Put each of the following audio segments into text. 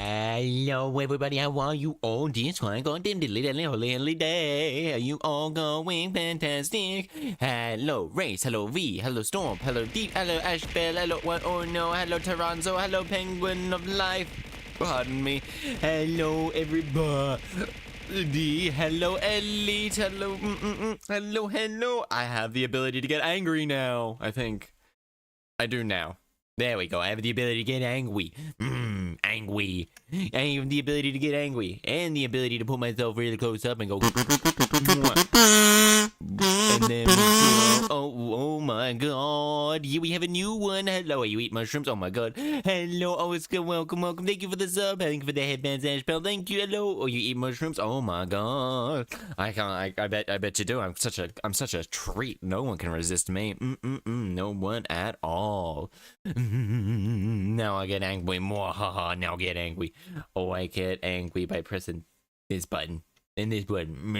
Hello everybody, how are you all this one? Goddamn holy day. Are you all going fantastic? Hello Race, hello V, hello Storm, hello Deep, hello Ashbell, hello What Oh No, hello Taranzo, hello Penguin of Life. Pardon me. Hello everybody. Hello Elite, hello hello. I have the ability to get angry now, I think. I do now. There we go. I have the ability to get angry. Angry. I have the ability to get angry. And the ability to put myself really close up and go. And then, oh my god. Here we have a new one. Hello, you eat mushrooms? Oh my god. Hello, Oscar. Welcome. Thank you for the sub. Thank you for the headbands, Ashbell. Thank you. Hello. Oh, you eat mushrooms? Oh my god. I bet you do. I'm such a treat. No one can resist me. No one at all. Now I get angry more. Haha, now I get angry. Oh, I get angry by pressing this button and this button.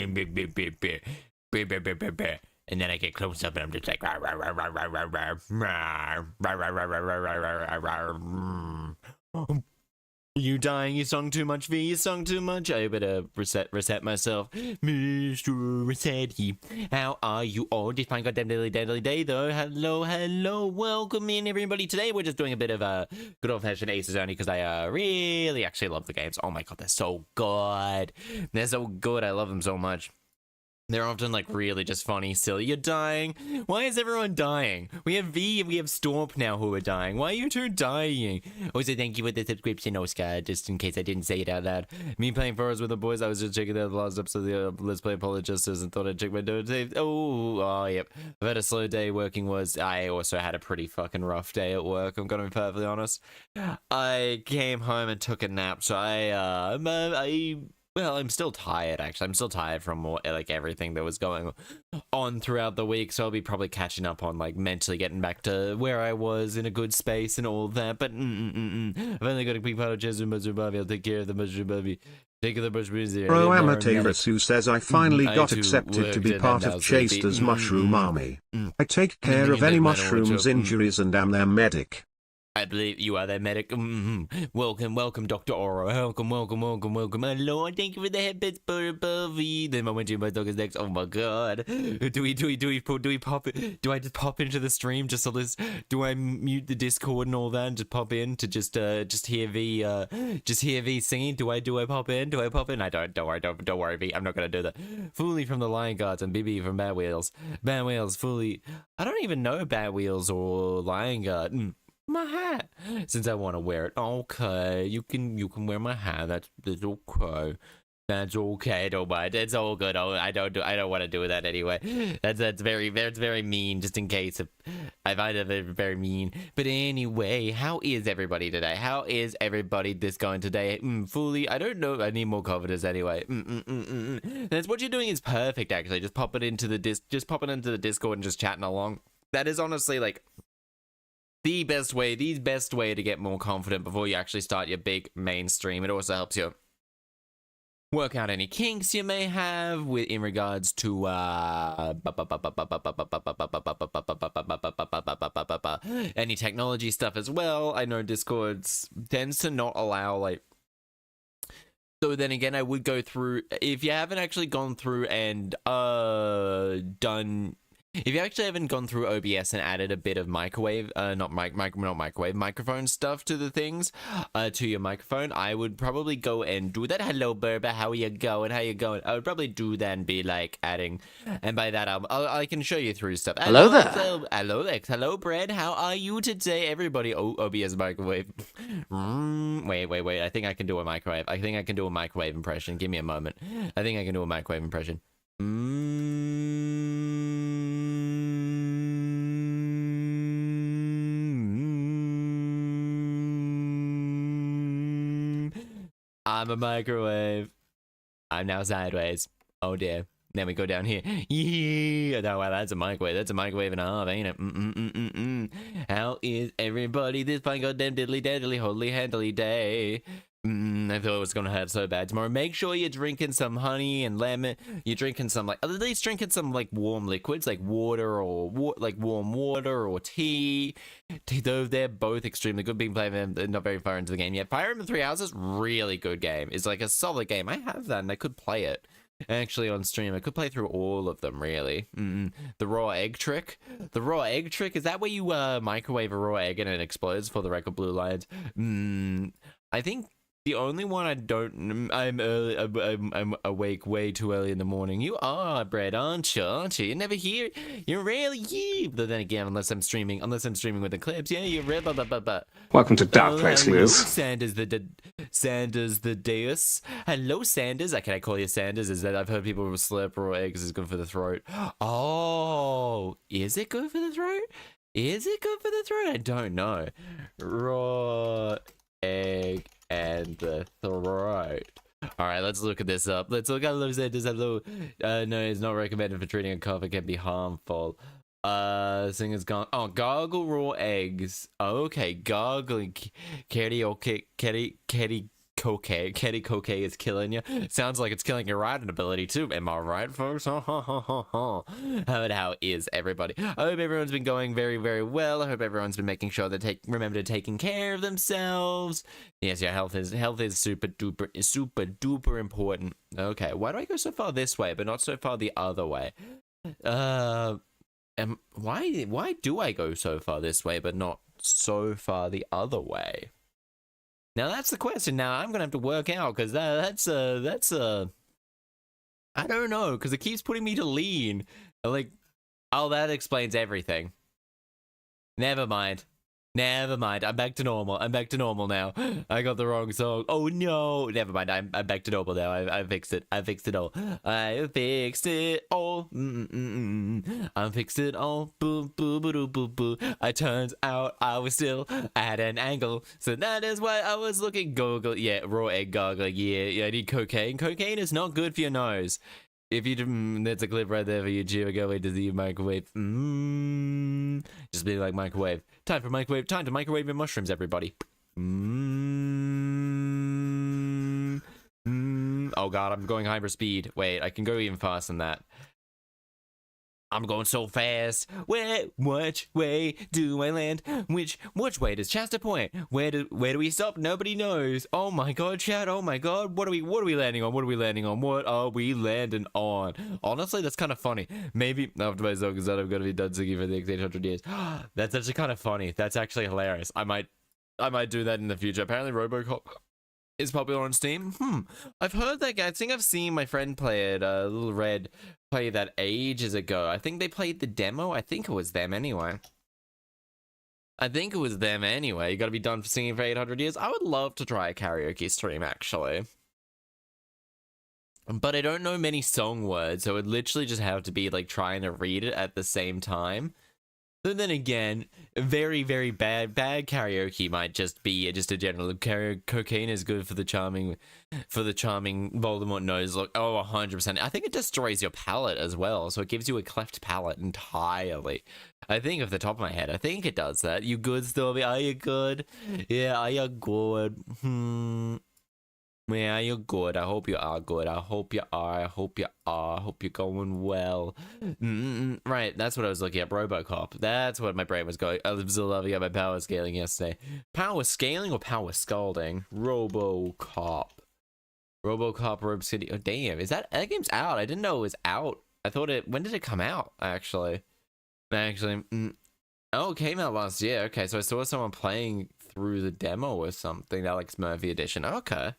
And then I get close up and I'm just like, you dying? You sung too much, V. You sung too much. I better reset myself. Mr. Resetti, how are you all? This fine goddamn deadly day, though. Hello. Welcome in, everybody. Today we're just doing a bit of a good old-fashioned Aces only because I really actually love the games. Oh my god, they're so good. They're so good. I love them so much. They're often like really just funny, silly. You're dying. Why is everyone dying? We have V and we have Storp now who are dying. Why are you two dying? Also, thank you for the subscription, Oscar, just in case I didn't say it out loud. Me playing Forest with the boys, I was just checking out the last episode of the Let's Play Apologists and thought I'd check my notes. Oh, yep. I've had a slow day working. I also had a pretty fucking rough day at work, I'm gonna be perfectly honest. I came home and took a nap, so well, I'm still tired, actually. I'm still tired from like everything that was going on throughout the week, so I'll be probably catching up on like mentally getting back to where I was in a good space and all that. But I've only got a quick part of Chaster mushroom Bobby. I'll take care of the mushroom Bobby. Take care of the mushroom here. Bro Amateurus who says I finally got accepted to be part of Chaster's mushroom army. I take care of any mushrooms injuries and am their medic. I believe you are their medic. Welcome, Dr. Oro. Welcome. My lord, thank you for the headbeds, Bobby. Then I went to my dog is next. Oh my god. Do we pop it? Do I just pop into the stream just so this? Do I mute the Discord and all that and just pop in to just hear V singing? Do I pop in? I don't worry, V. I'm not gonna do that. Fooly from the Lion Guards and BB from Bad Wheels. Fooly. I don't even know Bad Wheels or Lion Guard. My hat, since I want to wear it. Okay, you can wear my hat. That's okay. That's okay. Don't mind. It's all good. I don't want to do that anyway. That's very mean. Just in case I find it very mean. But anyway, how is everybody today? How is everybody this going today? Fully. I don't know. I need more confidence anyway. That's what you're doing is perfect. Actually, just pop it into the Discord and just chatting along. That is honestly like the best way to get more confident before you actually start your big mainstream. It also helps you work out any kinks you may have in regards to any technology stuff as well. I know Discord tends to not allow like. So then again, I would go through if you haven't actually gone through and If you actually haven't gone through OBS and added a bit of microphone stuff to the things, to your microphone, I would probably go and do that. Hello, Berba, how are you going? I would probably do that and be like adding, and by that I can show you through stuff. Hello there. Hello, Lex. Hello, Brad. How are you today, everybody? Oh, OBS microwave. Wait. I think I can do a microwave impression. Give me a moment. I think I can do a microwave impression. I'm a microwave. I'm now sideways. Oh dear. Then we go down here. Yeah. Oh, wow, that's a microwave. That's a microwave and a half, ain't it? How is everybody this fine goddamn diddly holy handily day? I thought it was gonna hurt so bad tomorrow. Make sure you're drinking some honey and lemon. You're drinking some, like, at least drinking some, like, warm liquids, like water or like warm water or tea. Though they're both extremely good. Being played not very far into the game yet. Fire Emblem Three Houses, really good game. It's like a solid game. I have that and I could play it actually on stream. I could play through all of them, really. The raw egg trick. The raw egg trick, is that where you microwave a raw egg and it explodes, for the record, Blue Lions? I think the only one I don't, I'm awake way too early in the morning. You are, Brett, aren't you? You're never here. You're rarely here. But then again, unless I'm streaming with the clips, yeah, you're real. Welcome to Dark Place, hello, Sleuths. Sanders the Deus. Hello, Sanders. Can I call you Sanders? Is that, I've heard people slurp raw eggs is good for the throat. Oh, is it good for the throat? Is it good for the throat? I don't know. Raw egg and the throat. All right, let's look at this up. Let's look at those. No, it's not recommended for treating a cough. It can be harmful. Thing is gone. Oh, gargle raw eggs. Okay, gargling. Kitty cocaine is killing you. Sounds like it's killing your writing ability too. Am I right, folks? How is everybody? I hope everyone's been going very, very well. I hope everyone's been making sure they remember to taking care of themselves. Yes, your health is super duper important. Okay, why do I go so far this way but not so far the other way? Why do I go so far this way but not so far the other way? Now that's the question. Now I'm gonna have to work out, because that's I don't know, because it keeps putting me to lean. Like, oh, that explains everything. Never mind. I'm back to normal. Now. I got the wrong song. Oh no. Never mind. I'm back to normal now. I fixed it. I fixed it all. I fixed it all. I fixed it all. Boo boo boo boo boo. I turns out I was still at an angle. So that is why I was looking. Goggle. Yeah, raw egg gargling. Yeah, I need cocaine. Cocaine is not good for your nose. If you that's a clip right there for YouTube. I go wait to the microwave. Just be like microwave. Time to microwave your mushrooms, everybody. Oh god, I'm going hyper speed. Wait, I can go even faster than that. I'm going so fast. Which way do I land? Which way does Chaster point? Where do we stop? Nobody knows. Oh my god, chat. Oh my god. What are we landing on? What are we landing on? Honestly, that's kind of funny. Maybe after my song is done, I'm gonna be done singing for the next 800 years. That's actually kind of funny. That's actually hilarious. I might do that in the future. Apparently, RoboCop is popular on Steam. I've heard that guy. I think I've seen my friend play it, Little Red, play that ages ago. I think they played the demo. I think it was them anyway. You gotta be done for singing for 800 years. I would love to try a karaoke stream, actually. But I don't know many song words, so it would literally just have to be like trying to read it at the same time. But then again, very, very bad karaoke might just be just a general cocaine is good for the charming Voldemort nose look. Oh, 100%. I think it destroys your palate as well, so it gives you a cleft palate entirely. I think off the top of my head, I think it does that. You good, Stormy? Are you good? Yeah, are you good? Yeah, you're good. I hope you are good. I hope you are. I hope you're going well. Right, that's what I was looking at. RoboCop. That's what my brain was going. I was still loving at my power scaling yesterday. Power scaling or power scalding? RoboCop. Robe City. Oh, damn. That game's out? I didn't know it was out. I thought it... When did it come out, actually? Oh, it came out last year. Okay, so I saw someone playing through the demo or something. That, like, Smurfy edition. Okay.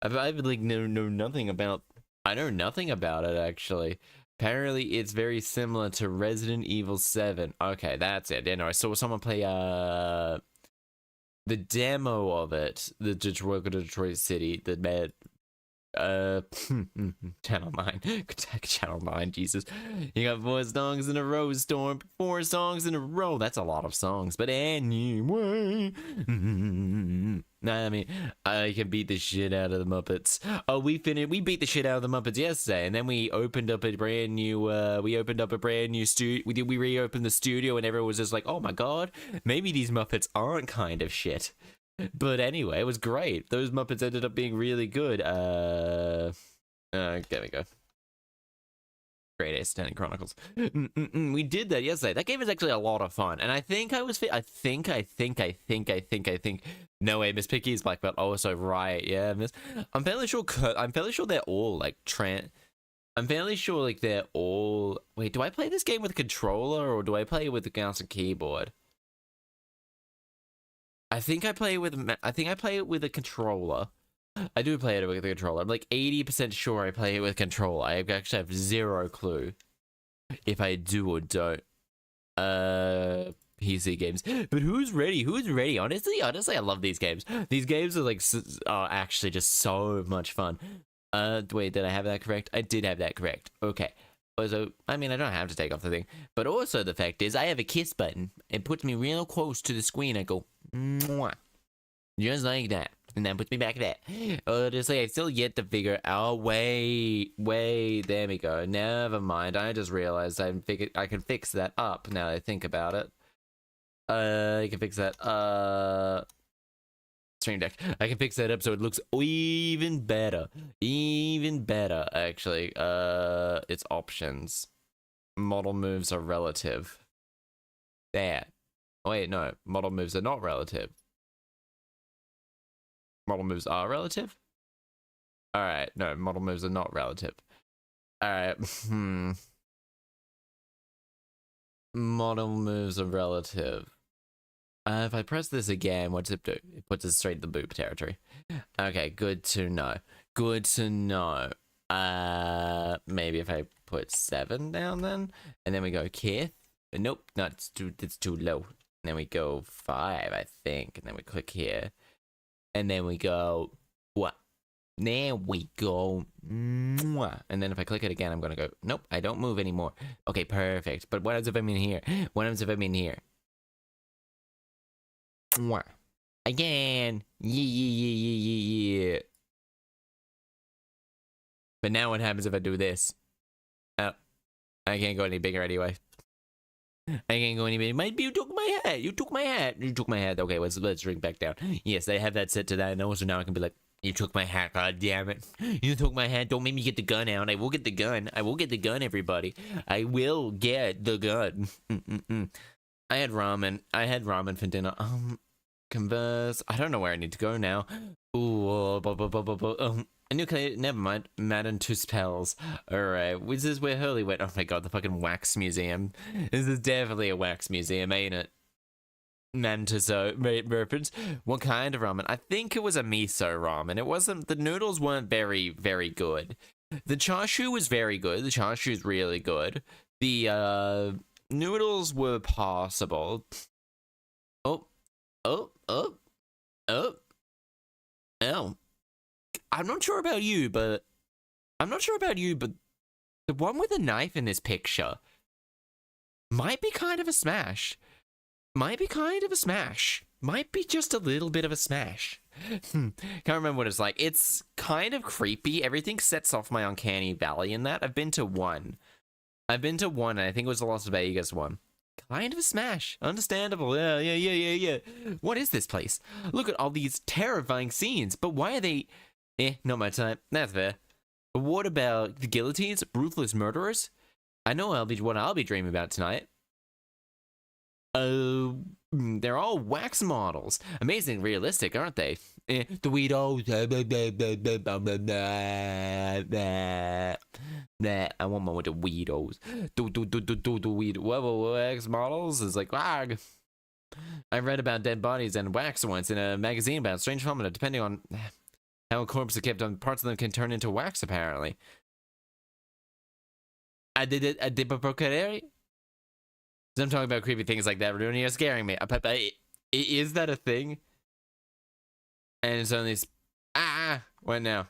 I like know nothing about. I know nothing about it, actually. Apparently, it's very similar to Resident Evil 7. Okay, that's it. I saw someone play the demo of it. The Detroit City. The bad. Channel 9. Channel 9, Jesus. You got 4 songs in a row, Storm. 4 songs in a row. That's a lot of songs. But anyway. I mean, I can beat the shit out of the Muppets. Oh, we beat the shit out of the Muppets yesterday, and then we opened up a brand new studio. We reopened the studio, and everyone was just like, oh my god, maybe these Muppets aren't kind of shit. But anyway, it was great. Those Muppets ended up being really good. There we go. Great Ace Attorney Chronicles. We did that yesterday. That game is actually a lot of fun, and I think I was. I think. No way, Miss Picky is black belt. Oh, so right, yeah, Miss. I'm fairly sure. They're all like I'm fairly sure like they're all. Wait, do I play this game with a controller or do I play with the mouse and keyboard? I think I play it with a controller. I do play it with a controller. I'm like 80% sure I play it with a controller. I actually have zero clue if I do or don't. PC games. But who's ready? Honestly, I love these games. These games are like are actually just so much fun. Wait, did I have that correct? I did have that correct. Okay. Also, I mean, I don't have to take off the thing. But also the fact is I have a kiss button. It puts me real close to the screen. I go, mwah. Just like that. And that puts me back there. Honestly, I still yet to figure out. Wait, there we go. Never mind. I just realized I can fix that up now that I think about it. I can fix that. Stream Deck. I can fix that up so it looks even better. Even better, actually. It's options. Model moves are relative. There. Oh, wait, no. Model moves are not relative. Model moves are relative? Alright, no, model moves are not relative. Alright, Model moves are relative. If I press this again, what's it do? It puts us straight to the boop territory. Okay, good to know. Good to know. Maybe if I put 7 down then, and then we go Kith. Nope, it's too low. And then we go 5, I think, and then we click here. And then we go, what? There we go. Mwah. And then if I click it again, I'm going to go, nope, I don't move anymore. Okay, perfect. But what happens if I'm in here? What happens if I'm in here? Mwah. Again. Yeah. But now what happens if I do this? Oh, I can't go any bigger anyway. I can't go any bigger. You took my hat. You took my hat. You took my hat. Okay, let's drink back down. Yes, I have that set to that. And also now I can be like, you took my hat. God damn it. You took my hat. Don't make me get the gun out. I will get the gun. I will get the gun, everybody. I will get the gun. I had ramen for dinner. Converse. I don't know where I need to go now. Ooh, a new clay. Never mind. Madden 2 spells. Alright, this is where Hurley went. Oh my god, the fucking wax museum. This is definitely a wax museum, ain't it? Madden 2 reference. What kind of ramen? I think it was a miso ramen. It wasn't. The noodles weren't very, very good. The chashu was very good. The chashu is really good. The noodles were passable. Oh. I'm not sure about you, but the one with the knife in this picture might be kind of a smash. Might be just a little bit of a smash. Can't remember what it's like. It's kind of creepy. Everything sets off my uncanny valley in that. I've been to one, and I think it was the Las Vegas one. Kind of a smash. Understandable. Yeah. What is this place? Look at all these terrifying scenes, but why are they... not my type. That's fair. But what about the guillotines? Ruthless murderers? I know what I'll be dreaming about tonight. They're all wax models. Amazing realistic, aren't they? The Weedos. I want more with the Weedos. The wax models is like, wag. I read about dead bodies and wax once in a magazine about strange phenomena. Depending on how a corpse is kept on, parts of them can turn into wax, apparently. I did it. I did procreate. I'm talking about creepy things like that. You're scaring me. Is that a thing? And it's only... What now?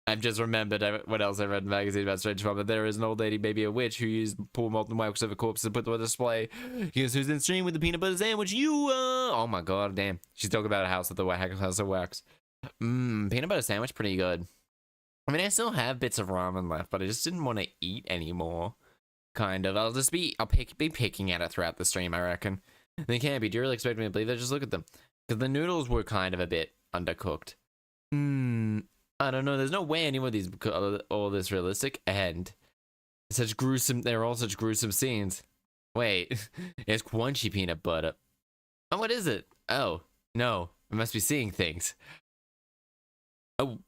I've just remembered what else I read in the magazine about strange phenomena. There is an old lady, maybe a witch, who used pour molten wax over corpses and put them on display. Guess who's in stream with the peanut butter sandwich? Oh my god, damn. She's talking about a house at the house of wax. Peanut butter sandwich, pretty good. I mean, I still have bits of ramen left, but I just didn't want to eat anymore. Kind of. I'll be picking at it throughout the stream, I reckon. They can't be. Do you really expect me to believe that? Just look at them. Because the noodles were kind of a bit undercooked. I don't know. There's no way any of these all this realistic, and such gruesome. They're all such gruesome scenes. Wait, it's crunchy peanut butter. Oh, what is it? Oh no, I must be seeing things. Oh.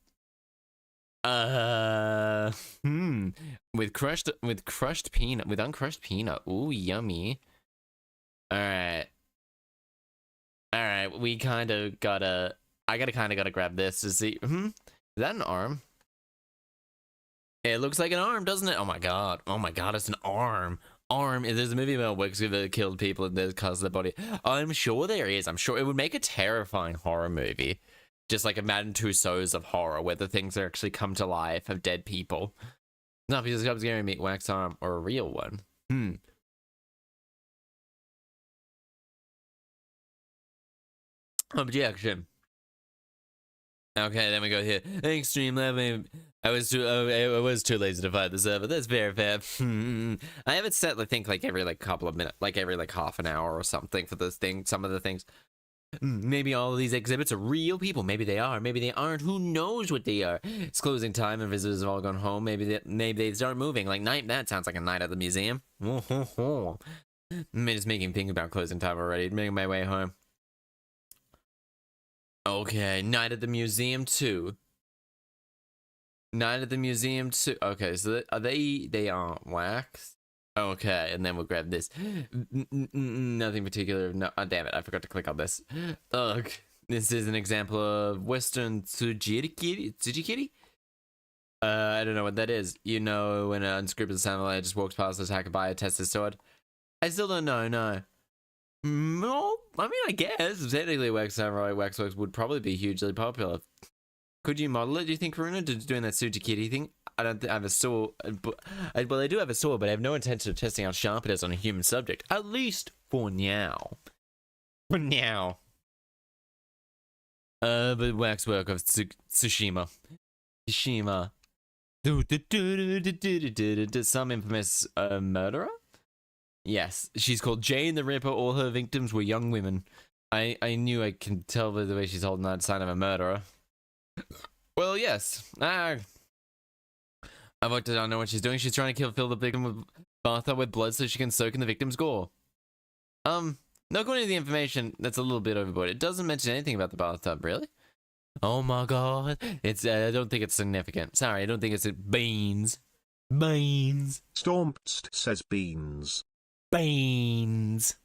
With uncrushed peanut. Ooh, yummy. All right. We kind of gotta. I gotta grab this to see. Is that an arm? It looks like an arm, doesn't it? Oh my god, it's an arm. There's a movie about wicks that killed people and there's caused their body. I'm sure there is. I'm sure it would make a terrifying horror movie. Just like a Madame Tussauds of horror, where the things that actually come to life of dead people. Not because it's scary meat wax arm or a real one. Objection. Okay, then we go here. Extreme level. I was too lazy to find the server. That's very fair. I have it set, I think, like every couple of minutes, like every half an hour or something for this thing. Some of the things. Maybe all of these exhibits are real people. Maybe they are. Maybe they aren't. Who knows what they are? It's closing time and visitors have all gone home. Maybe they start moving. Like night. That sounds like a night at the museum. I'm just making think about closing time already. Making my way home. Okay, night at the museum too. Night at the museum too. Okay, so they aren't wax. Okay, and then we'll grab this. Nothing particular. No, oh, damn it, I forgot to click on this. Ugh. This is an example of Western Tsujikiri? I don't know what that is. You know, when an unscrupulous samurai just walks past this hacker by a test his sword? I still don't know, no. No, I mean, I guess. Technically, wax samurai waxworks would probably be hugely popular. Could you model it, do you think, Karuna, doing that Tsujikiri thing? I don't have a sword. Well, I do have a sword, but I have no intention of testing how sharp it is on a human subject. At least for now. For now. But waxwork of Tsushima. Tsushima. Some infamous murderer? Yes, she's called Jane the Ripper. All her victims were young women. I knew I can tell by the way she's holding that sign of a murderer. Well, yes. I've worked it out. I know what she's doing. She's trying to fill the victim with bathtub with blood so she can soak in the victim's gore. No, according to the information, that's a little bit overboard. It doesn't mention anything about the bathtub, really. Oh my god. It's, I don't think it's significant. Sorry, I don't think it's beans. Beans. Stormpst says beans. Beans.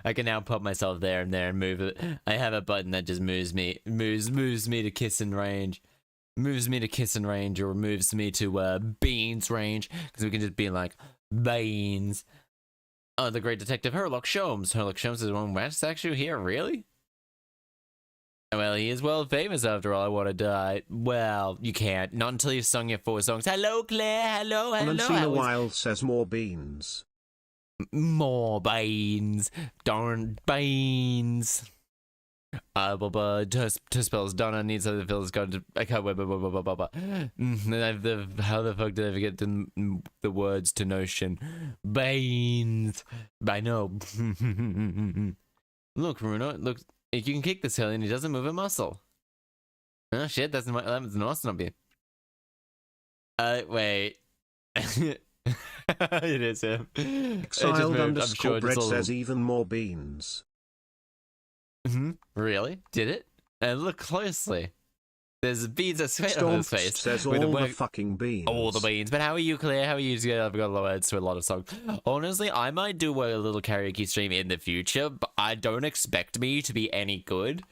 I can now put myself there and move it. I have a button that just moves me to kissing range. Moves me to kissing range or moves me to beans range, because we can just be like beans. Oh, the great detective Herlock Sholmes. Herlock Sholmes is one match statue here, really? Well, he is world famous after all. I want to die. Well, you can't. Not until you've sung your 4 songs. Hello, Claire. Hello. Unseen a while says more beans. More beans. Darn beans. To spells Donna needs other fills got to I can't how the fuck did I forget the words to notion? Beans. I know. Look, Bruno, look, you can kick this hill and he doesn't move a muscle. Oh shit, that's an awesome be. Wait. It is him. Exiled underscore bread says even more beans. Really? Did it? And look closely. There's beans that sweat on his face. Says all the fucking beans. All the beans. But how are you, Claire? How are you? I've got words to a lot of songs. Honestly, I might do a little karaoke stream in the future, but I don't expect me to be any good.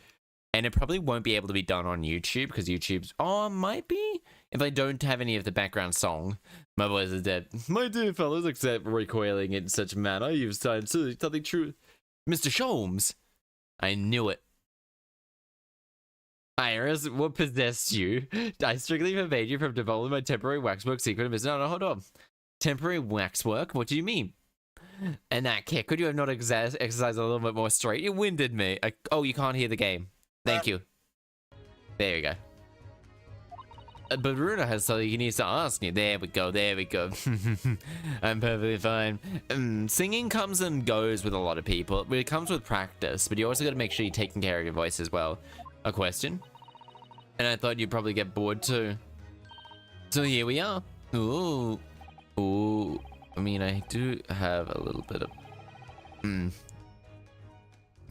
And it probably won't be able to be done on YouTube, because YouTube's... Oh, might be? If I don't have any of the background song. My voice is dead. My dear fellows, except recoiling in such a manner, you've started something true. Mr. Sholmes! I knew it. Iris, what possessed you? I strictly forbade you from developing my temporary waxwork secret. No, hold on. Temporary waxwork? What do you mean? And that kick, could you have not exercised a little bit more straight? You winded me. Oh, you can't hear the game. Thank you. There you go. But Runa has something he needs to ask you. There we go, there we go. I'm perfectly fine. Singing comes and goes with a lot of people. It comes with practice, but you also got to make sure you're taking care of your voice as well. A question? And I thought you'd probably get bored too. So here we are. Ooh. Ooh. I mean, I do have a little bit of...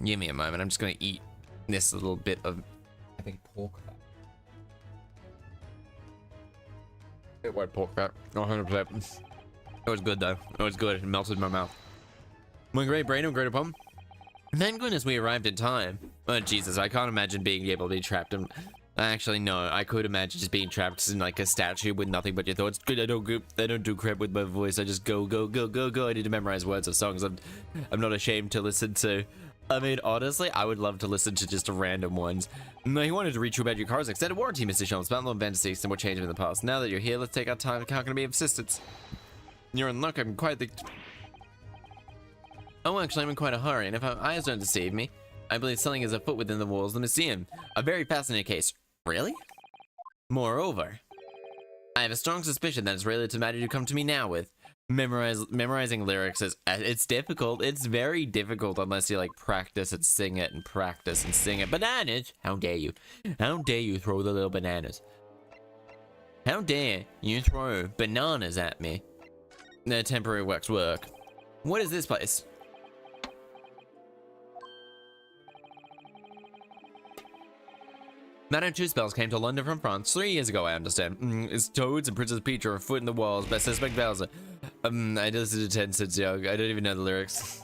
Give me a moment. I'm just going to eat this little bit of... I think pork fat. It white pork fat. 100%. It was good though. It was good. It melted in my mouth. My great brain and great upon. Thank goodness we arrived in time. Oh Jesus, I can't imagine being able to be trapped in... Actually, no. I could imagine just being trapped in like a statue with nothing but your thoughts. Good, I don't do crap with my voice. I just go. I need to memorize words of songs I'm not ashamed to listen to. I mean, honestly, I would love to listen to just random ones. No, he wanted to reach you about your car's extended warranty, Mr. Shelms. Battle of Fantasy and what changed in the past. Now that you're here, let's take our time. How can I be of assistance? You're in luck. I'm quite the... Oh, actually, I'm in quite a hurry, and if my eyes don't deceive me, I believe something is afoot within the walls of the museum. A very fascinating case. Really? Moreover, I have a strong suspicion that it's related to the matter you come to me now with. Memorizing lyrics is... It's difficult. It's very difficult unless you, like, practice and sing it and practice and sing it. Bananas! How dare you? How dare you throw the little bananas? How dare you throw bananas at me? The temporary works work. What is this place? Madame Two Spells came to London from France 3 years ago, I understand. It's Toads and Princess Peach are afoot in the walls, but I suspect Bowser. I listened to 10 since young. I don't even know the lyrics.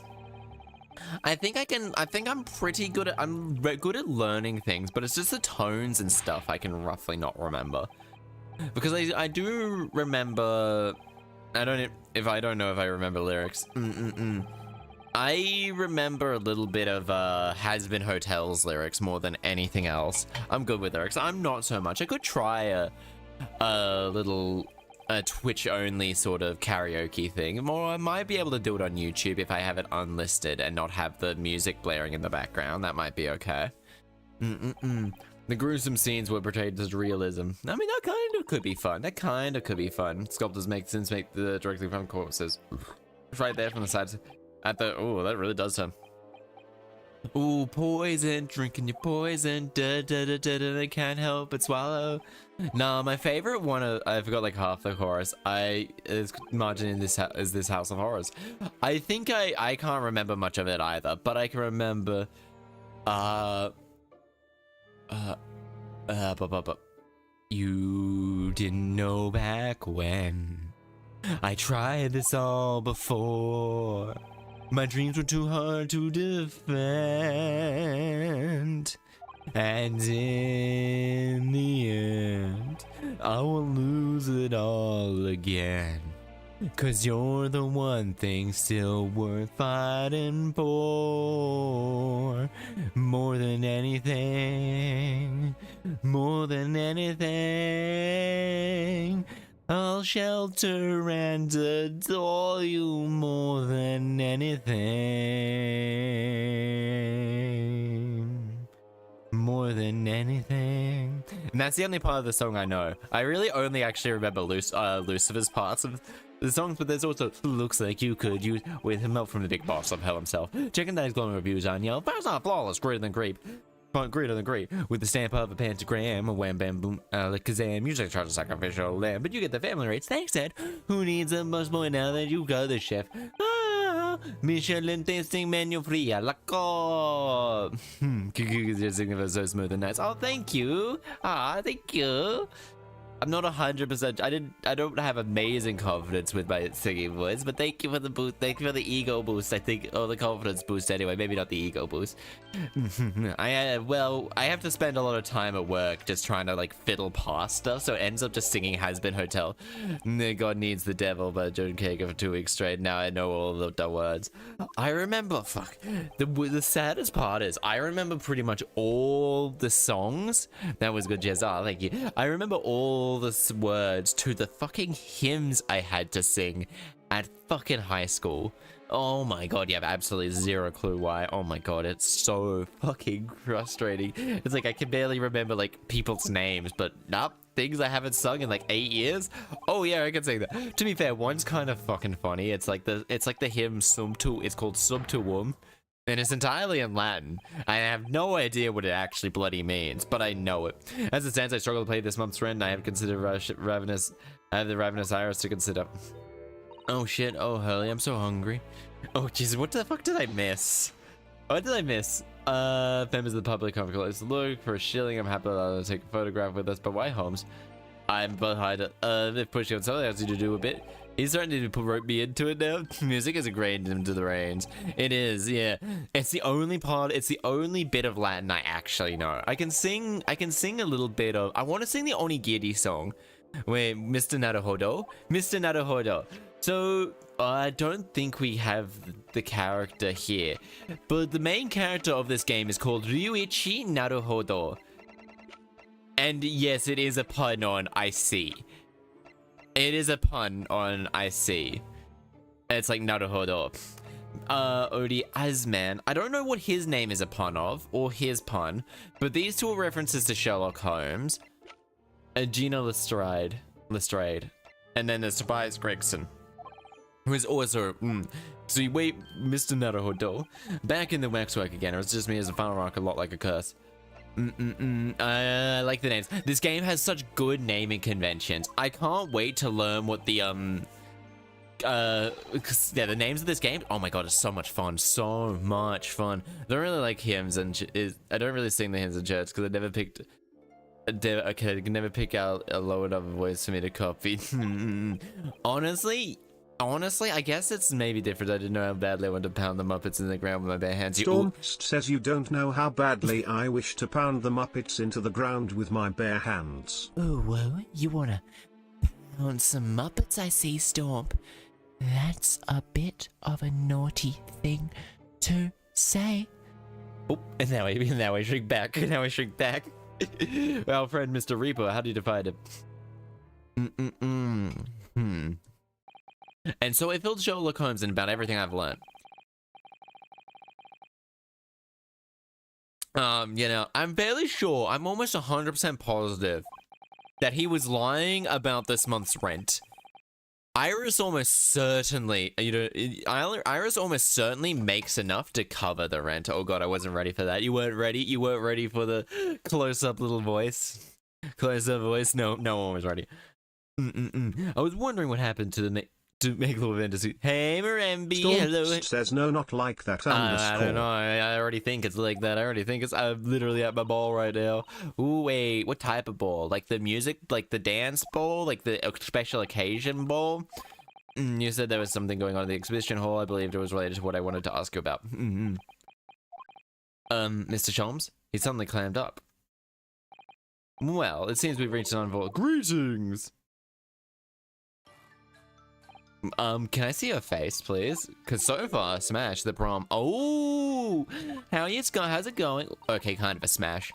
I think I'm pretty good at, I'm good at learning things, but it's just the tones and stuff I can roughly not remember. Because I do remember, I don't know if I remember lyrics. I remember a little bit of Has Been Hotels lyrics more than anything else. I'm good with lyrics. I'm not so much. I could try a little Twitch only sort of karaoke thing, or I might be able to do it on YouTube if I have it unlisted and not have the music blaring in the background. That might be okay. The gruesome scenes were portrayed as realism. I mean, that kind of could be fun. That kind of could be fun. Sculptors make the directly from corpses. Right there from the sides. Oh, that really does sound. Ooh, poison, drinking your poison, I can't help but swallow. Nah, my favorite one, I forgot like half the chorus. Is margin in this House of Horrors. I think I can't remember much of it either, but I can remember, you didn't know back when I tried this all before. My dreams were too hard to defend, and in the end, I will lose it all again. 'Cause you're the one thing still worth fighting for. More than anything, more than anything. I'll shelter and adore you more than anything. More than anything. And that's the only part of the song I know. I really only actually remember Lucifer's parts of the songs, but there's also looks like you could use with him help from the big boss of hell himself. Checking that he's glowing reviews on Yelp. That's not flawless, greater than great. Greater than great, with the stamp of a pentagram, a wham bam boom, like Kazam, music charge a sacrificial lamb, but you get the family rates. Thanks, Ed. Who needs a busboy now that you got the chef? Ah, Michelin tasting menu fria, laco. Your singing was so smooth and nice. Oh, thank you. Thank you. I'm not 100%. I don't have amazing confidence with my singing voice, but thank you for the boost. Thank you for the ego boost. I think, the confidence boost anyway. Maybe not the ego boost. I have to spend a lot of time at work just trying to like fiddle past stuff, so it ends up just singing Has Been Hotel. God Needs the Devil by Joan Kager for 2 weeks straight. Now I know all the words. I remember. Fuck. The saddest part is I remember pretty much all the songs. That was good, Jezza. Thank you. I remember all the words to the fucking hymns I had to sing at fucking high school. Oh my god, you have absolutely zero clue why. Oh my god, it's so fucking frustrating. It's like I can barely remember like people's names, but nope, things I haven't sung in like 8 years. Oh yeah, I can sing that. To be fair, one's kind of fucking funny. It's like the hymn Sumtu. It's called Subtuum, and it's entirely in Latin. I have no idea what it actually bloody means, but I know it. As it stands, I struggle to pay this month's rent. And I have considered ravenous. I have the ravenous iris to consider. Oh shit, oh Hurley, I'm so hungry. Oh Jesus, what the fuck did I miss? What did I miss? Members of the public come close look for a shilling. I'm happy to take a photograph with us, but why Holmes? I'm behind it. If pushing on something else to do a bit. He's starting to rope me into it now. Music is ingrained into the reins. It is, yeah. It's the only bit of Latin I actually know. I can sing a little bit of, I want to sing the Onigiri song. Wait, Mr. Naruhodo? Mr. Naruhodo. So, I don't think we have the character here, but the main character of this game is called Ryuichi Naruhodo. And yes, it is a pun on I see. It is a pun on I see. It's like Naruhodo. Odi Asman. I don't know what his name is a pun of, or his pun, but these two are references to Sherlock Holmes. Gina Lestrade. And then there's Tobias Gregson, who is also, so you wait, Mr. Naruhodo, back in the waxwork again. It was just me as a final rock, a lot like a curse. I like the names. This game has such good naming conventions. I can't wait to learn what the, the names of this game, oh my god, it's so much fun. So much fun. I don't really like hymns, and I don't really sing the hymns in church, because I never picked, I could never pick out a low enough voice for me to copy. Honestly, I guess it's maybe different. I didn't know how badly I wanted to pound the Muppets in the ground with my bare hands. Stormst says you don't know how badly I wish to pound the Muppets into the ground with my bare hands. Oh, whoa, you wanna pound some Muppets, I see, Storm. That's a bit of a naughty thing to say. Oh, and now I shrink back. Now I shrink back. Our friend Mr. Reaper, how do you define it? And so I filled Sherlock Holmes in about everything I've learned. You know, I'm fairly sure, I'm almost 100% positive that he was lying about this month's rent. Iris almost certainly, Iris almost certainly makes enough to cover the rent. Oh god, I wasn't ready for that. You weren't ready for the close-up little voice. Close-up voice? No one was ready. I was wondering what happened to make little fantasy. Hey, Marambi, hello. Says no, not like that. I don't know. I already think it's like that. I'm literally at my ball right now. Ooh, wait, what type of ball? Like the music, like the dance ball, like the special occasion ball? You said there was something going on in the exhibition hall. I believed it was related to what I wanted to ask you about. Mr. Sholmes? He suddenly clammed up. Well, it seems we've reached an unfold. Greetings! Can I see your face, please? Because so far, smash the prom. Oh, how's it going? Okay, kind of a smash.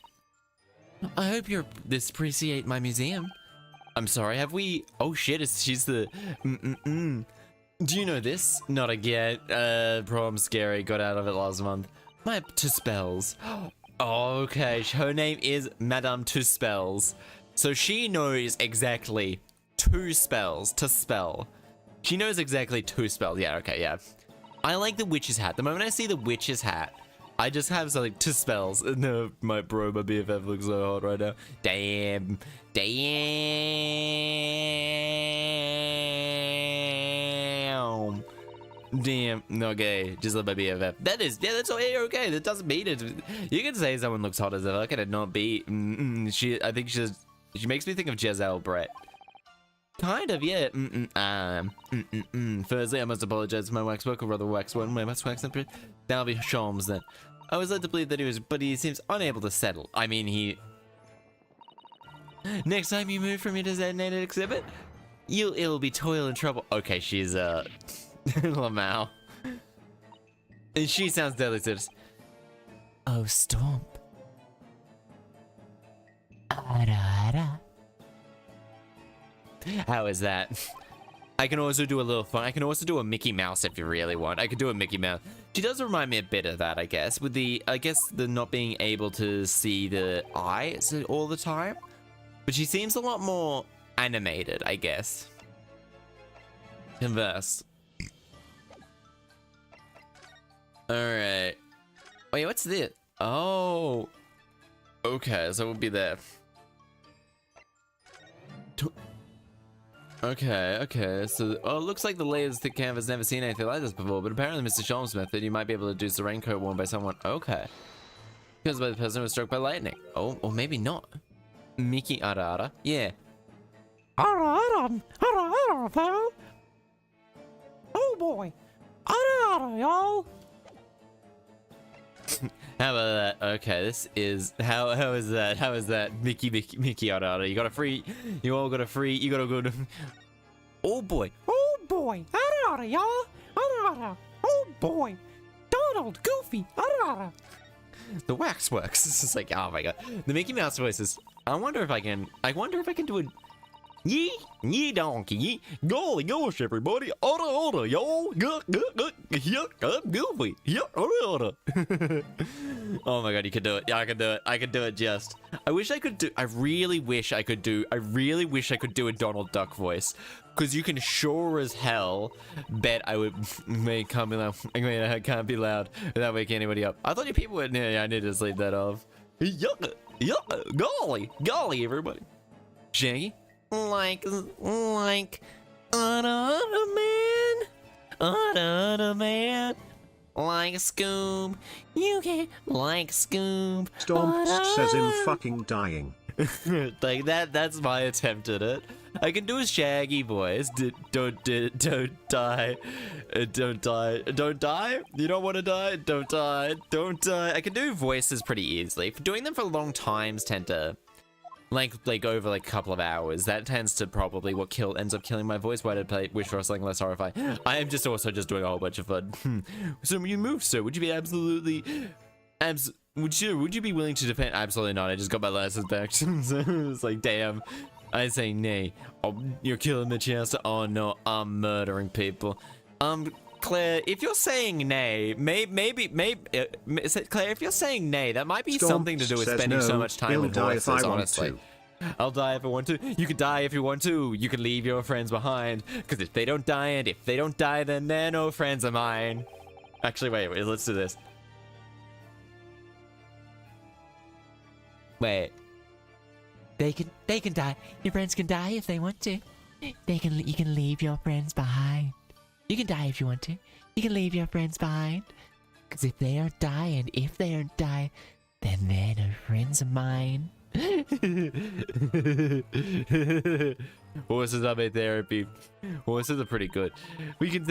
I hope you're this appreciate my museum. I'm sorry, have we? Oh shit, she's the. Do you know this? Not again. Prom scary. Got out of it last month. My Tuspels. Okay, her name is Madame Tuspels, so she knows exactly 2 spells to spell. She knows exactly 2 spells. Yeah, okay, yeah. I like the witch's hat. The moment I see the witch's hat, I just have something 2 spells. No, my BFF looks so hot right now. Damn. Okay, just let my BFF. That's okay. That doesn't mean it. You can say someone looks hot as ever. Can it not be? I think she makes me think of Giselle Brett. Kind of, yeah. Firstly, I must apologize for my waxwork, or rather wax one. My wax temper. That'll be Sholmes then. I was led to believe that but he seems unable to settle. I mean, Next time you move from your designated exhibit, it'll be toil and trouble. Okay, she's, Lamau. And she sounds deadly serious. Oh, Storm. How is that? I can also do a little fun. I can also do a Mickey Mouse if you really want. I could do a Mickey Mouse. She does remind me a bit of that, I guess. With the, the not being able to see the eyes all the time. But she seems a lot more animated, I guess. Converse. Alright. Wait, what's this? Oh. Okay, so we'll be there. Okay, so, oh, it looks like the latest thick canvas never seen anything like this before, but apparently Mr. Sholmes' method, you might be able to deduce the raincoat worn by someone. Okay. Because by the person who was struck by lightning. Oh, or maybe not. Mickey Ara. Yeah. Ara, pal. Oh boy. Ara, y'all. How about that? Okay, this is how is that? How is that? Mickey Ara. You got a free. You all got a free. You got to go to. Oh boy. Oh boy. Ara, y'all. Ara. Oh boy. Donald, Goofy. Ara. The waxworks. This is like, oh my god. The Mickey Mouse voices. I wonder if I can do a yee donkey, yee. Golly gosh, everybody. Ora, y'all. Goofy. Ora. Oh my god, you can do it. Yeah, I can do it. I can do it just. I really wish I could do a Donald Duck voice. Because you can sure as hell bet I would can't be loud without waking anybody up. I thought you people would. Yeah, I need to sleep that off. Golly, everybody. Shaggy, like, man, like Scoob. You can like Scoob. Storm says him fucking dying. Like that's my attempt at it. I can do a Shaggy voice. Don't die. Don't die. You don't want to die. Don't die. I can do voices pretty easily. Doing them for long times tend to, like over like a couple of hours. That tends to probably ends up killing my voice. Why did I wish for something less horrifying? I am just doing a whole bunch of fun. So you move, sir. Would you be would you be willing to defend? Absolutely not. I just got my license back. It's like, damn. I say nay. Oh, you're killing the Chaster. Oh no, I'm murdering people. Claire, if you're saying nay, maybe, Claire, if you're saying nay, that might be something to do with spending so much time with voices, honestly. I'll die if I want to. You can die if you want to. You can leave your friends behind. Because if they don't die, then they're no friends of mine. Actually, wait, let's do this. Wait. They can die. Your friends can die if they want to. You can leave your friends behind. You can die if you want to. You can leave your friends behind. Cause if they don't die, then they're no friends of mine. Horses are my therapy. Horses are pretty good. We can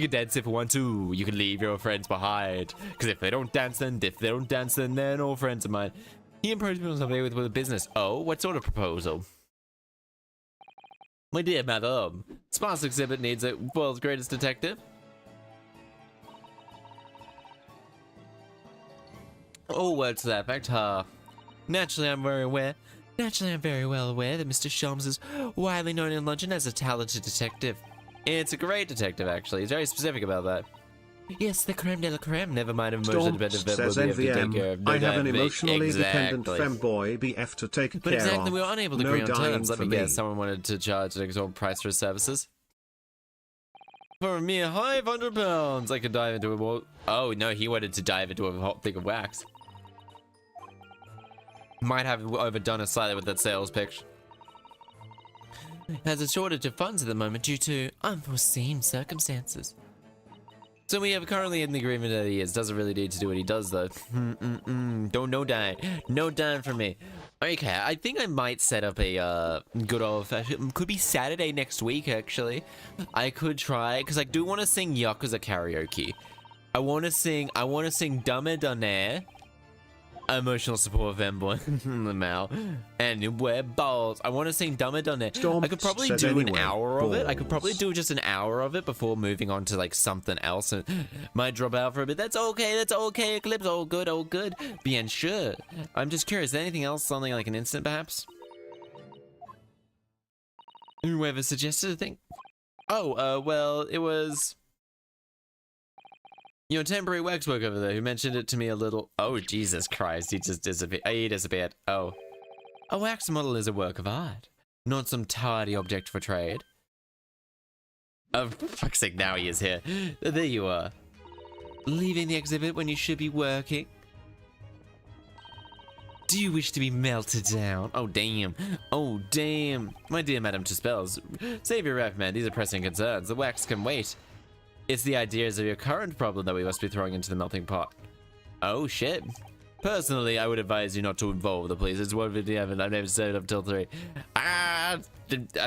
dance if we want to. You can leave your friends behind. Cause if they don't dance, then they're no friends of mine. He approached himself with a business. Oh, what sort of proposal? My dear madam, Sparse exhibit needs a world's greatest detective. Oh, words to that effect, huh? Naturally, I'm very well aware that Mr. Sholmes is widely known in London as a talented detective. It's a great detective, actually. He's very specific about that. Yes, the creme de la creme. Never mind emotionally dependent says NVM, I have an emotionally dependent femboy BF to take care of. But exactly, we were unable to agree on terms. Let me guess, me. someone wanted to charge an exorbitant price for his services. For a mere £500, I could dive into a wall. Oh, no, he wanted to dive into a hot thing of wax. Might have overdone it slightly with that sales pitch. Has a shortage of funds at the moment due to unforeseen circumstances. So we have currently in the agreement that he is. Doesn't really need to do what he does though. No die. No dying for me. Okay, I think I might set up a good old fashioned. Could be Saturday next week actually. I could try because I do want to sing Yakuza karaoke. I want to sing Dumb and Donaire. Emotional support fanboy the Mal and wear balls. I want to sing Dumb and Donaire. I could probably do an hour of it. I could probably do just an hour of it before moving on to like something else and might drop out for a bit. That's okay. Eclipse, all good. Bien sure. I'm just curious, anything else, something like an instant perhaps? Whoever suggested a thing? Oh, well, it was your temporary waxwork over there who mentioned it to me a little. Oh, Jesus Christ, he just disappeared. He disappeared. Oh. A wax model is a work of art, not some tardy object for trade. Oh, for fuck's sake, now he is here. There you are. Leaving the exhibit when you should be working? Do you wish to be melted down? Oh, damn. Oh, damn. My dear Madame Tuspels, save your ref, man. These are pressing concerns. The wax can wait. It's the ideas of your current problem that we must be throwing into the melting pot. Oh, shit. Personally, I would advise you not to involve the police. It's 1:57. I've never stayed up till 3. I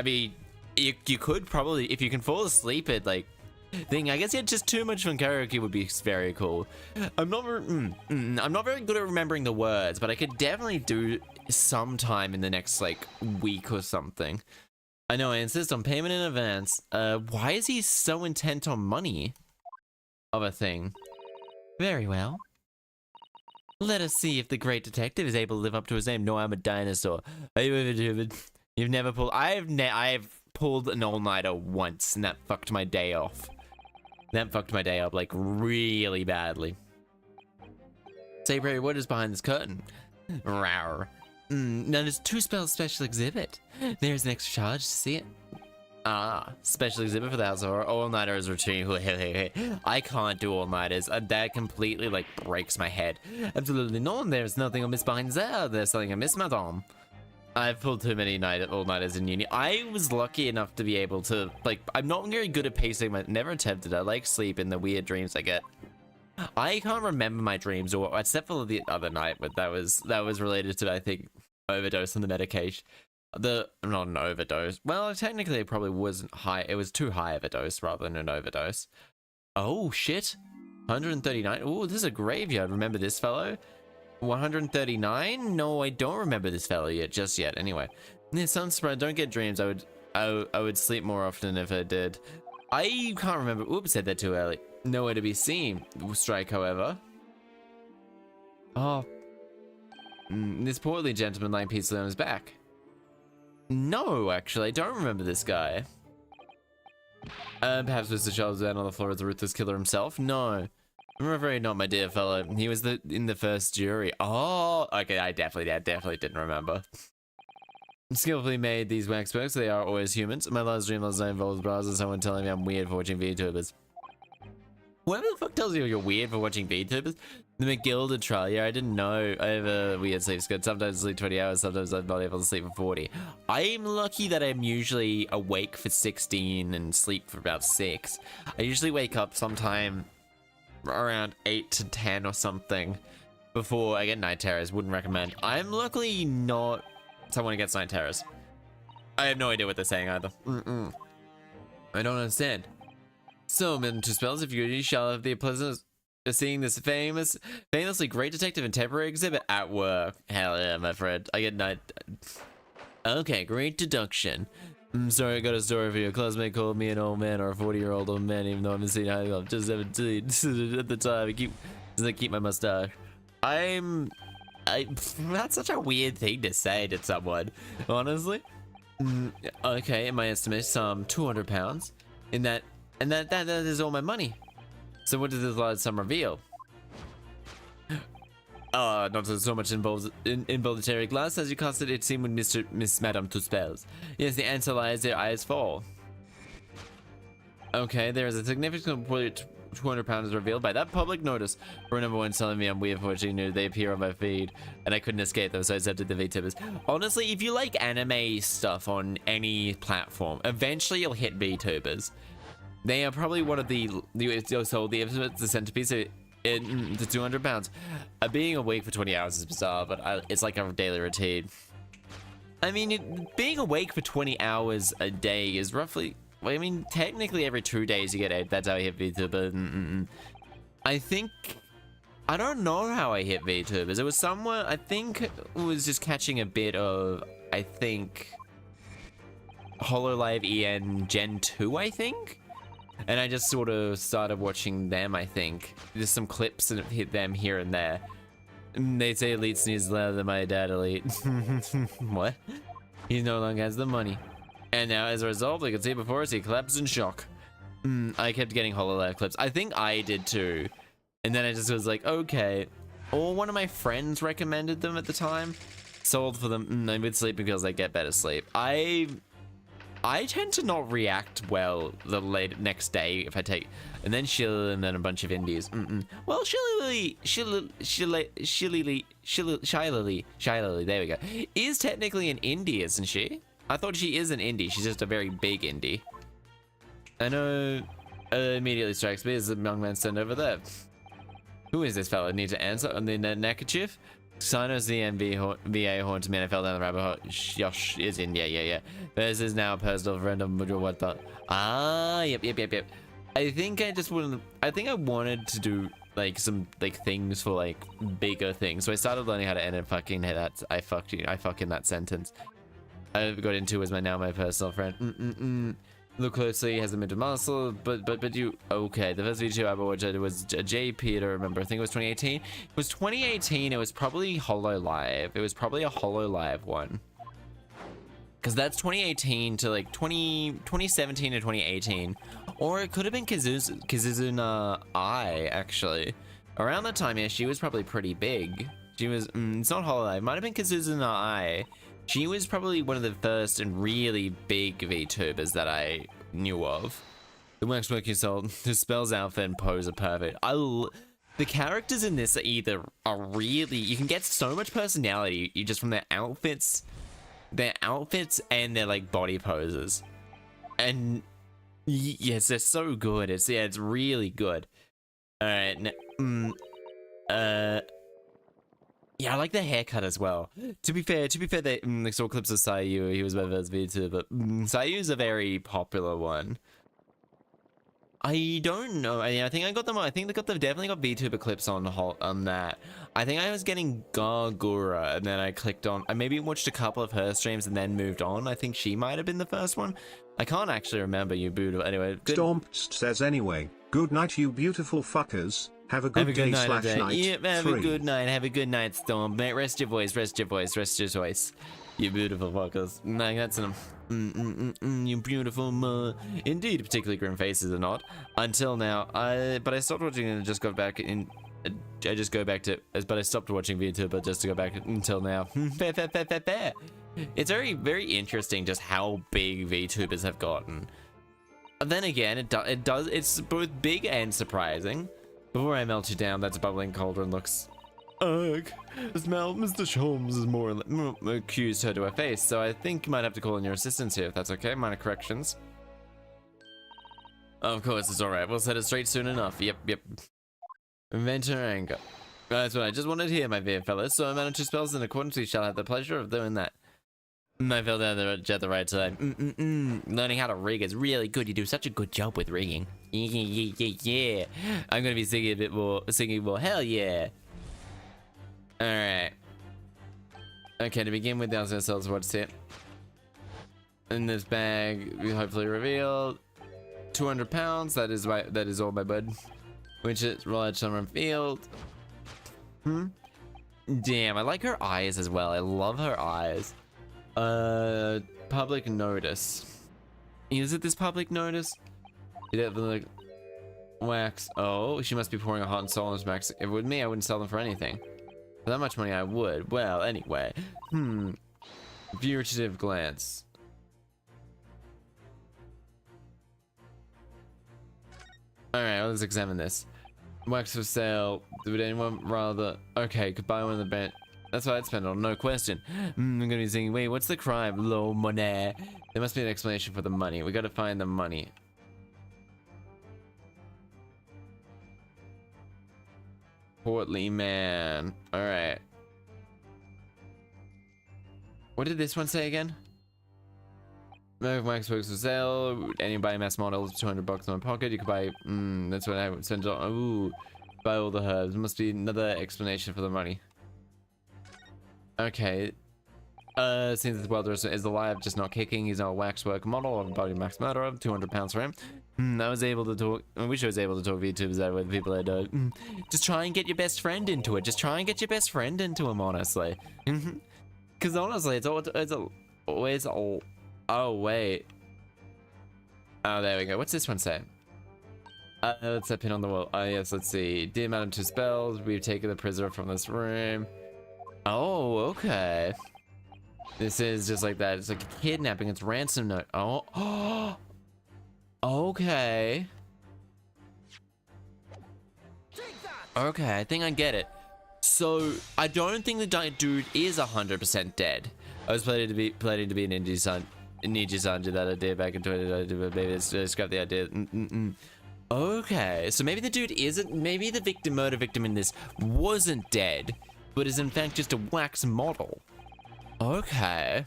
mean, you could probably, if you can fall asleep at, like, thing. I guess yeah, just too much fun karaoke would be very cool. I'm not very good at remembering the words, but I could definitely do sometime in the next like week or something. I know I insist on payment in advance. Why is he so intent on money of a thing? Very well. Let us see if the great detective is able to live up to his name. No, I'm a dinosaur. Are you ever Vtuber? You've never pulled. I've pulled an all-nighter once, and that fucked my day off. That fucked my day up, like, really badly. Say, Prairie, what is behind this curtain? Rawr. Known as Tuspel's special exhibit. There's an extra charge to see it. Ah, special exhibit for the house horror. All-nighters routine. I can't do all-nighters. That completely, like, breaks my head. Absolutely not. There's nothing amiss behind there. There's something amiss, madame. I've pulled too many all-nighters in uni. I was lucky enough to be able to, like, I'm not very good at pacing. Never attempted. I like sleep in the weird dreams I get. I can't remember my dreams, or except for the other night, but that was related to, I think, overdose on the medication. Not an overdose. Well, technically, it probably wasn't high. It was too high of a dose rather than an overdose. Oh shit, 139. Oh, this is a graveyard. Remember this fellow? 139? No, I don't remember this fellow just yet. Anyway, yeah, sunspread. Don't get dreams. I would sleep more often if I did. I can't remember. Oops, said that too early. Nowhere to be seen. Strike, however. Oh, this portly gentleman lying peacefully on his back. No, actually, I don't remember this guy. Perhaps Mr. Charles down on the floor as a ruthless killer himself. No. I'm afraid not, my dear fellow. He was in the first jury. Oh, okay, I definitely didn't remember. Skillfully made these waxworks, they are always humans. My last dream last night involves bras and someone telling me I'm weird for watching VTubers. Whoever the fuck tells you you're weird for watching VTubers? The McGilded trial, yeah, I didn't know. I have a weird sleep schedule. Sometimes I sleep 20 hours, sometimes I'm not able to sleep for 40. I'm lucky that I'm usually awake for 16 and sleep for about 6. I usually wake up sometime around 8 to 10 or something before I get night terrors. Wouldn't recommend. I'm luckily not someone who gets night terrors. I have no idea what they're saying either. I don't understand. So, Madame Tuspels, if you shall have the pleasure of seeing this famously great detective and temporary exhibit at work. Hell yeah, my friend. I get night. Okay, great deduction. Sorry, I got a story for you. A classmate called me an old man or a 40-year-old old man, even though I haven't seen how I'm just 17. At the time, I keep my mustache. That's such a weird thing to say to someone, honestly. Okay, in my estimate, some 200 pounds. And that is all my money. So what does this large sum reveal? Not so much involuntary glass as you cast it seemed with Miss Madame Tuspels. Yes, the answer lies their eyes fall. Okay, there is a significant 200 pounds revealed by that public notice. For number one telling me I'm weird for watching news, they appear on my feed, and I couldn't escape them, so I accepted the VTubers. Honestly, if you like anime stuff on any platform, eventually you'll hit VTubers. They are probably one of the centerpiece. The 200 pounds. Being awake for 20 hours is bizarre, but it's like a daily routine. I mean, being awake for 20 hours a day is roughly, well, I mean, technically every 2 days you get 8. That's how I hit VTuber. I don't know how I hit VTubers. It was somewhere, I think it was just catching a bit of, I think, HoloLive EN Gen 2, I think? And I just sort of started watching them, I think. Just some clips and hit them here and there. They say Elite sneezes louder than my dad Elite. What? He no longer has the money. And now, as a result, we can see before us, he collapsed in shock. I kept getting HoloLens clips. I think I did too. And then I just was like, okay. Or one of my friends recommended them at the time. Sold for them. I'm with sleeping pills, I get better sleep. I tend to not react well the next day if I take, and then Shillelagh and then a bunch of indies. Well, Shillelagh, there we go, is technically an indie, isn't she? I thought she is an indie. She's just a very big indie. I know. Immediately strikes me as the young man standing over there. Who is this fella? Need to answer on the neckerchief. Sino's the VA haunted me and I fell down the rabbit hole. Yosh is in, yeah. This is now a personal friend of what the. Yep. I think I wanted to do like some like things for like bigger things. So I started learning how to end I fucking that sentence. I got into as my personal friend. Look closely, has a bit of muscle, but you okay. The first video I watched was JP to remember. I think it was 2018. It was 2018. It was probably HoloLive. It was probably a HoloLive one. Because that's 2018 to like 2017 to 2018. Or it could have been Kazuzuna I, actually. Around that time, yeah, she was probably pretty big. She was, it's not HoloLive. Might have been Kazuzuna I. She was probably one of the first and really big VTubers that I knew of. The waxwork you sold, the spells, outfit, and pose are perfect. The characters in this are really, you can get so much personality just from their outfits and their like body poses. And yes, they're so good. It's really good. All right, yeah, I like the haircut as well. To be fair, they saw clips of Sayu. He was my first VTuber, but Sayu's a very popular one. I don't know. I think I got them. I think they definitely got VTuber clips on that. I think I was getting Gargura, and then I clicked on. I maybe watched a couple of her streams and then moved on. I think she might have been the first one. I can't actually remember you, Buddha. Anyway, Stormst says anyway. Good night, you beautiful fuckers. Have a good day / night. Yep, have a good night. Have a good night, Storm. Mate, rest your voice. You beautiful fuckers. No, that's you beautiful indeed, particularly grim faces or not. Until now, but I stopped watching and just got back in. But I stopped watching VTuber just to go back until now. Fair. It's very interesting just how big VTubers have gotten. And then again, it's both big and surprising. Before I melt you down, that's bubbling cauldron looks. Ugh. Smell, Mr. Holmes is more accused her to her face, so I think you might have to call in your assistance here, if that's okay. Minor corrections. Of course, it's alright. We'll set it straight soon enough. Yep. Inventor anger. That's what I just wanted to hear, my dear fellas. So I managed 2 spells in accordance. We shall have the pleasure of doing that. I fell down at the right time. Learning how to rig is really good. You do such a good job with rigging. Yeah. I'm gonna be singing more. Hell yeah. Alright. Okay, to begin with, downstairs ourselves what's it. In this bag, we hopefully revealed 200 pounds. That is all, my bud. Which is large summer field. Damn, I like her eyes as well. I love her eyes. Public notice. Is it this public notice? You definitely like wax. Oh, she must be pouring a heart and soul on this max. If it were me, I wouldn't sell them for anything. For that much money, I would. Well, anyway. Furtive glance. Alright, let's examine this. Wax for sale. Would anyone rather? Okay, could buy one of the band. That's what I'd spend on, no question. I'm gonna be singing, wait, what's the crime? Low money. There must be an explanation for the money. We gotta find the money. Portly man. Alright. What did this one say again? Wax works for sale. Any buy mass models, 200 bucks in my pocket. You could buy, that's what I would spend on. Ooh, buy all the herbs. There must be another explanation for the money. Okay. Since the welder is alive, just not kicking. He's not a waxwork model or a body max murderer. 200 pounds for him. I was able to talk. I wish I was able to talk VTubers out with people I know. Just try and get your best friend into it. Just try and get your best friend into him, honestly. Because honestly, it's always all. Oh, wait. Oh, there we go. What's this one say? Let's pin on the wall. Oh, yes, let's see. Dear Madam, 2 spells. We've taken the prisoner from this room. Oh, okay. This is just like that. It's like a kidnapping. It's ransom note. Oh. Okay. Okay, I think I get it. So, I don't think the dude is 100% dead. I was planning to be an Niji-san that idea back in 2020, but maybe let's scrap the idea. Okay, so maybe the dude isn't, maybe the murder victim in this wasn't dead, but is in fact just a wax model. Okay.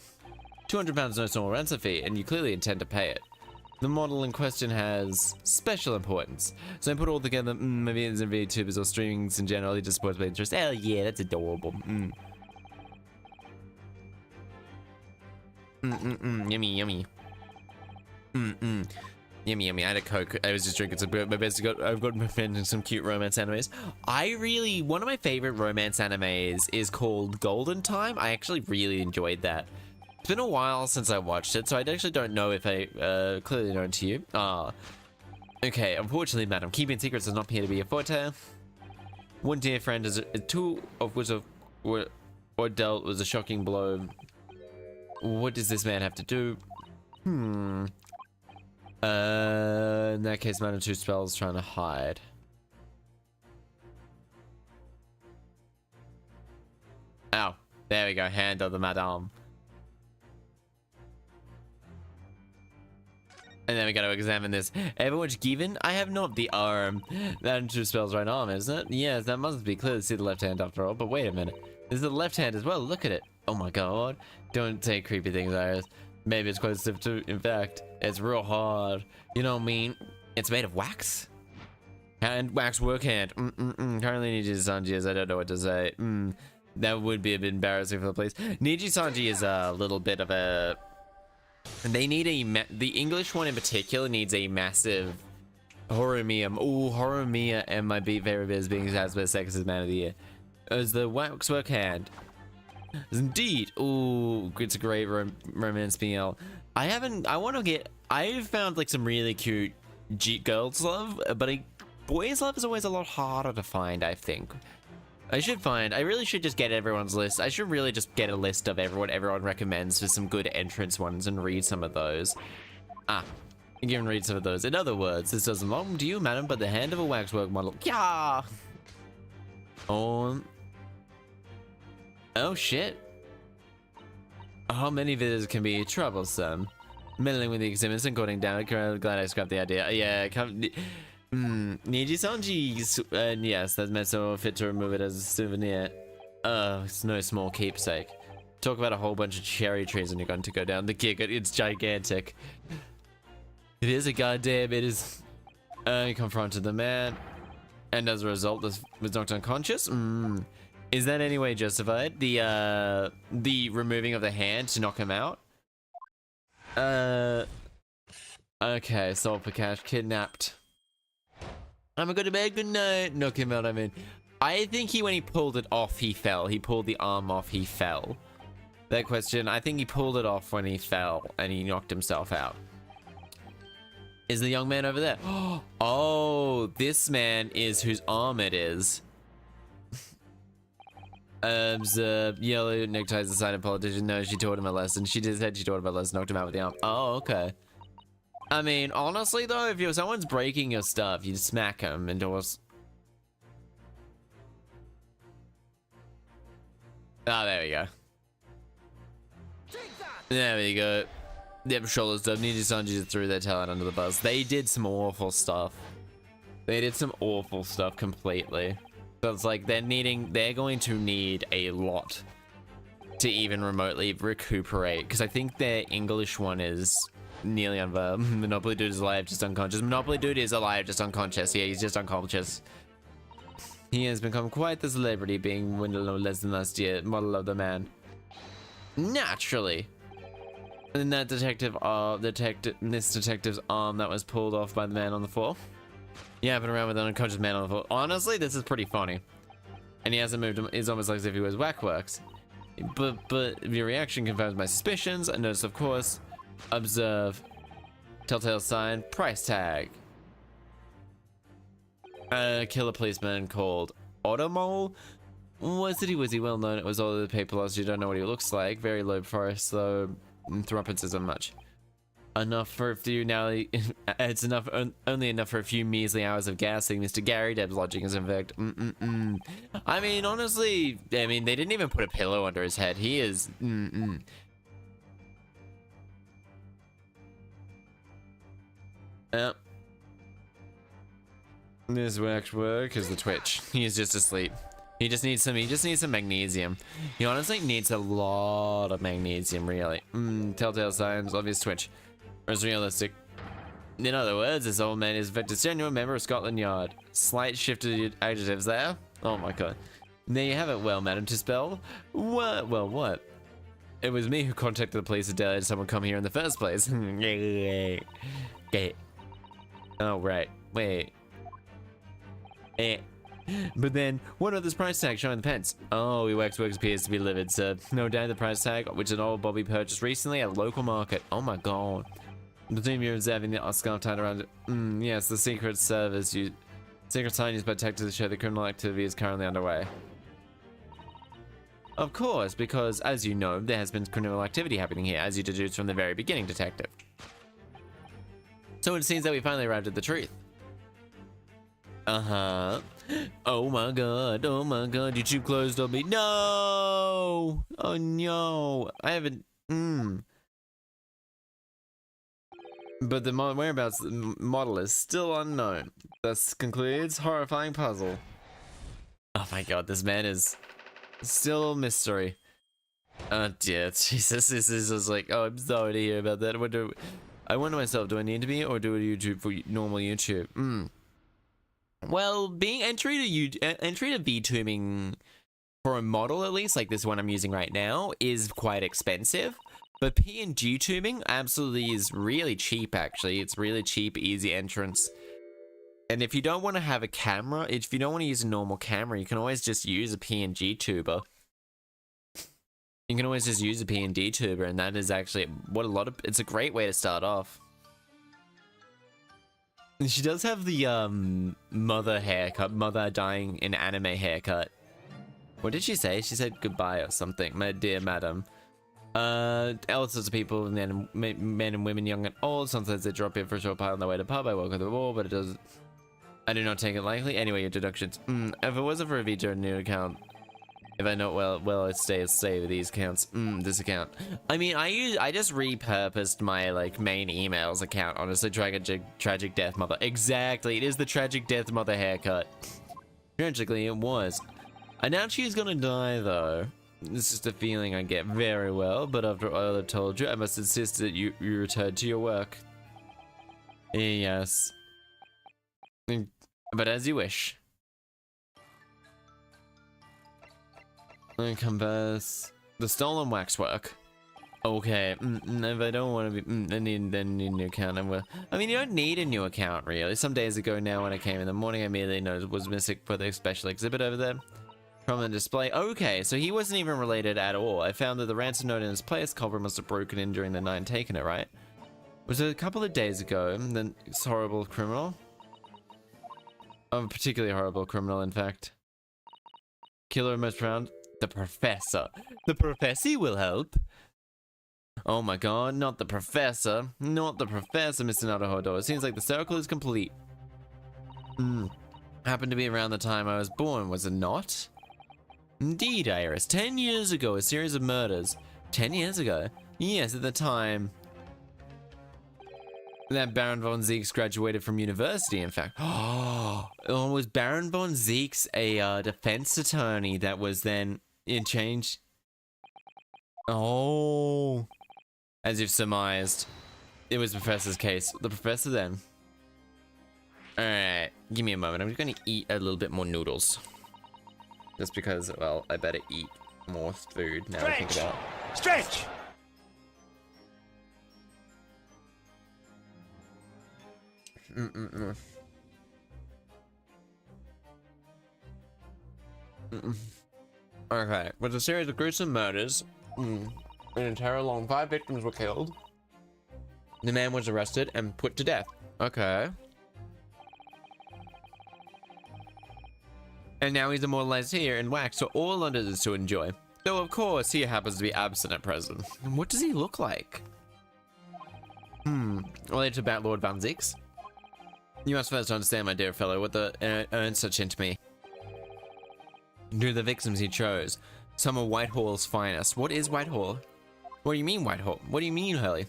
£200 no small ransom fee, and you clearly intend to pay it. The model in question has special importance. So I put all together, maybe it's in VTubers or streamings in general, it just supports my interest. Hell yeah, that's adorable. Yummy, yummy. Yummy, yummy. I had a Coke. I was just drinking some. I've got my friends in some cute romance animes. One of my favorite romance animes is called Golden Time. I actually really enjoyed that. It's been a while since I watched it, so I actually don't know if I clearly known to you. Okay. Unfortunately, madam, keeping secrets does not appear to be a forte. One dear friend is a tool of which or dealt was a shocking blow. What does this man have to do? In that case, Madam 2 spells trying to hide. Oh, there we go. Hand of the Madame. And then we got to examine this. Everyone's given? I have not the arm. Madam 2 spells right arm, isn't it? Yes, that must be clear to see the left hand after all. But wait a minute. This is the left hand as well. Look at it. Oh my god. Don't say creepy things, Iris. Maybe it's quite stiff too. In fact, it's real hard. You know what I mean? It's made of wax? Hand, wax work hand. Currently Niji-sanji I don't know what to say. That would be a bit embarrassing for the police. Niji-sanji is a little bit of a... They need the English one in particular needs a massive Horomiya. Ooh, Horomiya and my favorite bit is being as best sexist man of the year. As the waxwork hand. Indeed. Ooh, it's a great romance BL. I've found like some really cute girls love, but boys love is always a lot harder to find, I think. I really should just get everyone's list. I should really just get a list of everyone recommends for some good entrance ones and read some of those. You can read some of those. In other words, this doesn't belong to you, madam, but the hand of a waxwork model. Yeah. Oh shit. How many visitors can be troublesome? Meddling with the exhibits and cutting down. Glad I scrapped the idea. Yeah, Niji-sanji, yes, that's meant so fit to remove it as a souvenir. It's no small keepsake. Talk about a whole bunch of cherry trees and you're going to go down the gig. It's gigantic. It is a goddamn, it is. He confronted the man, and as a result, this was knocked unconscious. Is that any way justified? The removing of the hand to knock him out? Okay, sold for cash, kidnapped. I'm gonna go to bed, good night. Knock him out, I mean. I think when he pulled it off, he fell. He pulled the arm off, he fell. That question, I think he pulled it off when he fell, and he knocked himself out. Is the young man over there? Oh, this man is whose arm it is. Yellow neckties, the sign of politician. No, she taught him a lesson. She just said she taught him a lesson, knocked him out with the arm. Oh, okay. I mean, honestly though, if someone's breaking your stuff, you smack him and just... Oh, there we go. There we go. Yep, shoulder stuff. Niji-sanji just threw their talent under the bus. They did some awful stuff. They did some awful stuff completely. So it's like they're going to need a lot to even remotely recuperate. Because I think their English one is nearly unveiled. Monopoly Dude is alive, just unconscious. Monopoly Dude is alive, just unconscious. Yeah, he's just unconscious. He has become quite the celebrity, being no less than last year. Model of the man. Naturally. And that this detective's arm that was pulled off by the man on the floor. Yapping around with an unconscious man on the floor. Honestly, this is pretty funny. And he hasn't moved him. It's almost like as if he was waxworks. But your reaction confirms my suspicions. I noticed, of course, Observe. Telltale sign. Price tag. Killer policeman called Automole. Was he well known? It was all the paper loss. You don't know what he looks like. Very low price though. Threepence isn't much. Enough for a few now. It's enough. Only enough for a few measly hours of gassing. Mr. Gary Deb's lodging is in fact. I mean, honestly, I mean they didn't even put a pillow under his head. He is. Yep. This work is the twitch. He's just asleep. He just needs some magnesium. He honestly needs a lot of magnesium, really. Telltale signs, obvious twitch. Or is realistic. In other words, this old man is a genuine member of Scotland Yard. Slight shift of adjectives there. Oh my god. There you have it, well, madam, to spell. What? Well, what? It was me who contacted the police and delegated someone come here in the first place. Okay. Oh, right. Wait. But then, what about this price tag showing the pence? Oh, works appears to be livid, sir. No doubt the price tag, which an old Bobby purchased recently at a local market. Oh my god. The team you're observing the scarf tied around it. Yes, the secret service secret sign used by detectives to show the criminal activity is currently underway. Of course, because as you know, there has been criminal activity happening here, as you deduced from the very beginning, detective. So it seems that we finally arrived at the truth. Oh my god, YouTube closed on me. No! Oh no, I haven't, But the whereabouts of the model is still unknown. Thus concludes horrifying puzzle. Oh my god, this man is still a mystery. Oh dear, Jesus, this is just like, oh, I'm sorry to hear about that. I wonder myself, do I need to be, or do a YouTube for normal YouTube? Well, being entry to VTubing for a model, at least, like this one I'm using right now, is quite expensive. But PNG tubing absolutely is really cheap, actually. It's really cheap, easy entrance. And if you don't want to have a camera, if you don't want to use a normal camera, you can always just use a PNG tuber. You can always just use a PNG tuber, and that is actually it's a great way to start off. She does have the mother haircut, mother dying in anime haircut. What did she say? She said goodbye or something. My dear madam. All sorts of people, men and women, young and old. Sometimes they drop in for a short while on their way to pub. I welcome them all, but it does. I do not take it lightly. Anyway, your deductions. If it wasn't for a VTuber new account, if I know well, I'd stay with these accounts. This account. I mean, I just repurposed my like main emails account. Honestly, tragic death mother. Exactly, it is the tragic death mother haircut. Tragically, it was. I doubt she's gonna die though. It's just a feeling I get very well. But after all I've told you, I must insist that you return to your work. Yes. But as you wish. Compass. The stolen waxwork. Okay. If I don't want to be, I need a new account. I mean, you don't need a new account, really. Some days ago now, when I came in the morning, I immediately noticed it was missing for the special exhibit over there. From the display. Okay, so he wasn't even related at all. I found that the ransom note in his place, culprit must have broken in during the night and taken it, right? Was it a couple of days ago? Then this horrible criminal? A particularly horrible criminal, in fact. Killer most proud. The professor. The professor will help. Oh my god, not the professor. Not the professor, Mr. Naruhodo. It seems like the circle is complete. Happened to be around the time I was born, was it not? Indeed, Iris. 10 years ago, a series of murders. 10 years ago? Yes, at the time that Baron von Zieks graduated from university, in fact. Oh, was Baron von Zieks a defense attorney that was then changed? Oh, as you've surmised, it was the professor's case. The professor then. Alright, give me a moment. I'm just going to eat a little bit more noodles. Just because, well, I better eat more food now. I think about it. Stretch! Okay, with a series of gruesome murders, an entire long 5 victims were killed. The man was arrested and put to death. Okay. And now he's immortalized here in wax for all Londoners to enjoy. Though of course he happens to be absent at present. What does he look like? Related to Bat Lord Van Zieks? You must first understand, my dear fellow, what the earned such into me. Knew the victims he chose. Some of Whitehall's finest. What is Whitehall? What do you mean Whitehall? What do you mean, Hurley?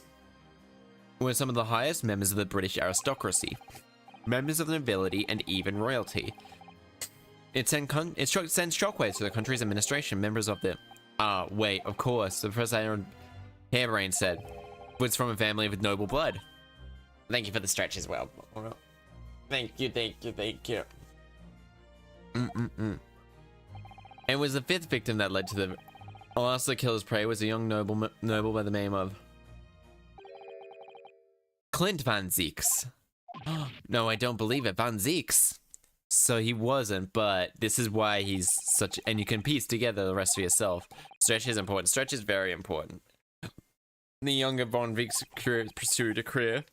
Were some of the highest members of the British aristocracy, members of the nobility, and even royalty. It sends shockwaves to the country's administration. Members of the... wait, of course. The first Hairbrain said was from a family with noble blood. Thank you for the stretch as well. Thank you. It was the fifth victim that led to the last of the killer's prey was a young noble by the name of Clint Van Zieks. No, I don't believe it. Van Zieks. So he wasn't, but this is why he's such... And you can piece together the rest of yourself. Stretch is important. Stretch is very important. The younger Von Zieks pursued a career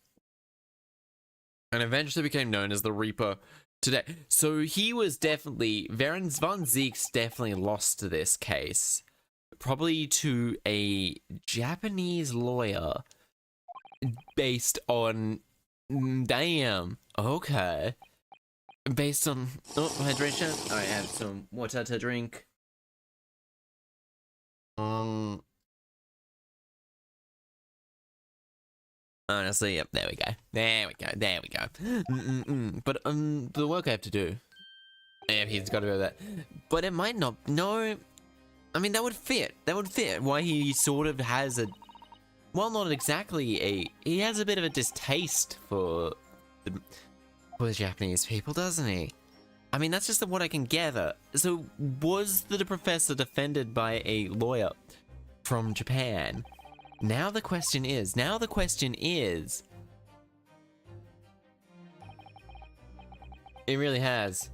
and eventually became known as the Reaper today. So he was definitely... Von Zieks definitely lost to this case. Probably to a Japanese lawyer based on... Damn. Okay. Based on... Oh, hydration. I have some water to drink. Honestly, yep, there we go. But, the work I have to do. Yeah, he's got to do that. But it might not... No... I mean, that would fit. Why he sort of has a... Well, not exactly a... He has a bit of a distaste for the Japanese people, doesn't he? I mean, that's just what I can gather. So, was the professor defended by a lawyer from Japan? Now the question is... It really has.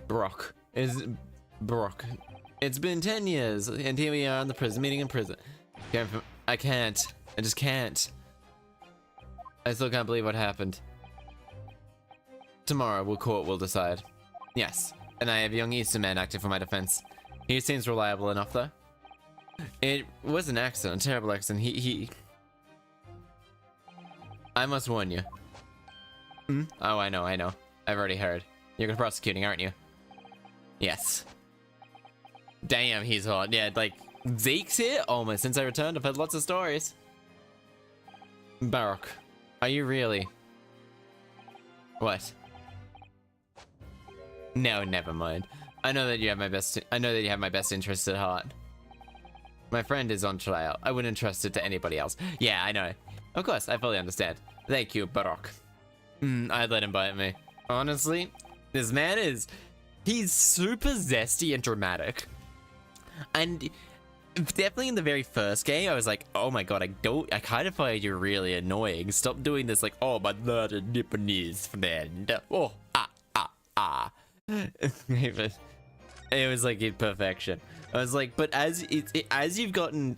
Brock. It's been 10 years, and here we are in the prison, meeting in prison. I can't. I just can't. I still can't believe what happened. Tomorrow, court will decide. Yes, and I have a young Eastern man acting for my defense. He seems reliable enough, though. It was an accident, a terrible accident. I must warn you. Oh, I know. I've already heard. You're prosecuting, aren't you? Yes. Damn, he's hot. Yeah, like, Zeke's here? Almost. Since I returned, I've heard lots of stories. Baroque, are you really? What? No, never mind. I know that you have my best interests at heart. My friend is on trial. I wouldn't trust it to anybody else. Yeah, I know. Of course, I fully understand. Thank you, Baroque. I'd let him bite me. Honestly, this man he's super zesty and dramatic. And definitely in the very first game, I was like, oh my god, I kind of find you really annoying. Stop doing this like, oh, my little Japanese friend. Oh, It was like in perfection. I was like, but as I've gotten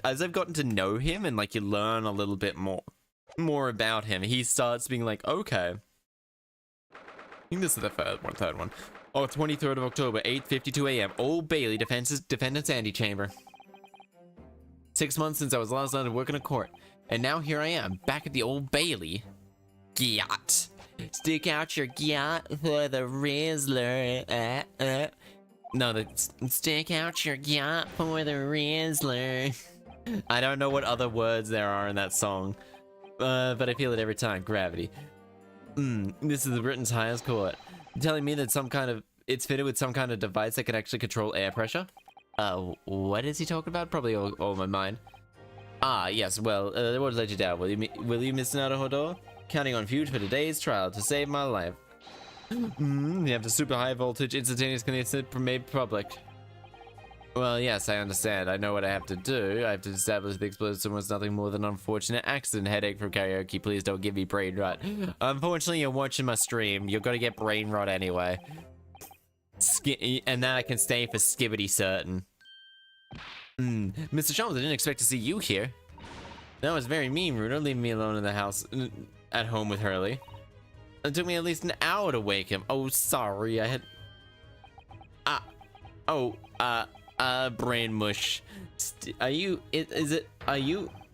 to know him and like you learn a little bit more about him, he starts being like, okay. I think this is the third one. Oh, 23rd of October, 8:52 a.m. Old Bailey defendant's antechamber. 6 months since I was last out working in court, and now here I am, back at the Old Bailey. Gyat. Stick out your gyat for the Rizzler. No, stick out your gyat for the Rizzler. I don't know what other words there are in that song, but I feel it every time. Gravity. This is Britain's highest court. You're telling me that it's fitted with some kind of device that can actually control air pressure? What is he talking about? Probably all my mind. Ah, yes, well, they won't let you down. Will you, Mr. Naruhodo? Counting on you for today's trial to save my life. You have the super high voltage instantaneous connection made public. Well, yes, I understand. I know what I have to do. I have to establish the explosion was nothing more than an unfortunate accident. Headache from karaoke. Please don't give me brain rot. Unfortunately, you're watching my stream. You're gonna get brain rot anyway. And that I can stay for skibbity certain. Mr. Chalmers, I didn't expect to see you here. That was very mean, Ruder, leaving me alone in the house, at home with Hurley. It took me at least an hour to wake him. Oh, sorry, I had... brain mush. Are you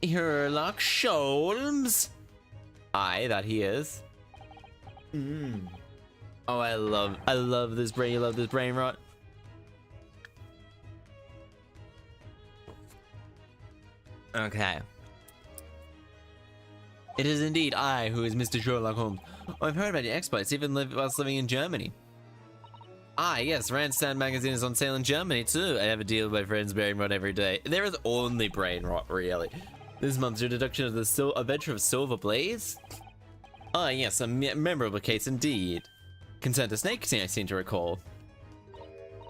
Sherlock Sholmes? Aye, that he is. Oh, I love this brain, you love this brain rot. Okay. It is indeed I who is Mr. Sherlock Holmes. Oh, I've heard about your exploits, even whilst living in Germany. Ah, yes, Randstand magazine is on sale in Germany too. I have a deal with my friends brain rot every day. There is only brain rot, really. This month's your deduction of the Adventure of Silver Blaze? Ah, yes, a memorable case indeed. Consent to Snake, I seem to recall.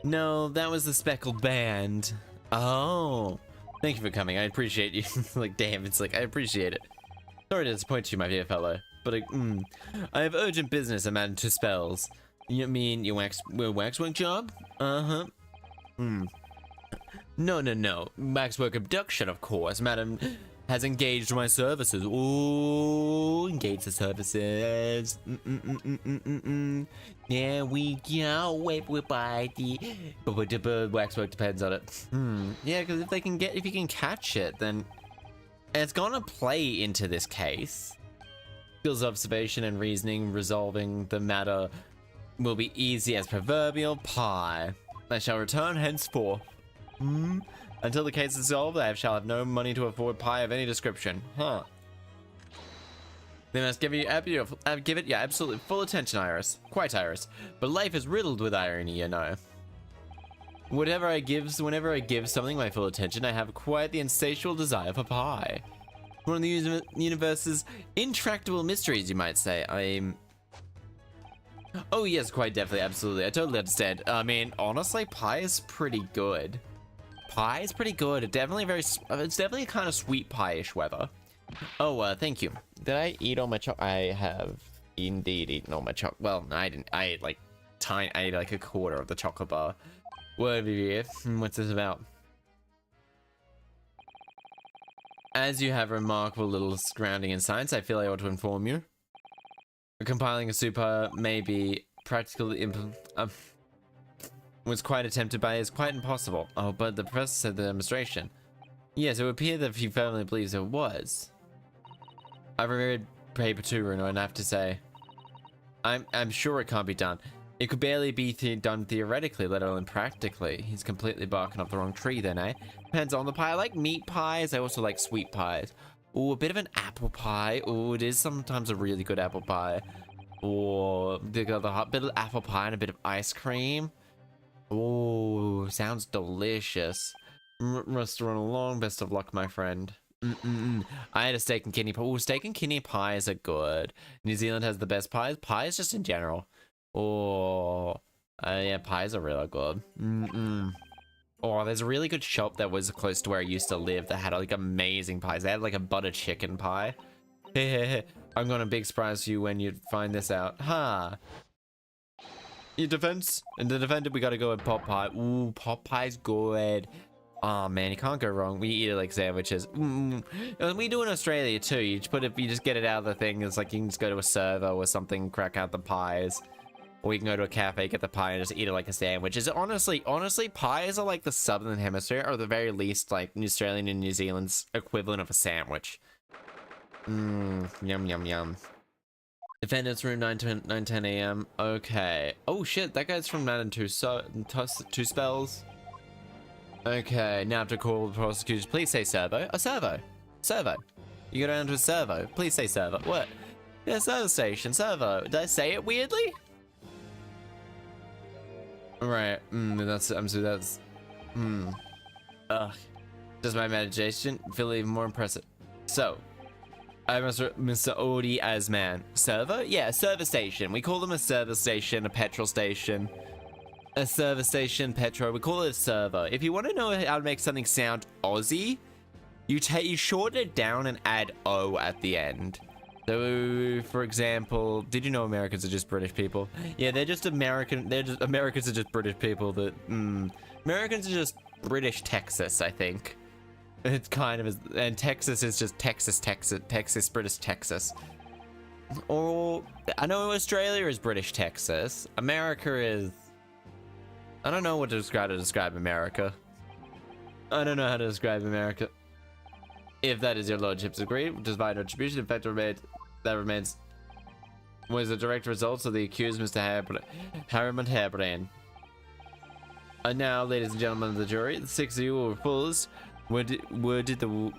No, that was the Speckled Band. Oh, thank you for coming. I appreciate you. Like, damn, it's like, I appreciate it. Sorry to disappoint you, my dear fellow, but I have urgent business, a man to spells. You mean your waxwork job? Uh-huh. No. Waxwork abduction, of course. Madam has engaged my services. Ooh, engage the services. Yeah, we go everybody. But waxwork depends on it. Yeah, because if you can catch it, then it's gonna play into this case. Skills, observation, and reasoning, resolving the matter will be easy as proverbial pie. I shall return henceforth. Until the case is solved, I shall have no money to afford pie of any description. Huh. They must give it your absolute full attention, Iris. Quite, Iris. But life is riddled with irony, you know. Whenever I give something my full attention, I have quite the insatiable desire for pie. One of the universe's intractable mysteries, you might say. Oh yes, quite definitely, absolutely. I totally understand. I mean, honestly, pie is pretty good. Pie is pretty good. It's definitely kind of sweet pie-ish weather. Oh, thank you. Did I eat all my I have indeed eaten all my chocolate. Well, no, I didn't. I ate like a quarter of the chocolate bar. Whatever you what's this about? As you have remarkable little grounding in science, I feel I ought to inform you. Compiling a super may be practically was quite attempted by is quite impossible. Oh, but the professor said the demonstration. Yes, it would appear that he firmly believes it was. I've read paper 2, Bruno, and I have to say, I'm sure it can't be done. It could barely be done theoretically, let alone practically. He's completely barking up the wrong tree then, eh? Depends on the pie. I like meat pies. I also like sweet pies. Ooh, a bit of an apple pie. Ooh, it is sometimes a really good apple pie. Or they got the hot bit of apple pie and a bit of ice cream. Ooh, sounds delicious. Must run along. Best of luck, my friend. I had a steak and kidney pie. Ooh, steak and kidney pies are good. New Zealand has the best pies. Pies just in general. Oh, yeah, pies are really good. Oh, there's a really good shop that was close to where I used to live that had like amazing pies. They had like a butter chicken pie. I'm gonna big surprise you when you find this out. Huh. Your defense? In the defendant, we gotta go with pot pie. Ooh, pot pie's good. Oh man, you can't go wrong. We eat it like sandwiches. We do in Australia too. You just get it out of the thing. It's like you can just go to a server or something, crack out the pies. Or you can go to a cafe, get the pie, and just eat it like a sandwich. Is it honestly, pies are like the Southern Hemisphere, or at the very least, like Australian and New Zealand's equivalent of a sandwich. Yum, yum, yum. Defendant's room, 9:10 a.m. Okay. Oh shit, that guy's from Madden 2 spells. Okay, now I have to call the prosecutors. Please say servo. A servo. Servo. You go down to a servo. Please say servo. What? Yeah, servo station. Servo. Did I say it weirdly? Right, that's does my meditation feel even more impressive? So, I must Mr. Odie as man. Server? Yeah, a server station. We call them a server station, a petrol station. A server station, petrol. We call it a server. If you want to know how to make something sound Aussie, you shorten it down and add O at the end. So, for example, did you know Americans are just British people? Yeah, they're just American. Americans are just British people. Americans are just British Texas, I think. It kind of is, and Texas is just Texas, British Texas. Or I know Australia is British Texas. America is. I don't know what to describe America. I don't know how to describe America. If that is your lordship's agree, divine retribution, in fact, remains was the direct result of the accused Mr. Harriman Harebrand. And now, ladies and gentlemen of the jury, the 6 of you were fools. Where did the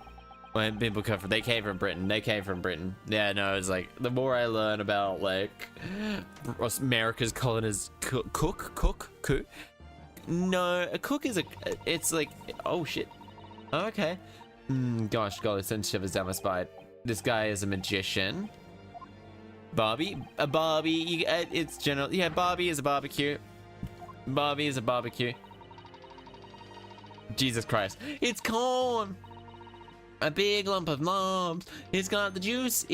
people come from? They came from Britain. Yeah, no, it's like the more I learn about like America's colonies, cook. No, a cook is it's like, oh shit. Okay. Gosh, golly, censorship is down my spine. This guy is a magician. Bobby, it's general. Yeah, Bobby is a barbecue. Jesus Christ. It's corn! A big lump of knobs. It's got the juice.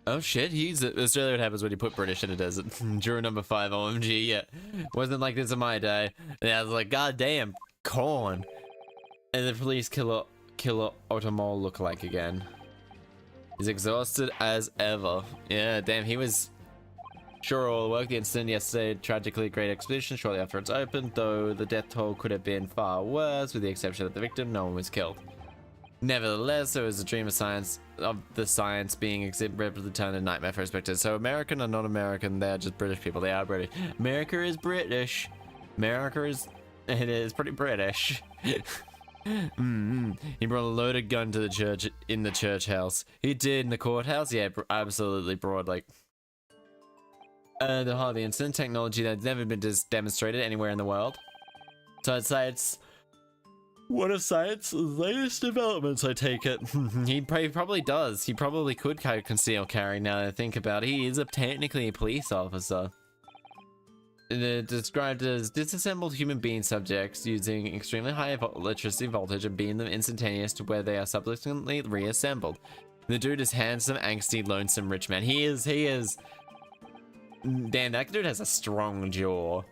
Oh shit, Australia, what happens when you put British in a desert. Juror number 5, OMG, yeah. Wasn't like this in my day. And I was like, god damn, corn. And the police killer Otomol lookalike again. He's exhausted as ever. Yeah, damn, he was sure all the work. The incident yesterday, tragically a great expedition shortly after it's opened, though the death toll could have been far worse, with the exception of the victim, no one was killed. Nevertheless, there was a dream of the science being rapidly turned into nightmare for spectators. So American or not American, they're just British people. They are British. America is British. It is pretty British. He brought a loaded gun to the church, in the church house. He did in the courthouse? Yeah, absolutely broad, like. The heart of the incident, technology that's never been demonstrated anywhere in the world. So I'd say it's one of science's latest developments, I take it. He probably does. He probably could conceal carry now that I think about it. He is technically a police officer. Described as disassembled human being subjects using extremely high electricity voltage and beam them instantaneous to where they are subsequently reassembled. The dude is handsome, angsty, lonesome, rich man. He is. Damn, that dude has a strong jaw.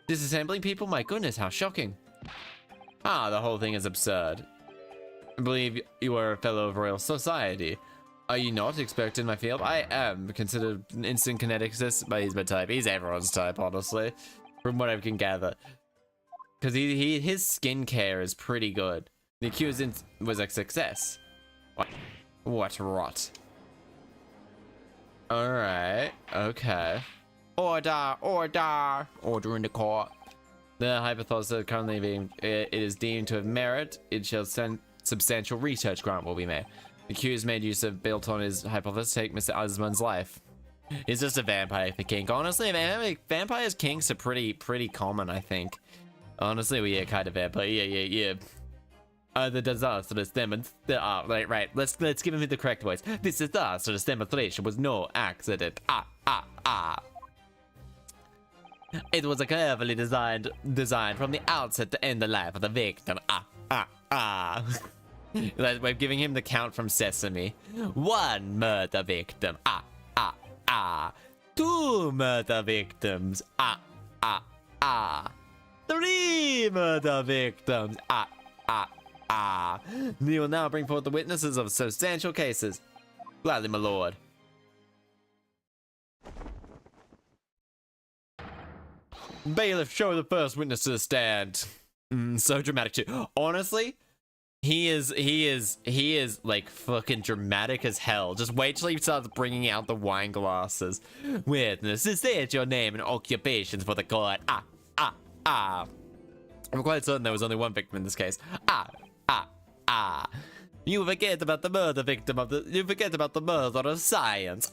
Disassembling people? My goodness, how shocking. The whole thing is absurd. I believe you are a fellow of Royal Society. Are you not expert in my field? I am considered an instant kineticist, but he's my type. He's everyone's type, honestly, from what I can gather. Because his skincare is pretty good. The accused was a success. What rot. Alright, okay. Order in the court. The hypothesis currently it is deemed to have merit. It shall send substantial research grant will be made. The accused made use of built on his hypothesis to take Mr. Osmond's life. He's just a vampire kink. Honestly, man, vampires kinks are pretty common, I think. Honestly, we are kind of vampire. Yeah. The disastrous demonstration. Right. Let's give him the correct voice. This disastrous demonstration was no accident. It was a carefully designed from the outset to end the life of the victim. We're giving him the count from Sesame. 1 murder victim. 2 murder victims. 3 murder victims. We will now bring forth the witnesses of substantial cases. Gladly, my lord. Bailiff, show the first witness to the stand. So dramatic too. Honestly, he is like fucking dramatic as hell. Just wait till he starts bringing out the wine glasses. Witness, state your name and occupations for the court. I'm quite certain there was only one victim in this case. You forget about the murder victim you forget about the murder of science.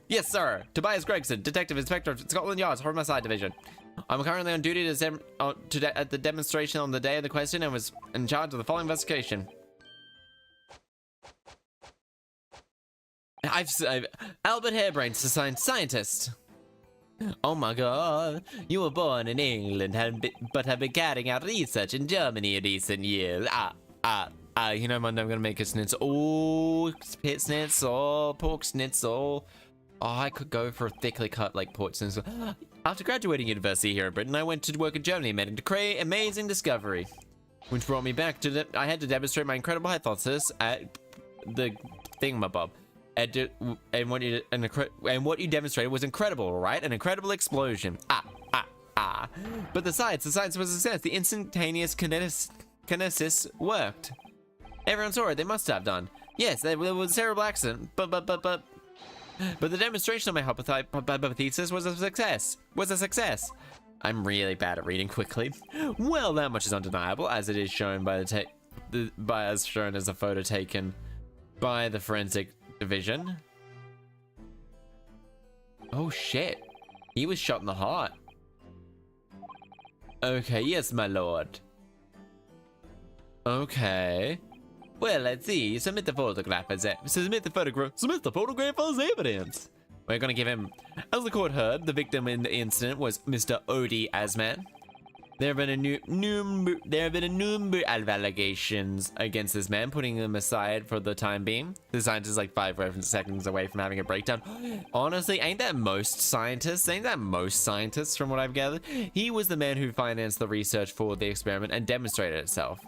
Yes, sir. Tobias Gregson, Detective Inspector of Scotland Yard's Homicide Division. I'm currently on duty at the demonstration on the day of the question and was in charge of the following investigation. I've Albert Harebrain's assigned scientist. Oh my god, you were born in England but have been carrying out research in Germany in recent years. You know, I'm gonna make a schnitzel. Oh, pit schnitzel, pork schnitzel. Oh, I could go for a thickly cut like pork schnitzel. After graduating university here in Britain, I went to work in Germany and made an amazing discovery, which brought me back to I had to demonstrate my incredible hypothesis at the thingamabob. And what you demonstrated was incredible, right? An incredible explosion. But the science was a success. The instantaneous kinesis worked. Everyone saw it. They must have done. Yes, there was a cerebral accident. But the demonstration of my hypothesis was a success. I'm really bad at reading quickly. Well, that much is undeniable, as it is shown by as shown as a photo taken by the forensic division. Oh shit! He was shot in the heart. Okay, yes, my lord. Okay. Well, let's see. Submit the photograph as evidence. We're gonna give him. As the court heard, the victim in the incident was Mr. Odie Asman. There have been a number of allegations against this man, putting him aside for the time being. The scientist is like 5 seconds away from having a breakdown. Honestly, ain't that most scientists? From what I've gathered? He was the man who financed the research for the experiment and demonstrated itself.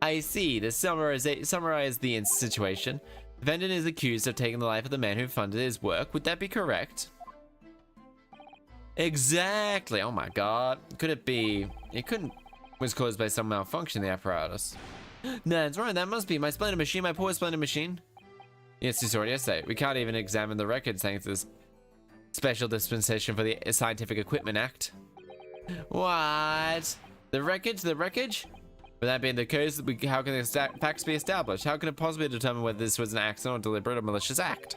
I see. To summarize the situation, the defendant is accused of taking the life of the man who funded his work. Would that be correct? Exactly. Oh my god. Could it be? It couldn't. Was caused by some malfunction in the apparatus. That's right. That must be my splendid machine. My poor splendid machine. Yes, you saw it yesterday. We can't even examine the records thanks to this special dispensation for the Scientific Equipment Act. What? The wreckage? With that being the case, how can the facts be established? How can it possibly determine whether this was an accident or deliberate or malicious act?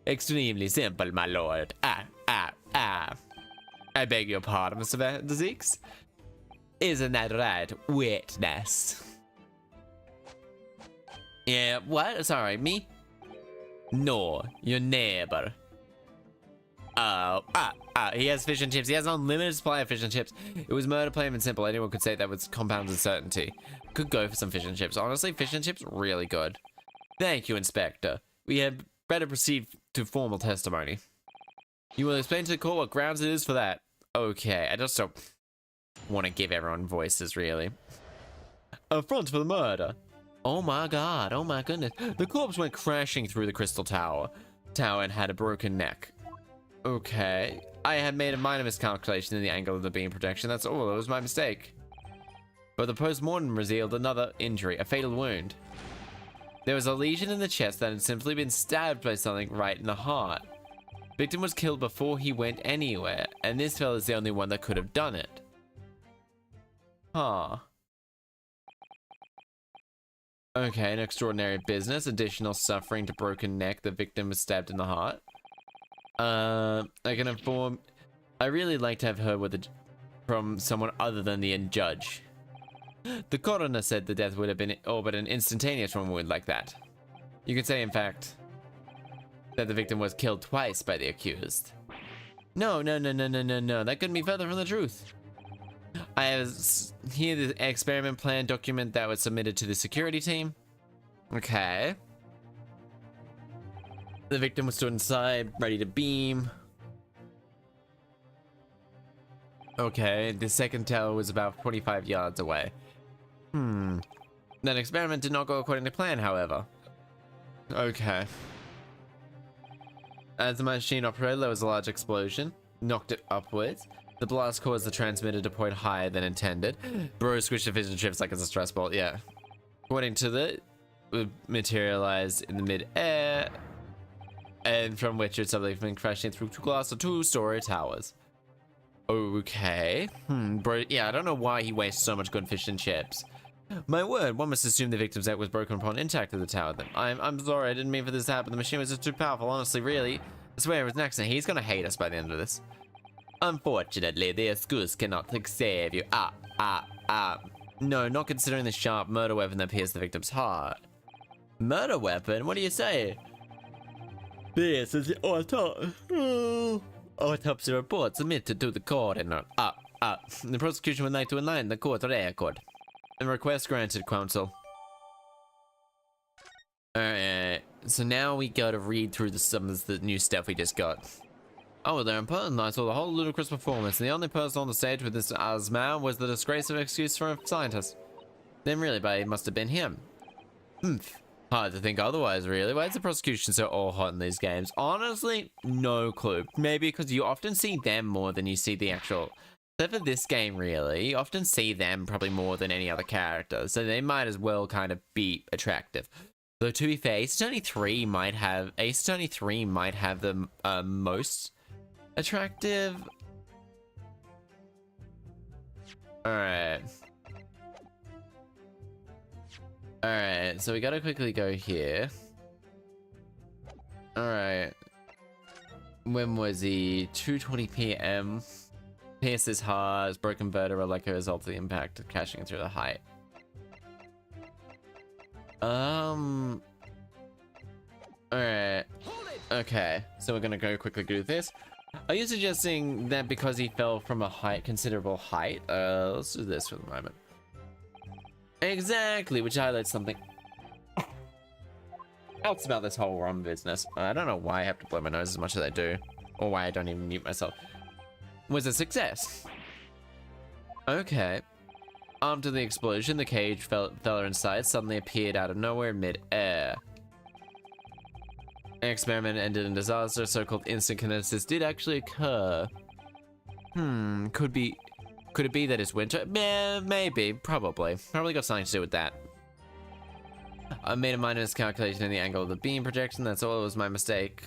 Extremely simple, my lord. I beg your pardon, Mr. Zeeks. Isn't that right, witness? Yeah, what? Sorry, me? No, your neighbor. He has fish and chips. He has an unlimited supply of fish and chips. It was murder, plain and simple. Anyone could say that with compounded certainty. Could go for some fish and chips. Honestly, fish and chips, really good. Thank you, Inspector. We had better proceed to formal testimony. You will explain to the court what grounds it is for that. Okay, I just don't want to give everyone voices, really. A front for the murder. Oh my god, oh my goodness. The corpse went crashing through the crystal tower and had a broken neck. Okay. I had made a minor miscalculation in the angle of the beam projection. That's all. It was my mistake. But the post-mortem revealed another injury, a fatal wound. There was a lesion in the chest that had simply been stabbed by something right in the heart. Victim was killed before he went anywhere, and this fella is the only one that could have done it. Huh. Okay, an extraordinary business. Additional suffering to broken neck. The victim was stabbed in the heart. I can inform. I really like to have heard from someone other than the judge. The coroner said the death would have been all but an instantaneous wound like that. You could say, in fact, that the victim was killed twice by the accused. No. That couldn't be further from the truth. I have here the experiment plan document that was submitted to the security team. Okay. The victim was stood inside, ready to beam. Okay, the second tower was about 25 yards away. That experiment did not go according to plan, however. Okay. As the machine operated, there was a large explosion. Knocked it upwards. The blast caused the transmitter to point higher than intended. Bro squished the fish and chips like it's a stress ball, yeah. According to it would materialize in the mid-air, and from which it's been crashing through glass of 2-story towers. Okay. Bro, yeah, I don't know why he wastes so much good fish and chips. My word, one must assume the victim's neck was broken upon impact of the tower then. I'm sorry, I didn't mean for this to happen. The machine was just too powerful, honestly, really. I swear it was an accident. He's gonna hate us by the end of this. Unfortunately, the excuse cannot save you. No, not considering the sharp murder weapon that pierced the victim's heart. Murder weapon? What do you say? This is the autopsy report submitted to the coroner. The prosecution would like to align the court record. And request granted, counsel. Alright, so now we gotta read through some of the new stuff we just got. Oh, they're in person. I saw the whole ludicrous performance, and the only person on the stage with this asthma was the disgraceful excuse for a scientist. Then really, but it must have been him. Hard to think otherwise, really. Why is the prosecution so all hot in these games? Honestly, no clue. Maybe because you often see them more than you see the actual... Except for this game, really. You often see them probably more than any other character, so they might as well kind of be attractive. Though, to be fair, Ace Attorney 3 might have the most attractive. Alright. Alright, so we gotta quickly go here. Alright. When was he? 2:20 PM. Pierce his heart, broken vertebra like a result of the impact of crashing through the height. Alright. Okay, so we're gonna go quickly do this. Are you suggesting that because he fell from a considerable height? Let's do this for the moment. Exactly, which highlights something else about this whole rum business. I don't know why I have to blow my nose as much as I do, or why I don't even mute myself. Was a success. Okay. After the explosion, the cage fella inside suddenly appeared out of nowhere in mid-air. An experiment ended in disaster. So-called instant kinesis did actually occur. Could it be that it's winter? Yeah, maybe. Probably got something to do with that. I made a minor miscalculation in the angle of the beam projection. That's all. It was my mistake.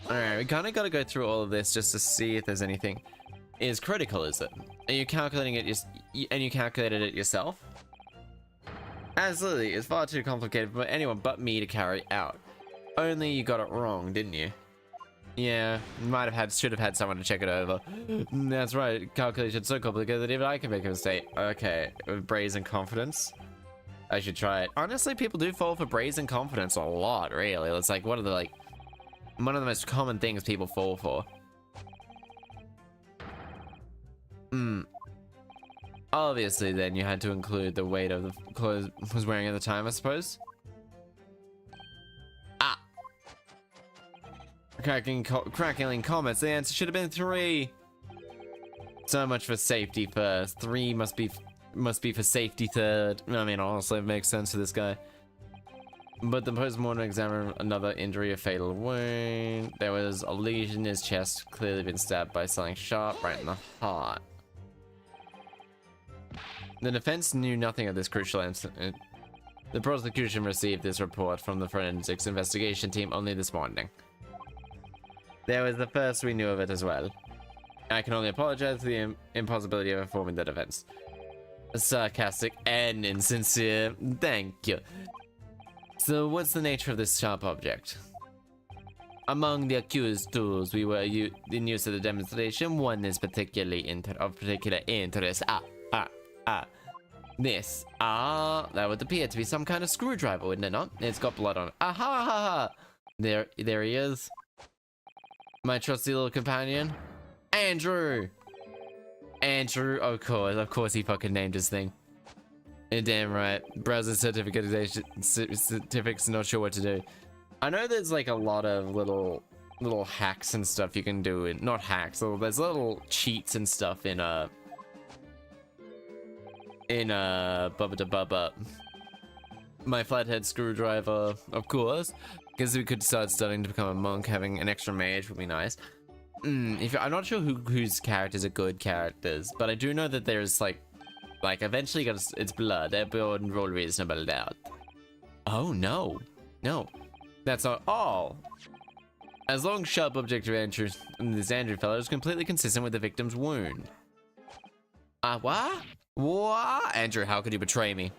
Alright, we kind of got to go through all of this just to see if there's anything is critical, is it? Are you calculating it and you calculated it yourself? Absolutely, it's far too complicated for anyone but me to carry out. Only you got it wrong, didn't you? Yeah, should have had someone to check it over. That's right, calculation's so complicated that even I can make a mistake. Okay, with brazen confidence. I should try it. Honestly, people do fall for brazen confidence a lot, really. It's like one of the most common things people fall for. Obviously, then you had to include the weight of the clothes he was wearing at the time, I suppose. Crackling comments. The answer should have been 3. So much for safety first. 3 must be for safety third. I mean, honestly, it makes sense to this guy. But the post-mortem examined another injury, a fatal wound. There was a lesion in his chest, clearly been stabbed by something sharp right in the heart. The defense knew nothing of this crucial incident. The prosecution received this report from the forensics investigation team only this morning. That was the first we knew of it as well. I can only apologize for the impossibility of informing the defense. Sarcastic and insincere. Thank you. So what's the nature of this sharp object? Among the accused tools we were in use of the demonstration, one is particularly of particular interest. This. That would appear to be some kind of screwdriver, wouldn't it not? It's got blood on it. Aha! There he is. My trusty little companion. Andrew! Andrew, of course he fucking named his thing. Damn right. Browser certificates, not sure what to do. I know there's like a lot of little hacks and stuff you can do. Not hacks, there's little cheats and stuff in Bubba da Bubba. My flathead screwdriver, of course. Because we could start studying to become a monk, having an extra mage would be nice. I'm not sure whose characters are good characters, but I do know that there's like eventually it's blood. That beyond all reasonable doubt. Oh no, that's not all. As long as sharp object of interest in this Andrew fellow is completely consistent with the victim's wound. What? What? Andrew, how could you betray me?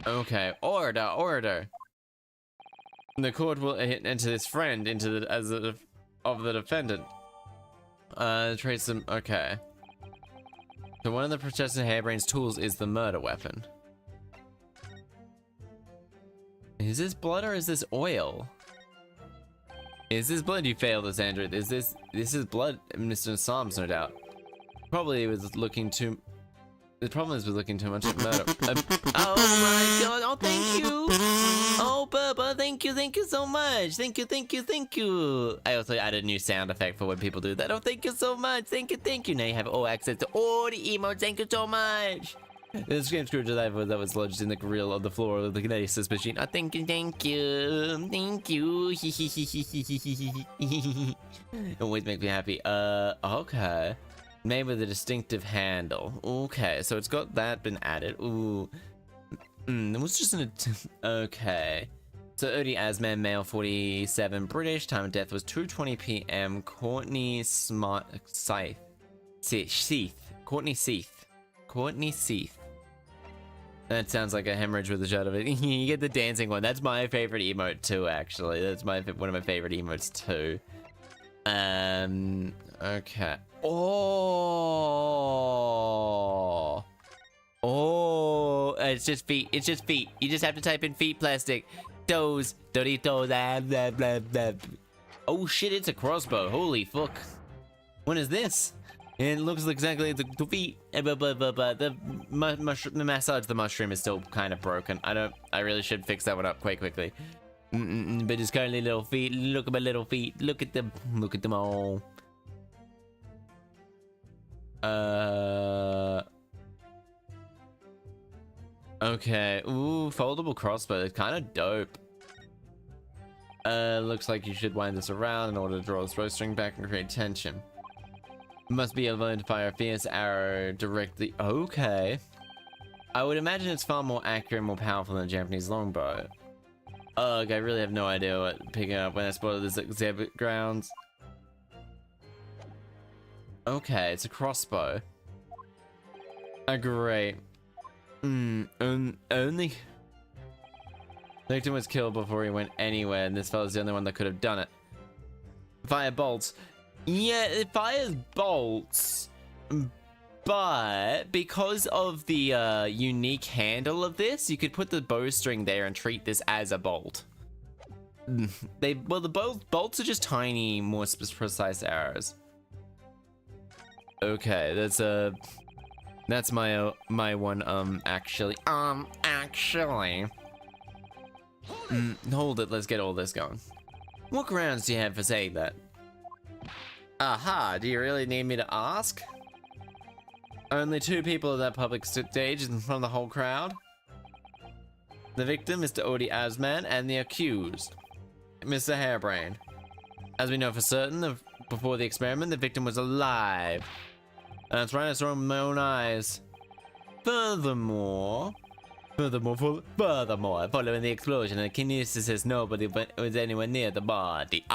Okay, order. The court will enter this friend into the of the defendant. Trace them. Okay. So one of the Professor Hairbrain's tools is the murder weapon. Is this blood or is this oil? Is this blood? You failed this, Andrew. This is blood, Mr. Psalms, no doubt. Probably was looking too. The problem is with looking too much at murder. Oh my god! Oh, thank you. Oh, Bubba, thank thank you so much. Thank you, thank you, thank you. I also added a new sound effect for when people do that. Oh, thank you so much. Thank you, thank you. Now you have all access to all the emotes. Thank you so much. The scream screwdriver that was lodged in the grill on the floor of the kinesis machine. Oh, thank you, thank you, thank you. Always make me happy. Okay. Made with a distinctive handle. Okay, so it's got that been added. Ooh. It was just an. Okay. So Odie Asman, male, 47, British. Time of death was 2:20 p.m. Courtney Seath. Courtney Seath. That sounds like a hemorrhage with a shot of it. You get the dancing one. That's my favorite emote too, actually. That's one of my favorite emotes too. Okay. Oh, it's just feet. It's just feet. You just have to type in feet plastic. Toes. Dirty toes. Blah, blah, blah, blah. Oh shit, it's a crossbow. Holy fuck. What is this? It looks exactly like the feet. The massage of the mushroom is still kind of broken. I really should fix that one up quite quickly. But it's currently little feet. Look at my little feet. Look at them. Look at them all. Okay. Ooh, foldable crossbow. It's kind of dope. Looks like you should wind this around in order to draw the bowstring back and create tension. Must be able to fire a fierce arrow directly. Okay. I would imagine it's far more accurate and more powerful than a Japanese longbow. Ugh, I really have no idea what picking up when I spotted this exhibit grounds. Okay, it's a crossbow. Great. Only. The victim was killed before he went anywhere, and this fella's the only one that could have done it. Fire bolts. Yeah, it fires bolts, but because of the unique handle of this, you could put the bowstring there and treat this as a bolt. The bolts are just tiny, more precise arrows. Okay, that's my one. Actually. Hold it. Let's get all this going. What grounds do you have for saying that? Aha, do you really need me to ask? Only 2 people at that public stage in front of the whole crowd. The victim, Mr. Odie Asman, and the accused, Mr. Hairbrain. As we know for certain, before the experiment, the victim was alive. That's right, I saw him with my own eyes. Furthermore, following the explosion, the kinesis says nobody was anywhere near the body.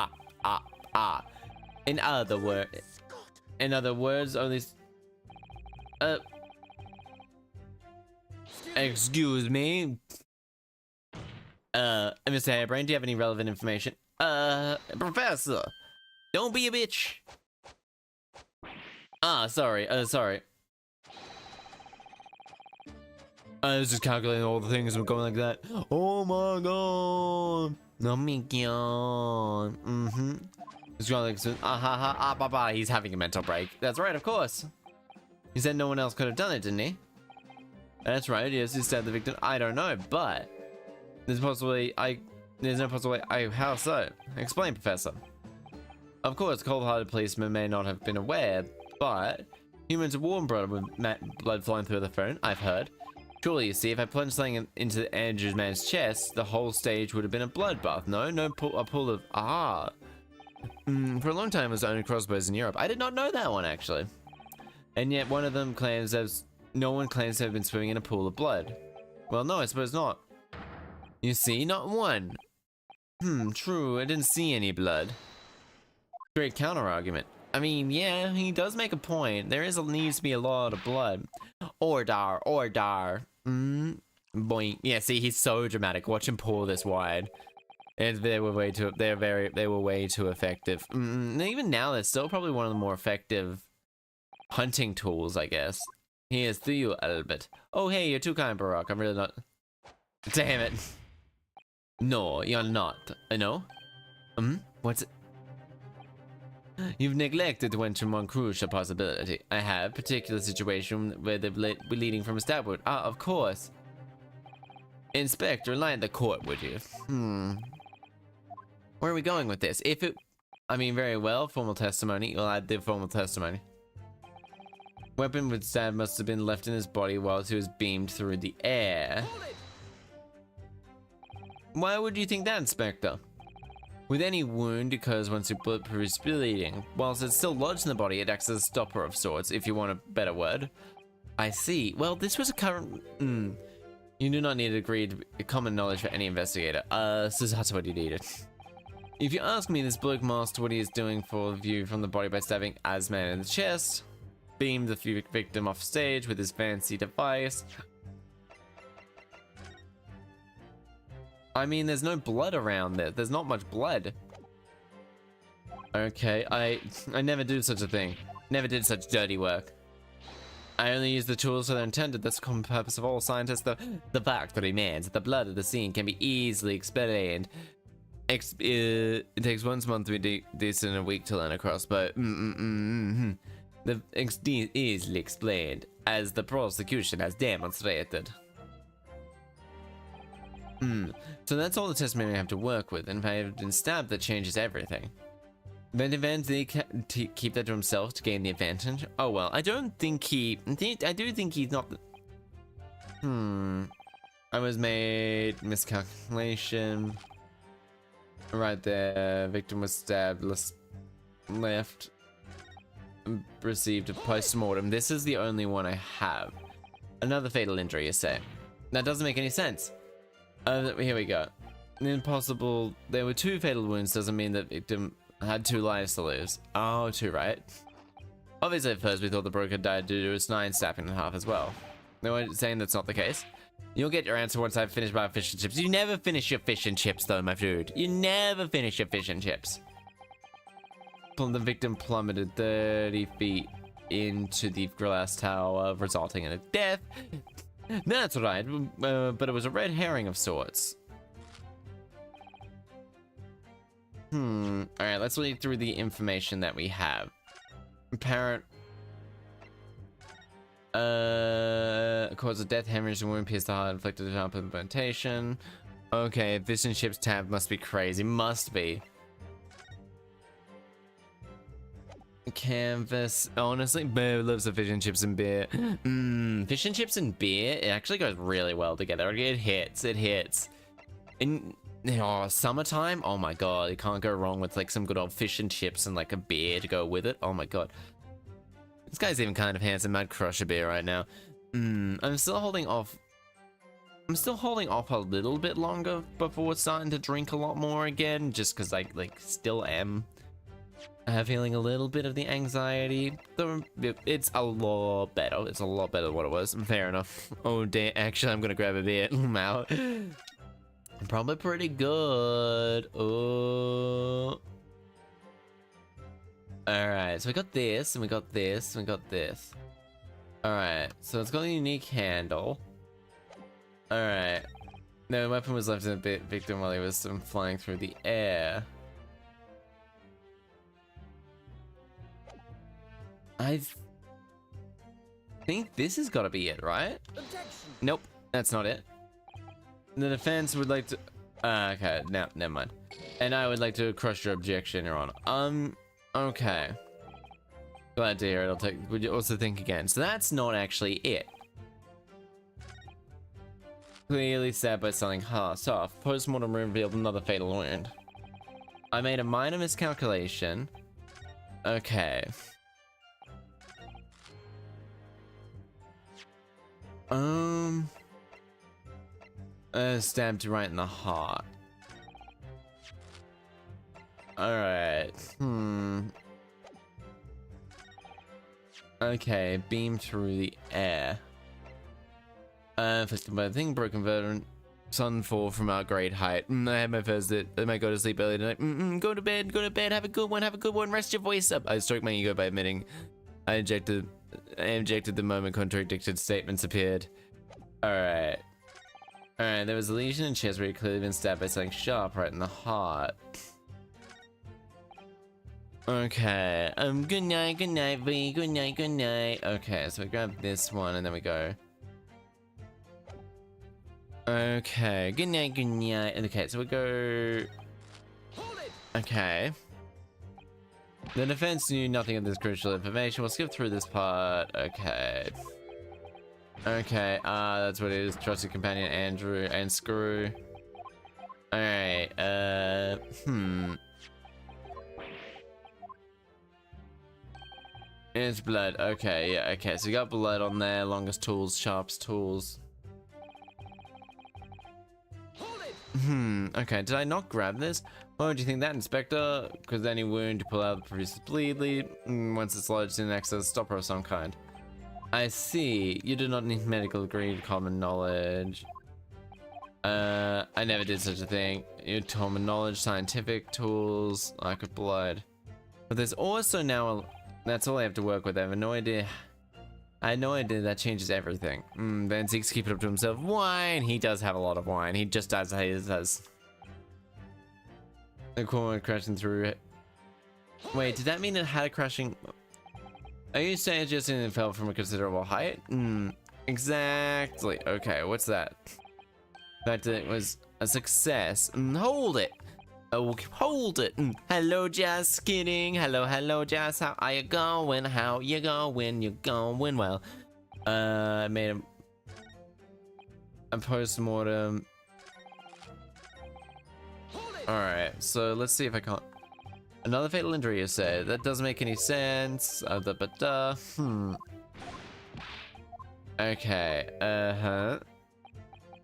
In other words, only. Excuse me. Mr. Hairbrain, do you have any relevant information? Professor, don't be a bitch. Sorry. I was just calculating all the things and going like that. Oh my god. Oh my god. He's going like, he's having a mental break. That's right, of course. He said no one else could have done it, didn't he? That's right, yes, he stabbed the victim. I don't know, but there's no possible way. How so? Explain, Professor. Of course, cold-hearted policemen may not have been aware, but humans are warm blood with blood flowing through the phone, I've heard. Surely, you see, if I plunged something into Andrew's man's chest, the whole stage would have been a bloodbath. No, a pool of for a long time, it was only crossbows in Europe. I did not know that one, actually. And yet, one of them claims no one claims to have been swimming in a pool of blood. Well, no, I suppose not. You see, not one. True, I didn't see any blood. Great counter-argument. I mean, yeah, he does make a point. There needs to be a lot of blood. Ordar. Boing. Yeah, see, he's so dramatic. Watch him pull this wide. And they were way too effective. Even now, they're still probably one of the more effective hunting tools, I guess. Here's to you, Albert. Oh, hey, you're too kind, Barack. I'm really not. Damn it. No, you're not. No? What's it? You've neglected to mention one crucial possibility. I have a particular situation where they're bleeding from a stab wound. Of course. Inspector, line the court, would you? Where are we going with this? If it... I mean, very well, formal testimony. You'll add the formal testimony. Weapon with stab must have been left in his body whilst he was beamed through the air. Why would you think that, Inspector? With any wound, because once your blood proves bleeding, whilst it's still lodged in the body, it acts as a stopper of sorts, if you want a better word. I see. Well, this was a current... You do not need agreed common knowledge for any investigator. So that's what you needed. If you ask me, this bloke masked what he is doing for view from the body by stabbing Asman in the chest, beamed the victim off stage with his fancy device. I mean, there's no blood around there. There's not much blood. Okay, I never do such a thing. Never did such dirty work. I only use the tools that are intended. That's the common purpose of all scientists. The fact remains that the blood of the scene can be easily explained. It takes 1 month to be this in a week to learn across, but easily explained, as the prosecution has demonstrated. So that's all the testimony I have to work with, and if I have been stabbed, that changes everything. But event they keep that to himself to gain the advantage. Oh well, I don't think he. I do think he's not. I was made miscalculation. Right there, victim was stabbed. Left. Received a post-mortem. This is the only one I have. Another fatal injury, you say? That doesn't make any sense. Here we go. Impossible. There were 2 fatal wounds. Doesn't mean that victim had 2 lives to lose. Oh, 2, right? Obviously, at first we thought the broker died due to a snide snapping in half as well. No one saying that's not the case. You'll get your answer once I've finished my fish and chips. You never finish your fish and chips, though, my dude. You never finish your fish and chips. The victim plummeted 30 feet into the glass tower, resulting in a death. That's right, but it was a red herring of sorts. Alright, let's read through the information that we have. Apparent cause of death, hemorrhage, and wound, pierced the heart, inflicted a sharp implantation. Okay, fish and chips tab must be crazy. Must be. Canvas. Honestly, Bo loves the fish and chips and beer. Fish and chips and beer, it actually goes really well together. It hits. It hits. In summertime, oh my god, you can't go wrong with like some good old fish and chips and like a beer to go with it. Oh my god. This guy's even kind of handsome. I'd crush a beer right now. I'm still holding off. I'm still holding off a little bit longer before starting to drink a lot more again, just because I still am feeling a little bit of the anxiety. It's a lot better. It's a lot better than what it was. Fair enough. Oh damn! Actually, I'm gonna grab a beer. I'm out. Probably pretty good. Oh. Alright, so we got this, and we got this, and we got this. Alright, so it's got a unique handle. Alright. No, the weapon was left in a victim while he was flying through the air. I think this has got to be it, right? Objection. Nope, that's not it. The defense would like to... okay, no, never mind. And I would like to crush your objection, Your Honor. Okay. Glad to hear it. Would you also think again? So that's not actually it. Clearly stabbed by something soft. Post-mortem revealed another fatal wound. I made a minor miscalculation. Okay. Stabbed right in the heart. Alright. Okay, beam through the air. Afflicted by the thing, broken vertebrae, sun fall from our great height. I had my first that I might go to sleep early tonight. Go to bed, have a good one, rest your voice up. I stroked my ego by admitting I injected the moment contradicted statements appeared. Alright. Alright, there was a lesion in chest where he clearly been stabbed by something sharp right in the heart. Okay, good night, V, good night. Okay, so we grab this one and then we go. Okay, good night. Okay, so we go. Okay. The defense knew nothing of this crucial information. We'll skip through this part. Okay. Okay, that's what it is. Trusted companion Andrew and Screw. Alright, It's blood. Okay, yeah, okay. So you got blood on there. Longest tools, sharpest tools. Okay, did I not grab this? Why would you think that, Inspector? Because any wound you pull out produces bleed. Once it's lodged in excess, stopper of some kind. I see. You do not need medical grade common knowledge. I never did such a thing. You common knowledge, scientific tools, lack of blood. But there's also now that's all I have to work with. I have no idea. I had no idea that changes everything. Then Zeke's keeping up to himself. Wine! He does have a lot of wine. He just does how he does. The corner crashing through it. Wait, did that mean it had a crashing? Are you saying it just it fell from a considerable height? Exactly. Okay, what's that? The fact that it was a success. Hold it. Oh, hold it. Hello, Jazz. Kidding. Hello, Jazz. How are you going? How you going? You're going well. I made a post-mortem. Alright, so let's see if I can't. Another fatal injury, you say? That doesn't make any sense. Okay,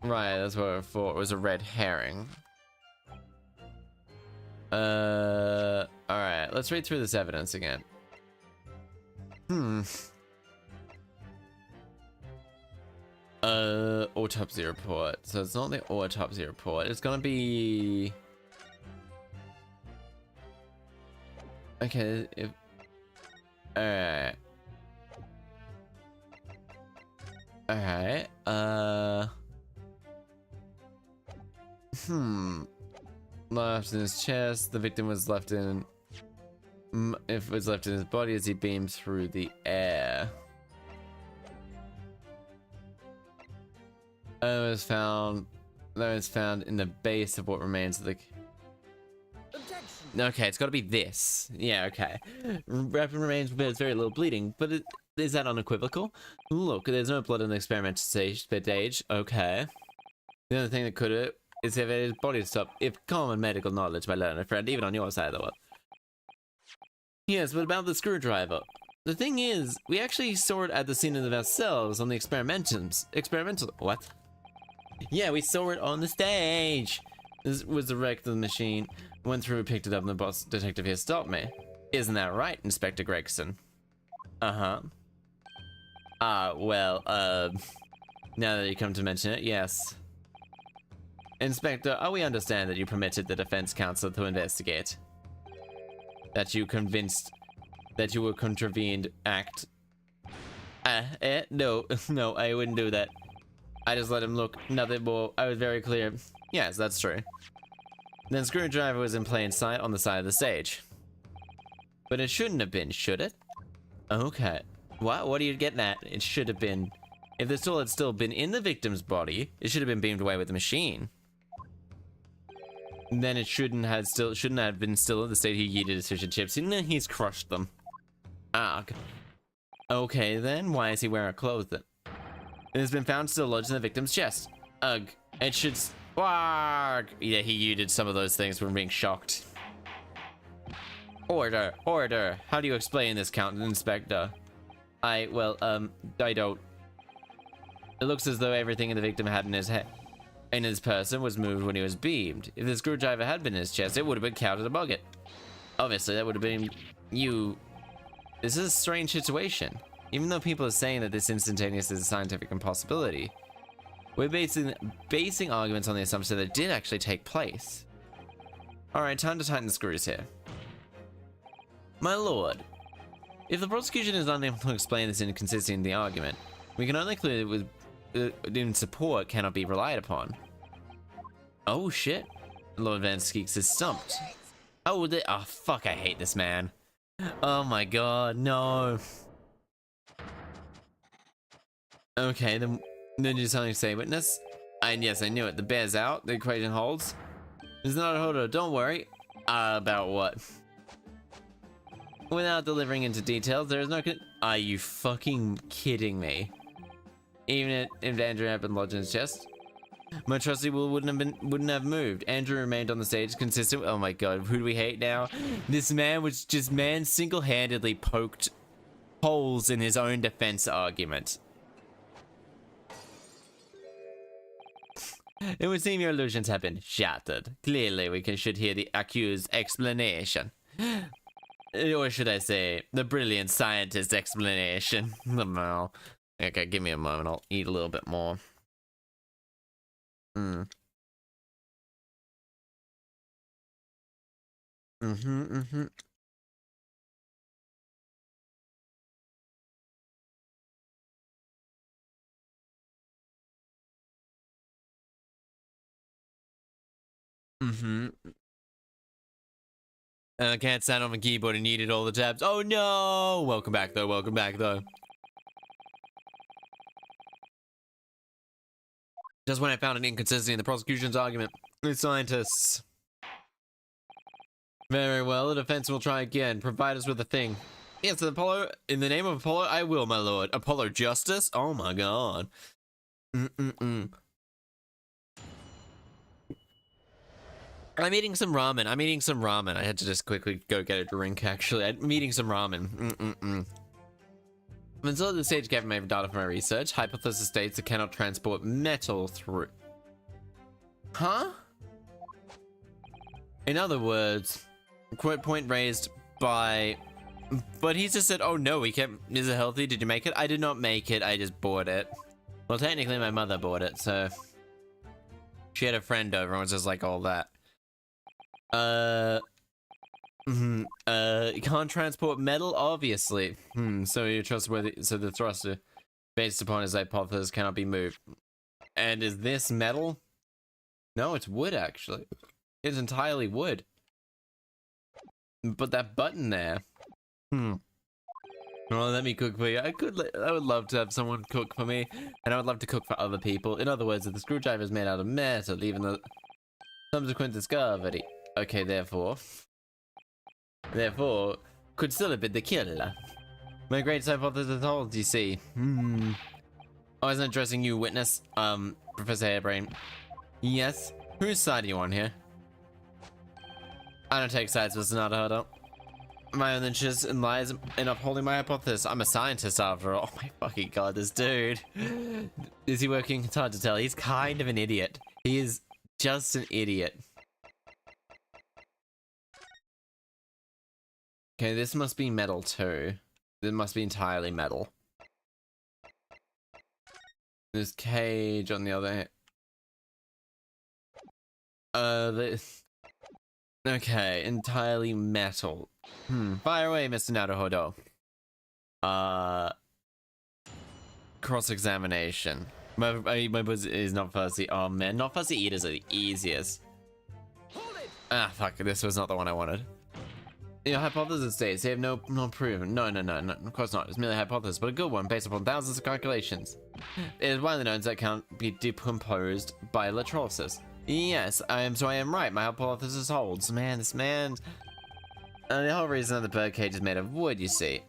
Right, that's what I thought. It was a red herring. Alright, let's read through this evidence again. Autopsy report. So it's not the autopsy report. It's gonna be... Okay, if... Alright. Alright, left in his chest. The victim was left in... If it was left in his body as he beamed through the air. That was found in the base of what remains of the... Okay, it's got to be this. Yeah, okay. Weapon remains, but it's very little bleeding. But is that unequivocal? Look, there's no blood in the experimental stage. Okay. The other thing that could have is if his body stopped. If common medical knowledge, my learned friend, even on your side of the world. Yes, but about the screwdriver. The thing is, we actually saw it at the scene of ourselves on the experimental. What? Yeah, we saw it on the stage. This was the wreck of the machine. Went through, picked it up, and the boss detective here stopped me. Isn't that right, Inspector Gregson? Well, now that you come to mention it, yes. Inspector, we understand that you permitted the defense counsel to investigate. That you convinced that you were contravened act. No, I wouldn't do that. I just let him look, nothing more. I was very clear. Yes, that's true. Then screwdriver was in plain sight on the side of the stage. But it shouldn't have been, should it? Okay. What are you getting at? It should have been. If the tool had still been in the victim's body, it should have been beamed away with the machine. Then it shouldn't have been still in the state he yeeted his fish and chips. And then he's crushed them. Okay then, why is he wearing clothes then? It has been found still lodged in the victim's chest. It should... Yeah, he yeeted some of those things from being shocked. Order. How do you explain this, Count Inspector? I don't. It looks as though everything the victim had in his head, in his person, was moved when he was beamed. If the screwdriver had been in his chest, it would have been counted among it. Obviously, that would have been you. This is a strange situation. Even though people are saying that this instantaneous is a scientific impossibility, we're basing arguments on the assumption that it did actually take place. Alright, time to tighten the screws here. My lord, if the prosecution is unable to explain this inconsistency in the argument, we can only conclude that in support cannot be relied upon. Oh shit. Lord Van Skeeks is stumped. Oh fuck, I hate this man. Oh my god, no. Okay, then you suddenly say witness. And yes, I knew it. The bear's out. The equation holds. It's not a holder. Don't worry. About what? Without delivering into details, there is no Are you fucking kidding me? Even if Andrew had been lodged in his chest, my trusty will wouldn't have moved. Andrew remained on the stage consistent. Oh my god, who do we hate now? This man single-handedly poked holes in his own defense argument. It would seem your illusions have been shattered. Clearly, we should hear the accused's explanation. Or should I say, the brilliant scientist's explanation. Okay, give me a moment. I'll eat a little bit more. Mm-hmm. And I can't stand on my keyboard and needed all the tabs. Oh no! Welcome back though, welcome back though. Just when I found an inconsistency in the prosecution's argument. The scientists. Very well, the defense will try again. Provide us with a thing. Yes, Apollo. In the name of Apollo, I will, my lord. Apollo Justice? Oh my god. I'm eating some ramen. I had to just quickly go get a drink, actually. I'm eating some ramen. Until the stage gave me data from my research, hypothesis states it cannot transport metal through. Huh? In other words, quote point raised by... But he just said, oh no, we can't... Is it healthy? Did you make it? I did not make it, I just bought it. Well, technically my mother bought it, so... She had a friend over and was just like all that. You can't transport metal, obviously. So you're trustworthy. So the thruster, based upon his hypothesis, cannot be moved. And is this metal? No, it's wood, actually. It's entirely wood. But that button there. Well, let me cook for you. I would love to have someone cook for me, and I would love to cook for other people. In other words, if the screwdriver is made out of metal, even the subsequent discovery. Okay, therefore, could still have been the killer. My great hypothesis holds, you see. I wasn't addressing you, witness. Professor Hairbrain. Yes? Whose side are you on here? I don't take sides, Mr. Naruto. My own interest lies in upholding my hypothesis. I'm a scientist after all. Oh my fucking god, this dude. Is he working? It's hard to tell. He's kind of an idiot. He is just an idiot. Okay, this must be metal too. This must be entirely metal. This cage on the other hand. Okay, entirely metal. Fire away, Mr. Naruhodo. Cross-examination. My buzz is not fussy. Oh man, not fussy eaters are the easiest. Ah, fuck, this was not the one I wanted. Your hypothesis states they have no proven. No, of course not. It's merely a hypothesis, but a good one based upon thousands of calculations. It is widely known that it can't be decomposed by electrolysis. Yes, I am right. My hypothesis holds. Man, this man... the whole reason that the birdcage is made of wood, you see.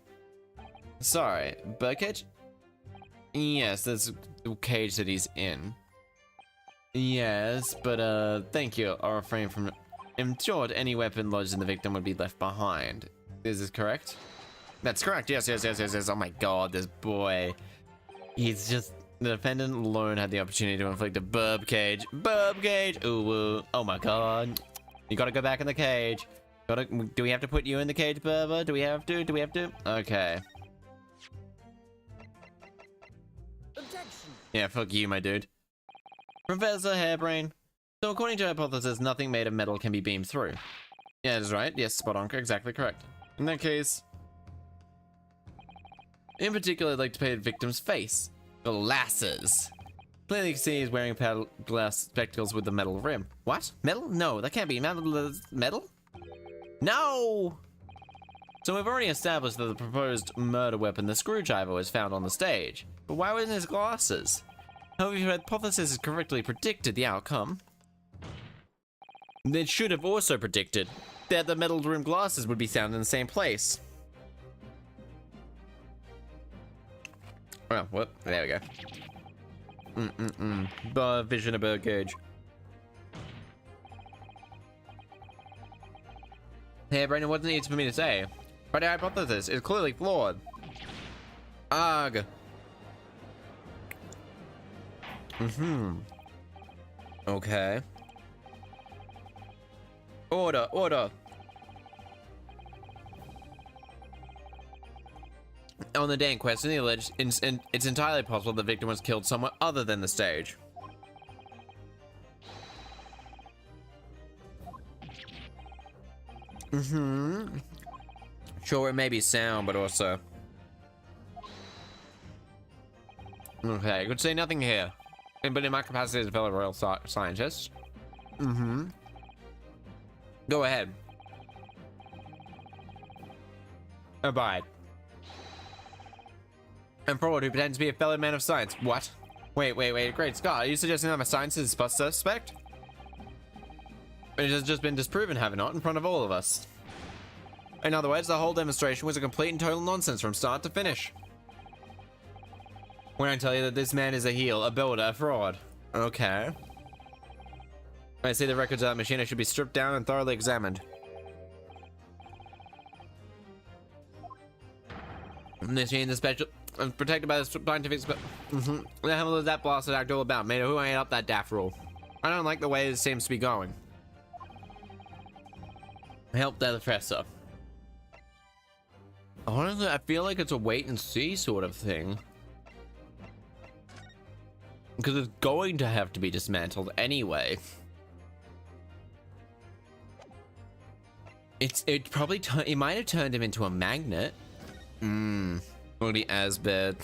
Sorry, birdcage? Yes, that's the cage that he's in. Yes, but thank you. I'll refrain from... In short, any weapon lodged in the victim would be left behind. Is this correct? That's correct. Yes. Oh my god, this boy. He's just... The defendant alone had the opportunity to inflict a burb cage. Burb cage! Ooh. Oh my god. You gotta go back in the cage. Do we have to put you in the cage, Burber? Do we have to? Okay. Objection. Yeah, fuck you, my dude. Professor Hairbrain. So according to hypothesis, nothing made of metal can be beamed through. Yeah, that is right. Yes, spot on. Exactly correct. In that case... In particular, I'd like to paint the victim's face. Glasses. Clearly you can see he's wearing glass spectacles with the metal rim. What? Metal? No, that can't be metal? No! So we've already established that the proposed murder weapon, the screwdriver, was found on the stage. But why wasn't his glasses? However, if your hypothesis has correctly predicted the outcome, they should have also predicted that the metal rimmed glasses would be found in the same place. Oh, whoop. There we go. Vision of bird cage. Hey, Brandon, what needs for me to say? But the hypothesis is clearly flawed. Ugh. Okay. Order. On the day in question, the alleged it's entirely possible the victim was killed somewhere other than the stage. Sure, it may be sound, but also... Okay, I could say nothing here. But in my capacity as a fellow royal scientist... Go ahead. Abide. And forward who pretends to be a fellow man of science. What? Wait. Great Scott, are you suggesting that my science is suspect? It has just been disproven, have it not, in front of all of us. In other words, the whole demonstration was a complete and total nonsense from start to finish. When I tell you that this man is a heel, a builder, a fraud. Okay. I see the records of that machine. It should be stripped down and thoroughly examined. Machine is special, protected by the scientific. The hell is that blasted act all about, mate? Who ain't up that daft rule? I don't like the way it seems to be going. Help the professor. Honestly, I feel like it's a wait and see sort of thing. Because it's going to have to be dismantled anyway. It probably it might have turned him into a magnet. Won't be as bad.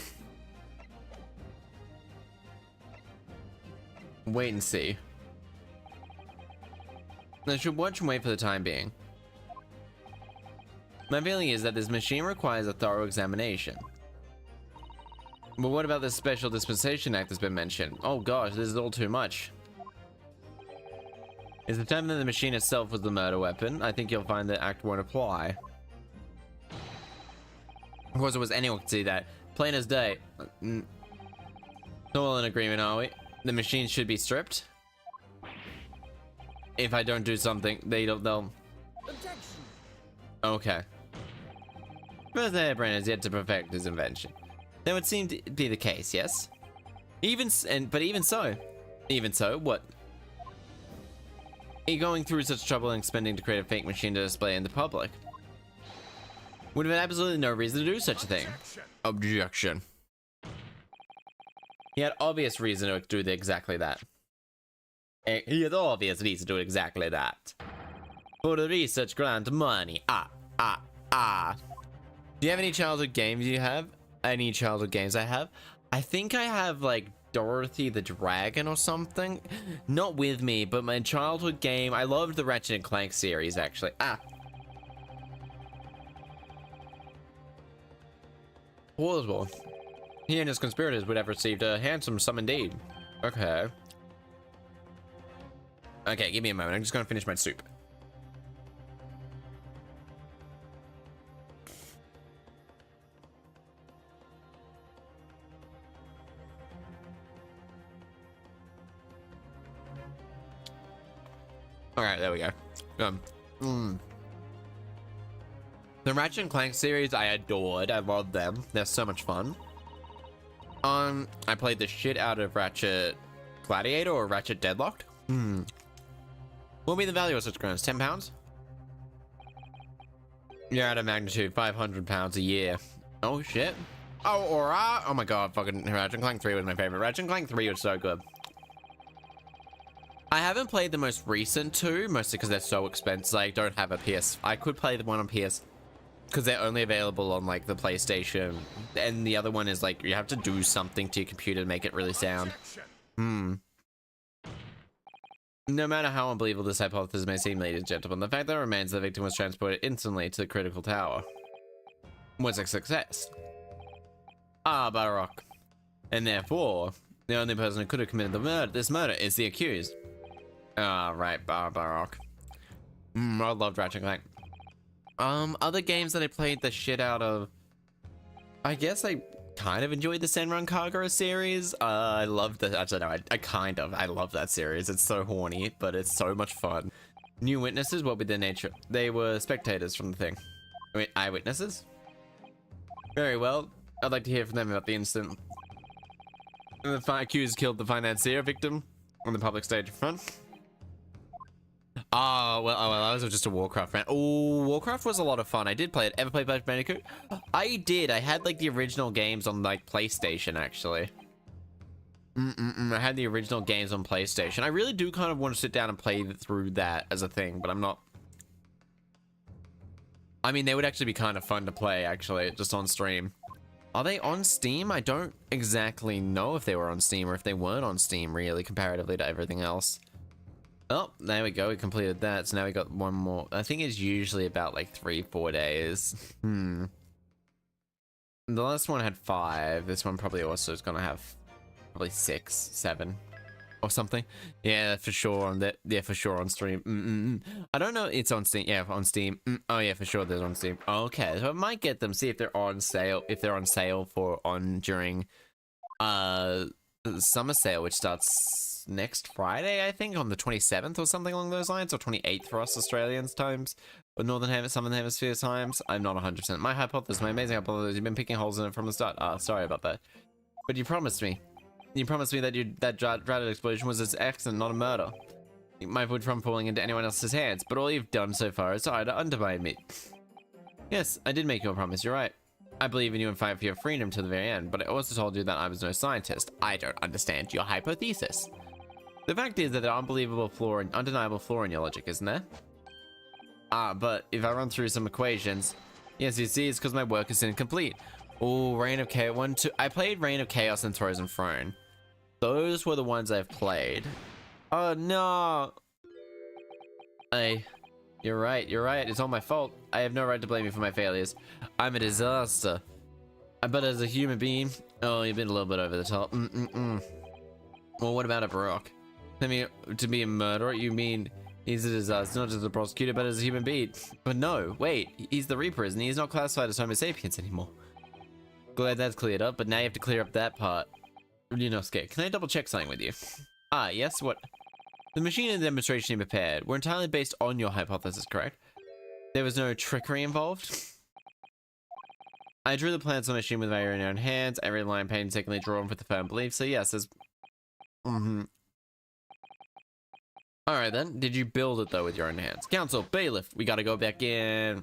Wait and see. I should watch and wait for the time being. My feeling is that this machine requires a thorough examination. But what about this special dispensation act that's been mentioned? Oh gosh, this is all too much. Is the term that the machine itself was the murder weapon? I think you'll find that act won't apply. Of course, it was anyone could see that. Plain as day. All in agreement, are we? The machine should be stripped. If I don't do something, they'll... Objection. Okay. First Brand has yet to perfect his invention. That would seem to be the case, yes? But even so, what? Are you going through such trouble and spending to create a fake machine to display in the public? Would have had absolutely no reason to do such a thing. Objection. He had obvious reason to do exactly that. He had obvious reason to do exactly that. For the research grant money. Do you have any childhood games you have? Any childhood games I have? I think I have like Dorothy the Dragon or something. Not with me, but my childhood game. I loved the Ratchet and Clank series actually. Plausible. He and his conspirators would have received a handsome sum indeed. Okay. Okay, give me a moment. I'm just gonna finish my soup. Alright, there we go. The Ratchet and Clank series I adored. I loved them. They're so much fun. I played the shit out of Ratchet Gladiator or Ratchet Deadlocked. What will be the value of such grants? £10? You're out of magnitude, £500 a year. Oh shit. Oh, alright. Oh my god, fucking Ratchet and Clank 3 was my favorite. Ratchet and Clank 3 was so good. I haven't played the most recent two, mostly because they're so expensive. I don't have a PS. I could play the one on PS because they're only available on like the PlayStation, and the other one is like you have to do something to your computer to make it really sound. No matter how unbelievable this hypothesis may seem, ladies and gentlemen, the fact that remains the victim was transported instantly to the critical tower was a success. Baroque. And therefore, the only person who could have committed this murder is the accused. Right, Baroque. I loved Ratchet and Clank. Other games that I played the shit out of. I guess I kind of enjoyed the Senran Kagura series. I loved the. Actually, no, I love that series. It's so horny, but it's so much fun. New witnesses. What would their nature? They were spectators from the thing. Wait, eyewitnesses. Very well. I'd like to hear from them about the incident. The accused killed the financier victim on the public stage in front. Oh, well, I was just a Warcraft fan. Oh, Warcraft was a lot of fun. I did play it. Ever played Crash Bandicoot? I did. I had, like, the original games on, like, PlayStation, actually. I had the original games on PlayStation. I really do kind of want to sit down and play through that as a thing, but I'm not. I mean, they would actually be kind of fun to play, actually, just on stream. Are they on Steam? I don't exactly know if they were on Steam or if they weren't on Steam, really, comparatively to everything else. Oh, there we go. We completed that. So now we got one more. I think it's usually about like 3-4 days. The last one had 5. This one probably also is going to have probably 6, 7 or something. Yeah, for sure on that. Yeah, for sure on stream. I don't know. It's on Steam. Yeah, on Steam. Oh yeah, for sure. There's on Steam. Okay, so I might get them. See if they're on sale. If they're on sale during summer sale, which starts next Friday, I think, on the 27th or something along those lines, or 28th for us Australians times, or Southern Hemisphere times. I'm not 100%. My hypothesis, my amazing hypothesis. You've been picking holes in it from the start. Sorry about that. But you promised me. You promised me that dreaded explosion was an accident, not a murder. My food from falling into anyone else's hands, but all you've done so far is try to undermine me. Yes, I did make you a promise, you're right. I believe in you and fight for your freedom to the very end, but I also told you that I was no scientist. I don't understand your hypothesis. The fact is that there are undeniable flaw in your logic, isn't there? But if I run through some equations, yes, you see, it's because my work is incomplete. Oh, Reign of Chaos. I played Reign of Chaos and Frozen Throne. Those were the ones I've played. Oh, no. You're right. It's all my fault. I have no right to blame you for my failures. I'm a disaster. But as a human being, oh, you've been a little bit over the top. Well, what about a Baroque? I mean, to be a murderer, you mean he's a disaster, not just a prosecutor, but as a human being. But no, wait, he's the Reaper, isn't he? He's not classified as Homo sapiens anymore. Glad that's cleared up, but now you have to clear up that part. You're not scared. Can I double check something with you? Yes, what? The machine and the demonstration you prepared were entirely based on your hypothesis, correct? There was no trickery involved? I drew the plans on the machine with my own hands, every line painstakingly drawn with a firm belief, so yes, there's... Alright then, did you build it though with your own hands? Counsel, bailiff, we gotta go back in.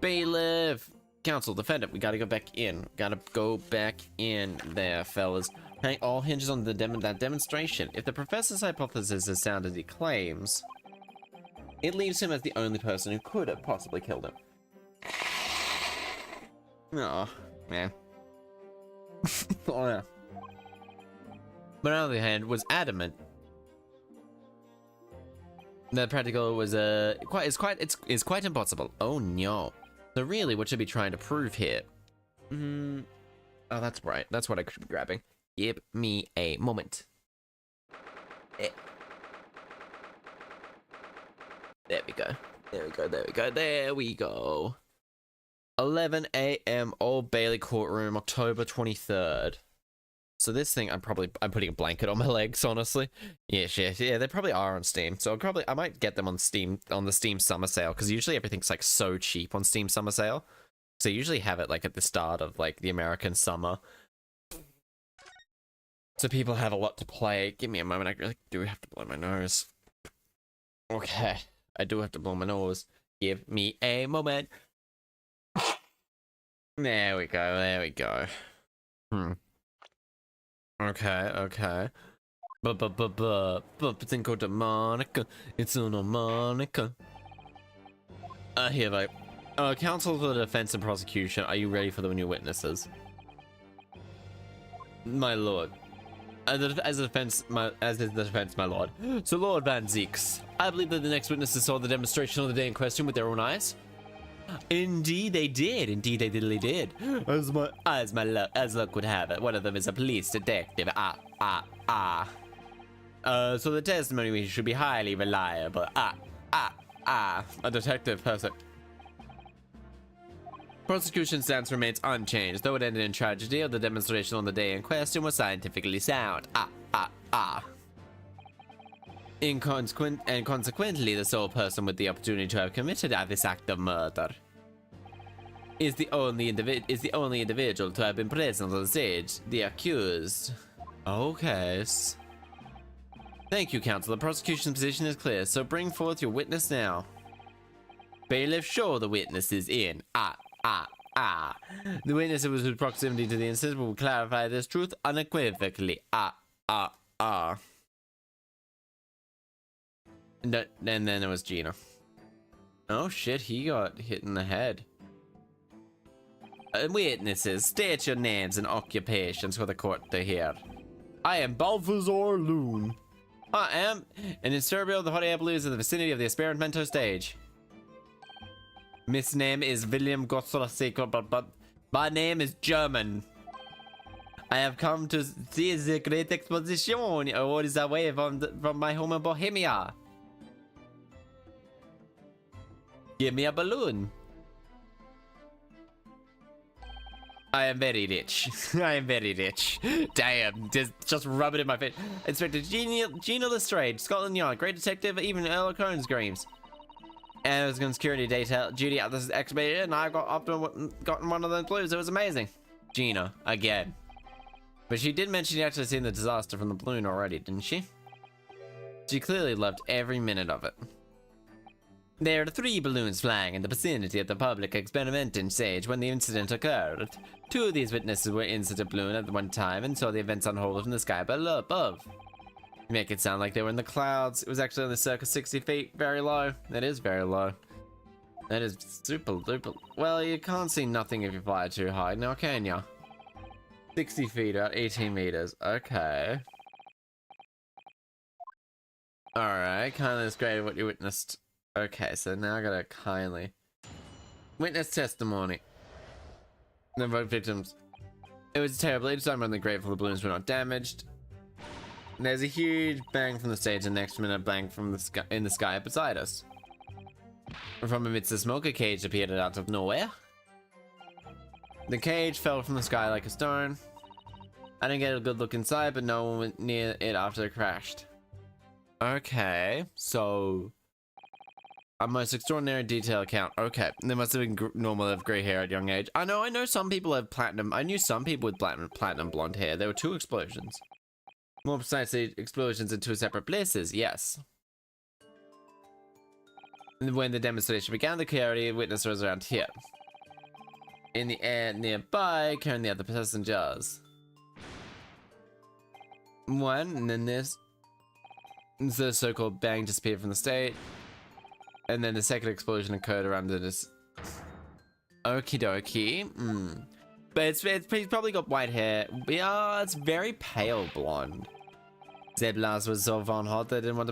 Bailiff! Counsel, defendant, we gotta go back in. Gotta go back in there, fellas. Hang all hinges on that demonstration. If the professor's hypothesis is sound as he claims, it leaves him as the only person who could have possibly killed him. Oh, man. Oh, yeah. But on the other hand, was adamant that practical was it's quite impossible. Oh no. So really, what should be trying to prove here? Oh, that's right. That's what I should be grabbing. Give me a moment. There we go. There we go. 11 a.m. Old Bailey Courtroom, October 23rd. So this thing, I'm putting a blanket on my legs, honestly. Yeah, they probably are on Steam. So I might get them on Steam, on the Steam summer sale, because usually everything's like so cheap on Steam summer sale. So you usually have it like at the start of like the American summer. So people have a lot to play. Give me a moment, I really do have to blow my nose. Okay, I do have to blow my nose. Give me a moment. There we go. Okay. Cinco de Monica. It's una Monica. Here, like, counsel for the defense and prosecution, are you ready for the new witnesses? My lord. As the defense, my lord. So, Lord Van Zeeks, I believe that the next witnesses saw the demonstration of the day in question with their own eyes. Indeed they did. Indeed they did. As luck would have it, one of them is a police detective. So the testimony should be highly reliable. A detective, perfect. Prosecution stance remains unchanged, though it ended in tragedy. The demonstration on the day in question was scientifically sound. Consequently, the sole person with the opportunity to have committed this act of murder is the only individual to have been present on the stage, the accused. Okay. Thank you, counsel. The prosecution's position is clear, so bring forth your witness now. Bailiff, show the witnesses in. The witness who was in proximity to the incident will clarify this truth unequivocally. And then it was Gina. Oh shit, he got hit in the head. Witnesses, state your names and occupations for the court to hear. I am Balthazar Loon. I am an insurgent of the hot air blues in the vicinity of the experimento stage. Miss name is William Gotthard, but my name is German. I have come to see the great exposition. What is away from my home in Bohemia? Give me a balloon. I am very rich. I am very rich. Damn, just rub it in my face. Inspector Gina Lestrade, Scotland Yard, great detective, even Earl Cohen screams. And it was a security detail duty at this excavator, and I gotten one of those blues. It was amazing. Gina, again. But she did mention she actually seen the disaster from the balloon already, didn't she? She clearly loved every minute of it. There are 3 balloons flying in the vicinity of the public experimenting stage when the incident occurred. 2 of these witnesses were inside the balloon at one time and saw the events unfold from the sky below above. You make it sound like they were in the clouds. It was actually on the circus 60 feet, very low. That is very low. That is super duper. Well, you can't see nothing if you fly too high, now can ya? 60 feet at 18 meters. Okay. Alright, kind of is great what you witnessed. Okay, so now I gotta kindly witness testimony. The vote victims. It was terrible. Each time on the grateful the balloons were not damaged. There's a huge bang from the stage, and next minute a bang from the sky in the sky beside us. From amidst the smoke, a cage appeared out of nowhere. The cage fell from the sky like a stone. I didn't get a good look inside, but no one went near it after it crashed. Okay, so a most extraordinary detail account. Okay, they must have been normal to have grey hair at a young age. I know some people have platinum. I knew some people with platinum blonde hair. There were 2 explosions. More precisely, explosions in 2 separate places, yes. When the demonstration began, the security witness was around here. In the air nearby, carrying the other passengers. One, and then this. The so-called bang disappeared from the state. And then the second explosion occurred around this. Okie dokie. But he's probably got white hair. Yeah, it's very pale blonde. Zeblas was so von hot that I didn't want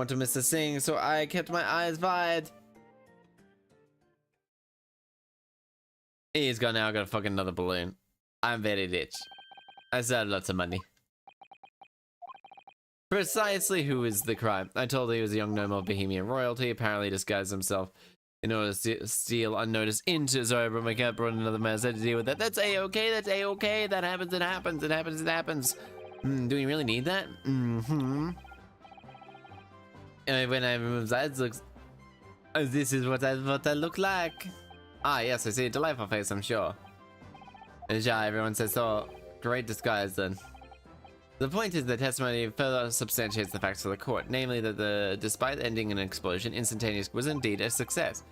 to miss a thing, so I kept my eyes wide. He's now got a fucking another balloon. I'm very rich. I still have lots of money. Precisely who is the crime? I told her he was a young gnome of Bohemian royalty, apparently disguised himself in order to steal unnoticed into Zoe, but my cat brought another man to deal with that. That's a-okay, that's a-okay. That happens, it happens, it happens, it happens. Do we really need that? When I remove that, it looks... this is what I look like. Ah, yes, I see a delightful face, I'm sure. Yeah, everyone says so. Great disguise, then. The point is that testimony further substantiates the facts of the court, namely that despite ending in an explosion, instantaneous was indeed a success.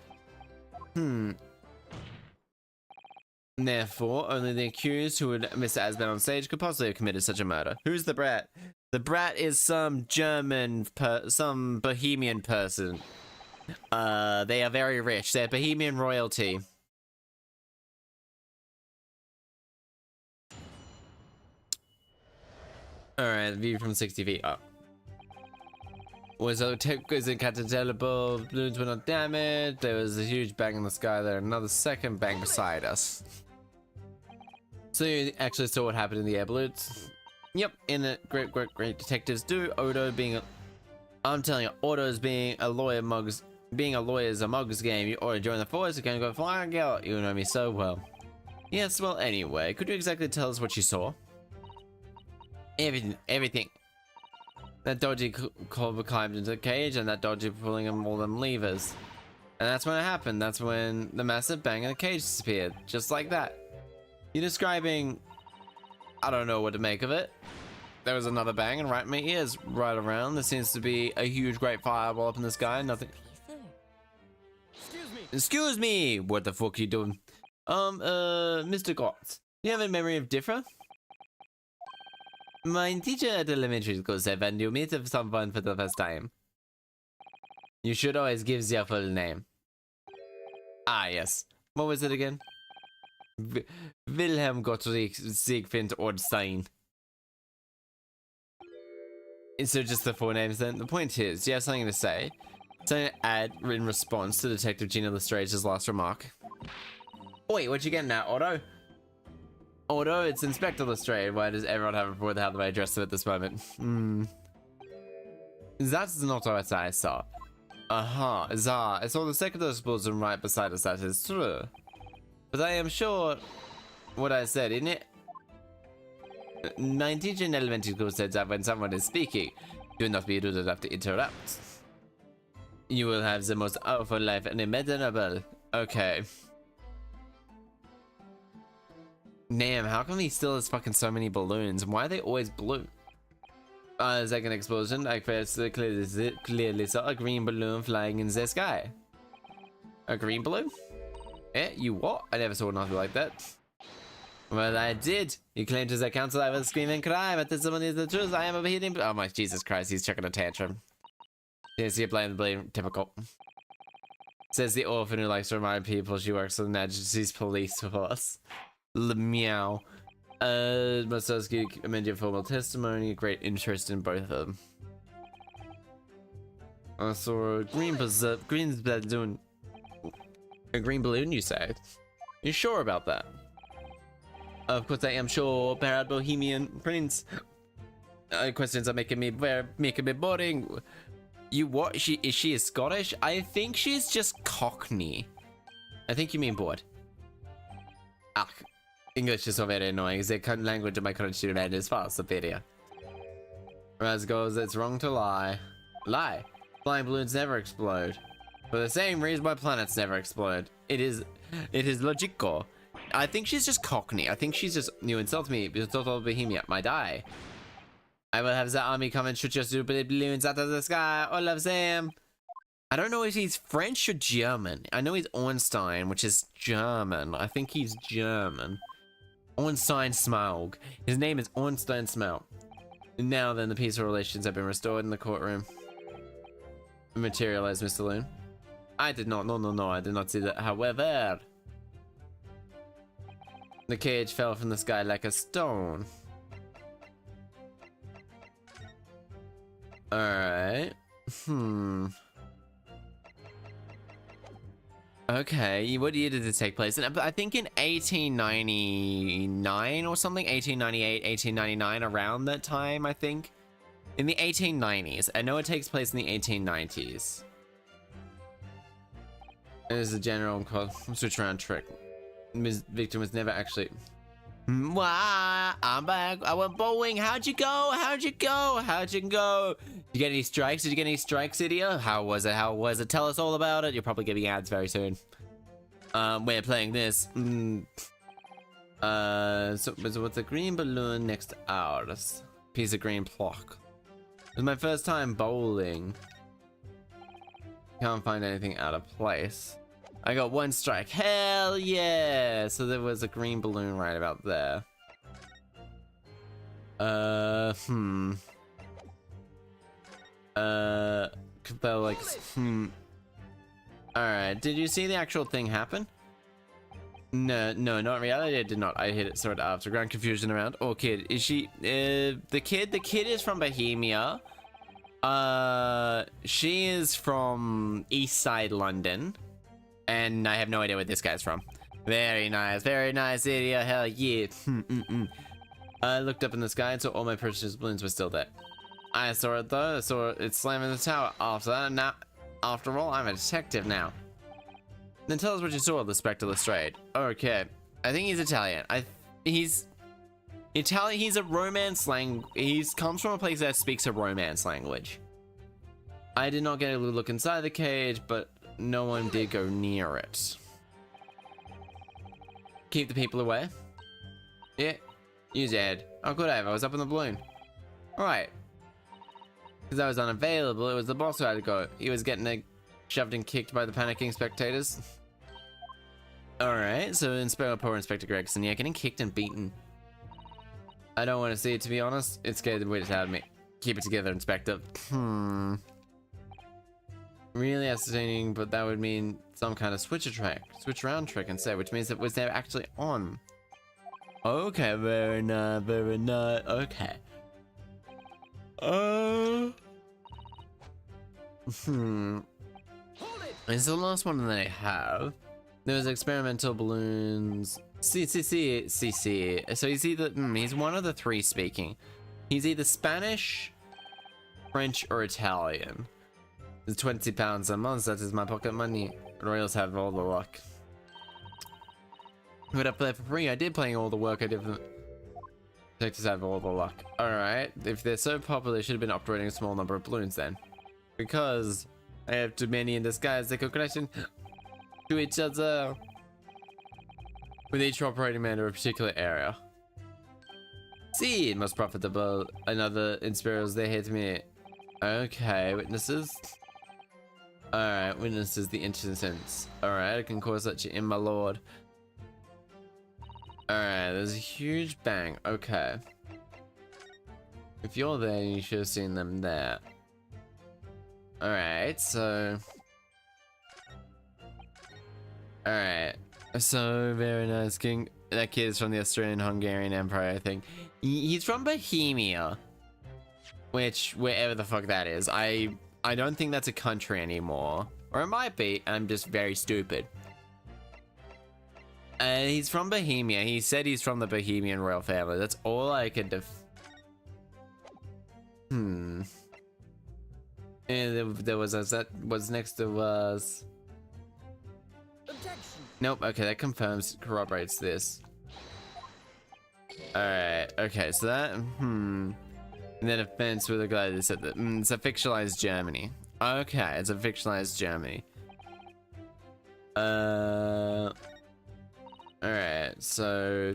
Therefore, only the accused who would miss Asben on stage could possibly have committed such a murder. Who's the brat? The brat is some some Bohemian person. They are very rich. They're Bohemian royalty. Alright, view from 60 feet up. Was incapable, balloons were not damaged, there was a huge bang in the sky there, another second bang beside us. So you actually saw what happened in the air balloons? Yep, in the great detectives do, Odo being I'm telling you, Otto's being a lawyer is a mug's game. You ought to join the force, you can go flying out. You know me so well. Yes, well, anyway, could you exactly tell us what you saw? Everything. That dodgy Culver climbed into the cage, and that dodgy pulling all them levers. And that's when it happened. That's when the massive bang in the cage disappeared. Just like that. You're describing... I don't know what to make of it. There was another bang, and right in my ears, right around. There seems to be a huge, great fireball up in the sky. Nothing... Excuse me! What the fuck are you doing? Mr. Gotts, do you have a memory of Diffra? My teacher at elementary school said when you meet someone for the first time, you should always give their full name. Ah, yes. What was it again? Wilhelm Gottfried Siegfried Ortstein. So just the four names then? The point is, you have something to say. Something to add in response to Detective Gina Lestrange's last remark. Wait, what you getting at, Otto? Otto, it's Inspector Lestrade. Why does everyone have a report how do I address it at this moment? That's not what I saw. I saw the second explosion right beside us, that is true. But I am sure what I said, isn't it? My teacher in elementary school said that when someone is speaking, do not be rude enough to interrupt. You will have the most awful life unimaginable. Okay. Damn, how come he still has fucking so many balloons? Why are they always blue? Second explosion, I clearly saw a green balloon flying in the sky. A green balloon? Eh, you what? I never saw nothing like that. Well, I did. You claimed to the council I was screaming crime, but this one is the truth. I am overheating. Oh my Jesus Christ, he's chucking a tantrum. Yes, you blame the blame. Typical. Says the orphan who likes to remind people she works for the Majesty's police force. Meow. Mustowski amend your formal testimony. Great interest in both of them. I saw a green balloon. A green balloon, you say? You sure about that? Of course I am sure. Proud Bohemian Prince. Questions are making me boring. You what? Is she Scottish? I think she's just Cockney. I think you mean bored. Ah. English is so very annoying. The language of my country is far superior. As goes, it's wrong to lie. Lie. Flying balloons never explode. For the same reason why planets never explode. It is logical. I think she's just Cockney. I think she's just, you insult me, you insult all Bohemia, might die. I will have the army come and shoot your stupid balloons out of the sky. All of them. I don't know if he's French or German. I know he's Ornstein, which is German. I think he's German. Ornstein Smaug. His name is Ornstein Smaug. Now then, the peaceful relations have been restored in the courtroom. Materialized, Mr. Loon. I did not. No, I did not see that. However, the cage fell from the sky like a stone. Alright. Okay, what year did it take place? I think in 1899 or something, 1898, 1899, around that time, I think. In the 1890s. I know it takes place in the 1890s. It is a general switch around trick. Ms. Victim was never actually... Wah, I'm back. I went bowling. How'd you go? How'd you go? Did you get any strikes? Did you get any strikes, idiot? How was it? Tell us all about it. You're probably getting ads very soon. We're playing this. So what's a green balloon next to ours? Piece of green block. It was my first time bowling. Can't find anything out of place. I got one strike. Hell yeah! So there was a green balloon right about there. Alright, did you see the actual thing happen? No, not reality. I did not. I hit it sort of after. Ground confusion around. Oh, kid. Is she, the kid is from Bohemia. She is from East Side London. And I have no idea where this guy's from. Very nice area. Hell yeah. I looked up in the sky and saw all my precious balloons were still there. I saw it though. I saw it slam in the tower. After all, I'm a detective now. Then tell us what you saw of the Spectre Lestrade. Okay. I think he's Italian. He's Italian. He's a Romance He comes from a place that speaks a Romance language. I did not get a look inside the cage, but no one did go near it. Keep the people away? Yeah. Use your head. Oh, good, I was up in the balloon. Alright. Because I was unavailable, it was the boss who had to go. He was getting shoved and kicked by the panicking spectators. Alright, so poor Inspector Gregson, yeah, getting kicked and beaten. I don't want to see it, to be honest. It scared the wits out of me. Keep it together, Inspector. Really ascertaining, but that would mean some kind of switch around trick instead, which means it was never actually on. Okay, very nice, okay. It's the last one that I have. There was experimental balloons. CC. So he's either, he's one of the three speaking. He's either Spanish, French, or Italian. It's 20 pounds a month, that is my pocket money. Royals have all the luck. Would I play for free? I did playing all the work I did for them. Detectives have all the luck. Alright, if they're so popular, they should have been operating a small number of balloons then. Because I have too many in disguise, they could connect to each other. With each operating man in a particular area. See, it must profitable. Another inspirers, they hit me. Okay, witnesses. Alright, witnesses the instance. Alright, I can cause such in my lord. Alright, there's a huge bang. Okay. If you're there, you should have seen them there. Alright, so... Alright. So, very nice. King. That kid is from the Austrian-Hungarian Empire, I think. He's from Bohemia. Which, wherever the fuck that is. I don't think that's a country anymore. Or it might be, I'm just very stupid. He's from Bohemia. He said he's from the Bohemian royal family. That's all I could And there was that was next to us. Objection. Nope. Okay, that corroborates this. All right. Okay, so that. And then a fence with a guy that said that it's a fictionalized Germany. Okay, it's a fictionalized Germany. Alright, so...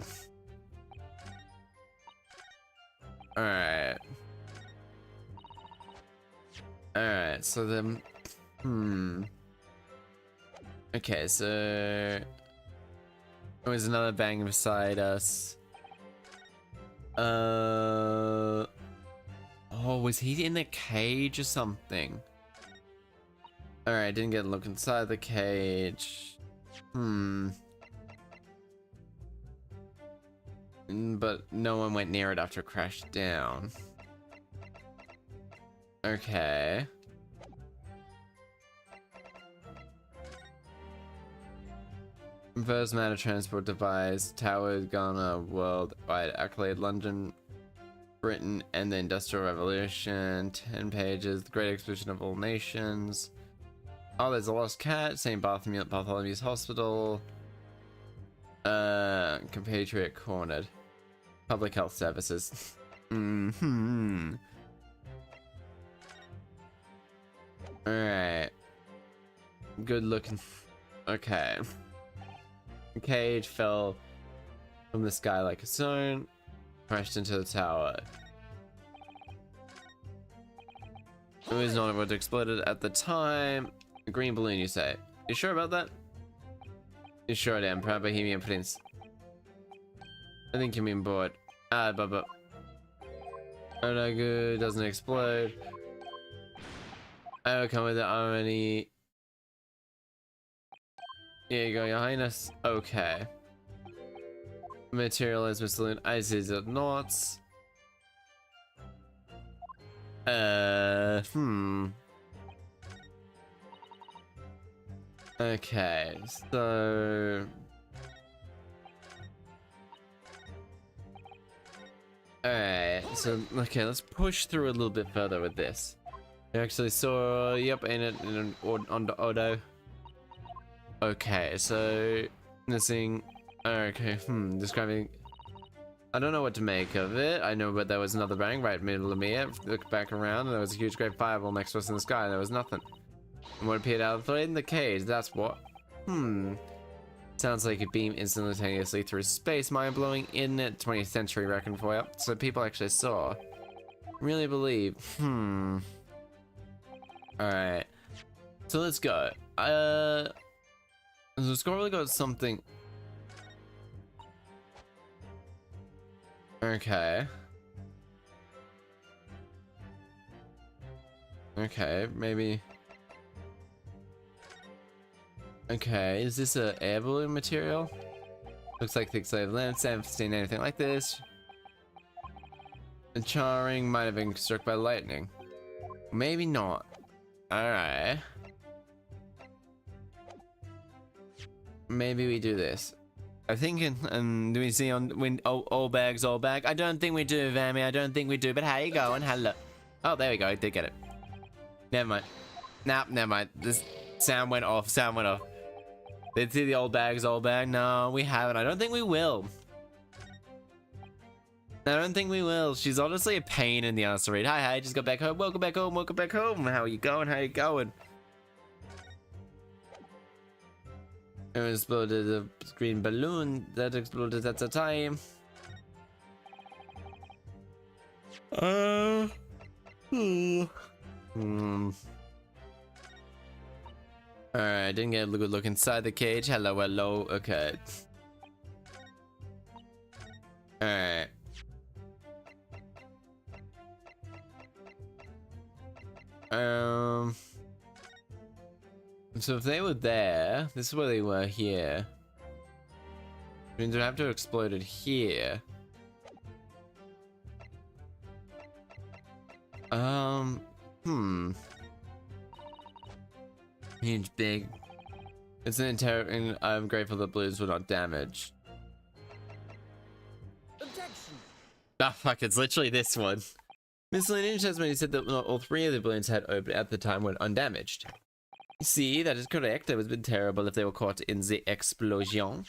Alright. Alright, so then... Okay, so... There was another bang beside us. Oh, was he in the cage or something? Alright, didn't get a look inside the cage. But no one went near it after it crashed down. Okay. First matter transport device, Tower Ghana, worldwide accolade, London, Britain, and the Industrial Revolution. 10 pages, the Great Exposition of All Nations. Oh, there's a lost cat, St. Bartholomew's Hospital. Compatriot cornered. Public health services. Alright. Good looking. Okay. The cage fell from the sky like a stone, crashed into the tower. It was not what exploded at the time. A green balloon, you say? You sure about that? You sure I am, proud Bohemian Prince. I think you mean bored. But. Oh no, good, doesn't explode. I will come with the harmony. Here you go, your highness. Okay. Materialize Mr. Loon. I see the knots. Okay, so... Alright, so, okay, let's push through a little bit further with this. I actually saw, yep, in an on the auto. Okay, so, missing, okay, describing, I don't know what to make of it. I know, but there was another bang right in the middle of me. I looked back around, and there was a huge great fireball next to us in the sky, and there was nothing. And what appeared out of the in the cage, that's what. Sounds like a beam instantaneously through space, mind-blowing in 20th century reckon for you. So people actually saw. Really believe. Alright. So let's go. So Score really got something. Okay. Okay, maybe. Okay, is this a air balloon material? Looks like thick slave lens. I haven't seen anything like this. The charring might have been struck by lightning. Maybe not. Alright. Maybe we do this. I think, do we see on Oldbag? I don't think we do, Vammy. I don't think we do. But how you going? Hello. Oh, there we go. I did get it. Never mind. Nah, never mind. This sound went off. Sound went off. Did see the Oldbag? No, we haven't. I don't think we will. I don't think we will. She's honestly a pain in the ass to read. Hi, just got back home. Welcome back home. Welcome back home. How are you going? How you going? It exploded a green balloon that exploded at the time. Alright, didn't get a good look inside the cage. Hello, hello. Okay. Alright. So if they were there, this is where they were here. Means we'd have to have exploded here. Huge, big. It's an entire, and I'm grateful the balloons were not damaged. Objection. Ah, fuck! It's literally this one. Miscellaneous testimony said that not all three of the balloons had opened at the time when undamaged. See, that is correct. It would have been terrible if they were caught in the explosion.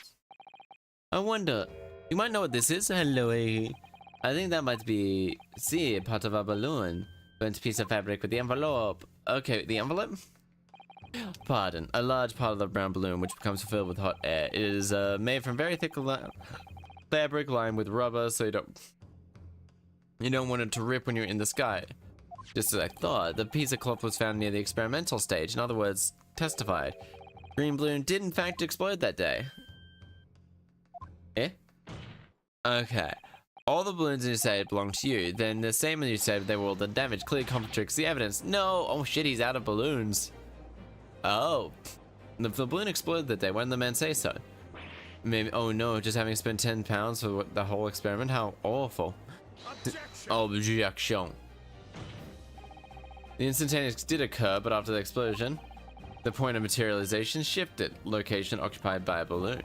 I wonder, you might know what this is? Hello, I think that might be, see, part of a balloon. Burnt piece of fabric with the envelope. Okay, the envelope? Pardon. A large part of the brown balloon, which becomes filled with hot air, is made from very thick fabric lined with rubber, so you don't want it to rip when you're in the sky. Just as I thought, the piece of cloth was found near the experimental stage. In other words, testified. Green balloon did in fact explode that day. Eh? Okay. All the balloons you say belong to you. Then the same as you said they were all the damage clearly contradicts the evidence. No! Oh shit, he's out of balloons. Oh. The balloon exploded that day. Why didn't the man say so? Maybe, oh no, just having spent 10 pounds for the whole experiment? How awful. Objection. The instantaneous did occur, but after the explosion, the point of materialization shifted. Location occupied by a balloon.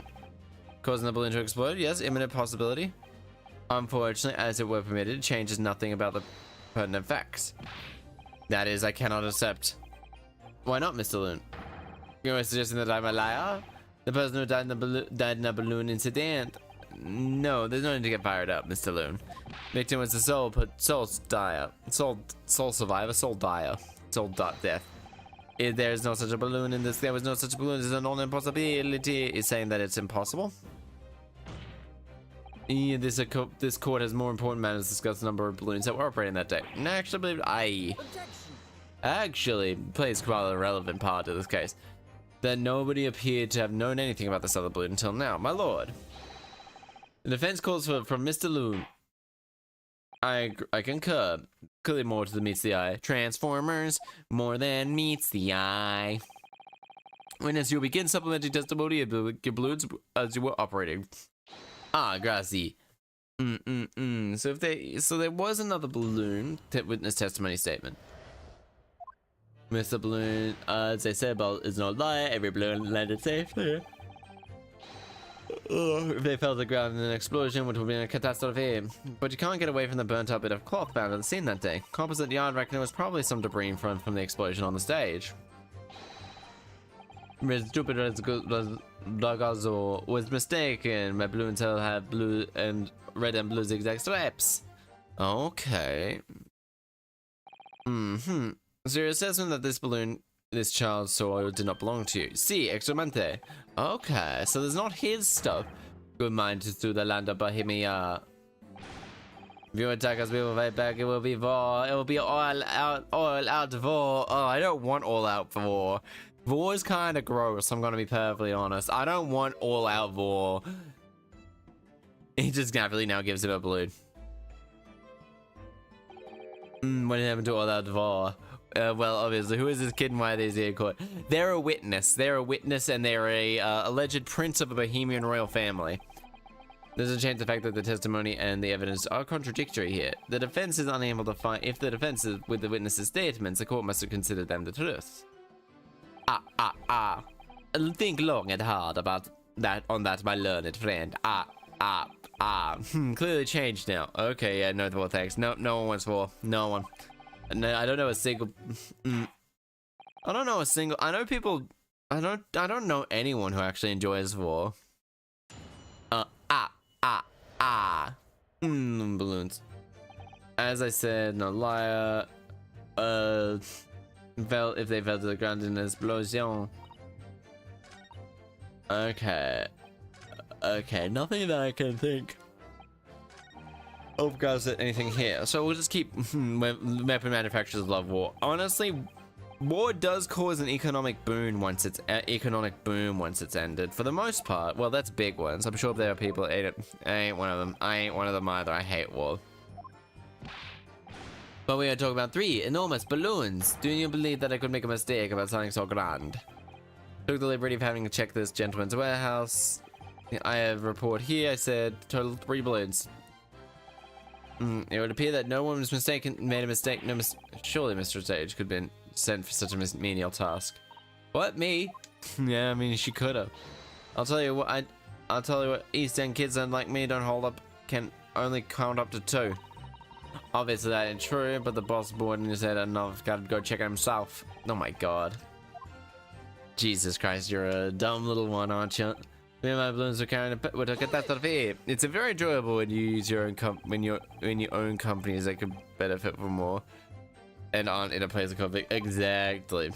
Causing the balloon to explode? Yes, imminent possibility. Unfortunately, as it were permitted, changes nothing about the pertinent facts. That is, I cannot accept. Why not, Mr. Loon? You're suggesting that I'm a liar? The person who died in a balloon incident? No, there's no need to get fired up, Mr. Loon. Victim was the soul survivor, soul death. If there's no such a balloon in this, there was no such a balloon, there's a non-impossibility. Is saying that it's impossible? Yeah, this court has more important matters to discuss the number of balloons that were operating that day. And I actually believe actually plays quite a relevant part of this case. That nobody appeared to have known anything about this other balloon until now. My lord. The defense calls from Mr. Loon. I concur. Clearly more to the meets the eye. Transformers, more than meets the eye. Witness, you'll begin supplementing testimony of your balloons as you were operating. Ah, grazie. So there was another balloon witness testimony statement. Mr. Balloon, as I said, about is not lie. Every balloon landed safely. If they fell to the ground in an explosion, which would be a catastrophe. But you can't get away from the burnt up bit of cloth found at the scene that day. Composite yard reckon it was probably some debris from the explosion on the stage. Ms. Jupiter was mistaken. My balloon tail had blue and red and blue zigzag stripes. Okay. So your assessment that this child saw did not belong to you. Si, extremamente. Okay, so there's not his stuff. Good mind to through the land of Bohemia. If you attack us, we will fight back. It will be war. It will be all out war. Oh, I don't want all out war. War is kind of gross, I'm gonna be perfectly honest. I don't want all out war. He just happily now gives him a balloon. What happened to all out war? Well, obviously, who is this kid and why are they here in court? They're a witness. They're a witness and they're a alleged prince of a Bohemian royal family. There's a chance the fact that the testimony and the evidence are contradictory here. The defense is unable to find. If the defense is with the witnesses' statements, the court must have considered them the truth. Think long and hard about that, my learned friend. Clearly changed now. Okay, yeah, no war, thanks. No one wants war. No one. No, I don't know a single. I don't know a single. I know people. I don't know anyone who actually enjoys war. Balloons. As I said, no liar. If they fell to the ground in an explosion. Okay, nothing that I can think of guys at anything here. So we'll just keep weapon manufacturers love war. Honestly, war does cause an economic boom once it's ended. For the most part, well, that's big ones. I'm sure there are people that hate it. I ain't one of them. I ain't one of them either. I hate war. But we are talking about 3 enormous balloons. Do you believe that I could make a mistake about something so grand? Took the liberty of having to check this gentleman's warehouse. I have a report here. I said total 3 balloons. It would appear that no one was made a mistake. Surely Mr. Sage could have been sent for such a menial task. What, me? Yeah, I mean, she could have. I'll tell you what. I'll tell you what. East End kids unlike me don't hold up. Can only count up to 2. Obviously that ain't true, but the boss board in his head enough. Gotta go check it himself. Oh my god. Jesus Christ, you're a dumb little one, aren't you? Me and my balloons are carrying a with a catastrophe. It's a very enjoyable when you use your own when you own companies that could benefit from more and aren't in a place of conflict. Exactly.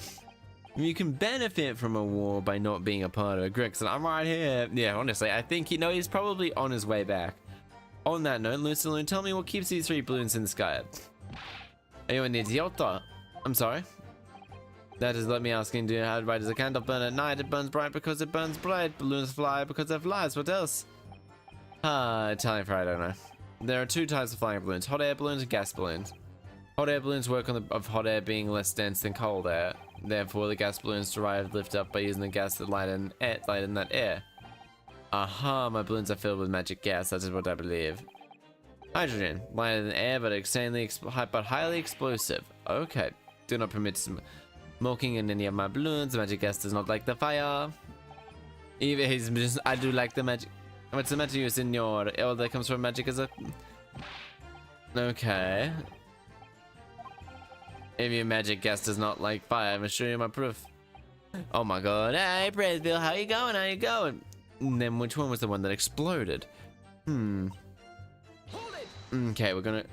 You can benefit from a war by not being a part of it. Gregson, I'm right here. Yeah, honestly, I think he's probably on his way back. On that note, Lucian, tell me what keeps these 3 balloons in the sky. Are you an idiot? I'm sorry. That is, let me ask you, how bright does a candle burn at night? It burns bright because it burns bright. Balloons fly because they're flies. What else? Italian for I don't know. There are 2 types of flying balloons: hot air balloons and gas balloons. Hot air balloons work on of hot air being less dense than cold air. Therefore, the gas balloons derive lift up by using the gas that lighten that air. Aha, my balloons are filled with magic gas. That is what I believe. Hydrogen, lighter than air, but highly explosive. Okay. Do not permit smoking in any of my balloons. The magic gas does not like the fire. I do like the magic. What's the matter, you senor? All that comes from magic is a. Okay. If your magic gas does not like fire, I'm gonna show you my proof. Oh my god. Hey, Presville, how you going? How you going? And then which one was the one that exploded? Okay, we're gonna.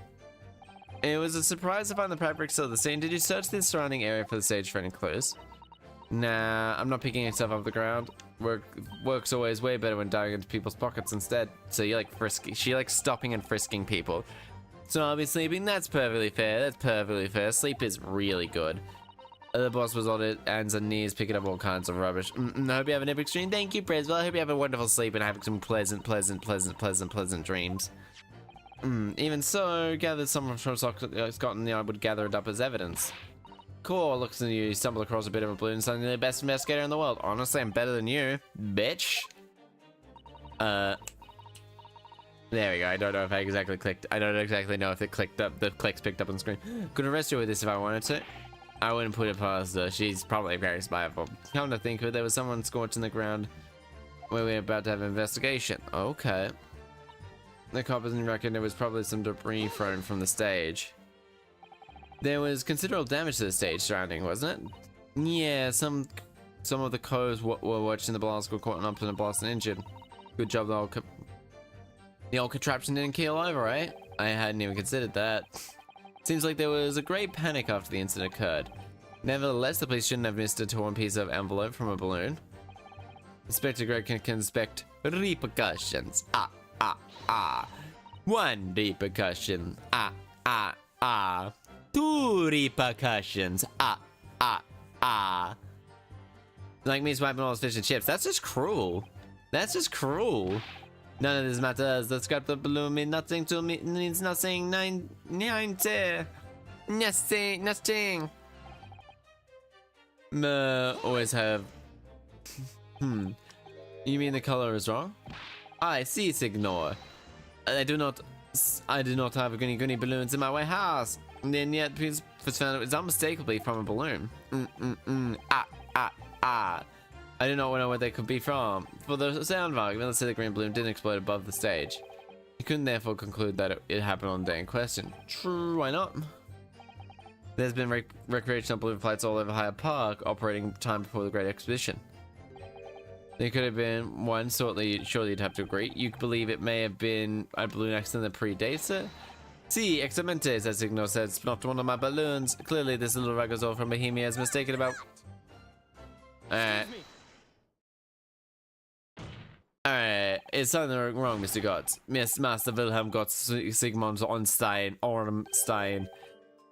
It was a surprise to find the fabric still at the scene. Did you search the surrounding area for the stage for any clues? Nah, I'm not picking stuff off the ground. Works always way better when diving into people's pockets instead. So you like frisky. She likes stopping and frisking people. So I'll be sleeping. That's perfectly fair. That's perfectly fair. Sleep is really good. The boss was on it, hands and knees, picking up all kinds of rubbish. I hope you have an epic stream. Thank you, Presville. I hope you have a wonderful sleep and having some pleasant dreams. Even so, gathered someone from Scotland Yard would gather it up as evidence. Cool, looks at you, stumble across a bit of a balloon, suddenly the best investigator in the world. Honestly, I'm better than you, bitch. There we go. I don't know if I exactly clicked. I don't exactly know if it clicked up. The clicks picked up on the screen. Could arrest her with this if I wanted to. I wouldn't put it past her. She's probably very spiteful. Come to think of it, there was someone scorched in the ground we're about to have an investigation. Okay. The coppers reckon there was probably some debris thrown from the stage. There was considerable damage to the stage surrounding, wasn't it? Yeah, some of the co's were watching the blast got caught up in the blast and injured. Good job, the old contraption didn't keel over, right? I hadn't even considered that. Seems like there was a great panic after the incident occurred. Nevertheless, the police shouldn't have missed a torn piece of envelope from a balloon. Inspector Greg can inspect repercussions. One repercussion. Two repercussions. Like me swiping all those fish and chips. That's just cruel. That's just cruel. None of this matters. The scrap the balloon means nothing to me. Means nothing. Nothing. Always have. You mean the color is wrong? I see, signor. I do not have goony balloons in my warehouse. And then yet, please found it was unmistakably from a balloon. I do not know where they could be from. For the sound of argument, let's say the green balloon didn't explode above the stage. You couldn't therefore conclude that it happened on the day in question. True, why not? There's been recreational balloon flights all over Hyde Park, operating time before the Great Exhibition. There could have been one, surely you'd have to agree. You believe it may have been a balloon accident that predates it? Si, excelente, as Signor said, it's not one of my balloons. Clearly, this little ragazol from Bohemia is mistaken about... Alright, it's something wrong, Mr. Gotts. Miss Master Wilhelm Gotts Sigmund Ormstein.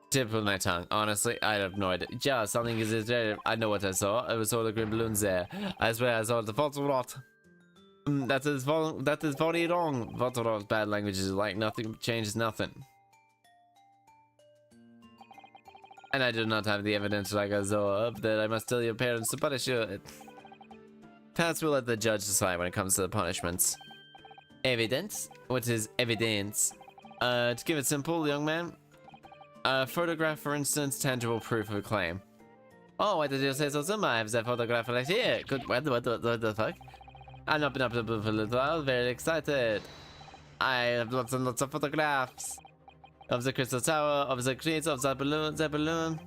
Typical my tongue. Honestly, I have no idea. Yeah, something is there. I know what I saw. I saw the green balloons there. I swear I saw the Foxtrot. That is very wrong. Foxtrot bad language is like nothing changes nothing. And I do not have the evidence like I saw that I must tell your parents to punish you. Perhaps we'll let the judge decide when it comes to the punishments. Evidence? What is evidence? To give it simple, young man. A photograph, for instance, tangible proof of a claim. Oh, why did you say so soon? I have that photograph right here. Good. What the fuck? I've not been up to for a little while. Very excited. I have lots and lots of photographs of the Crystal Tower, of the creator of the balloon.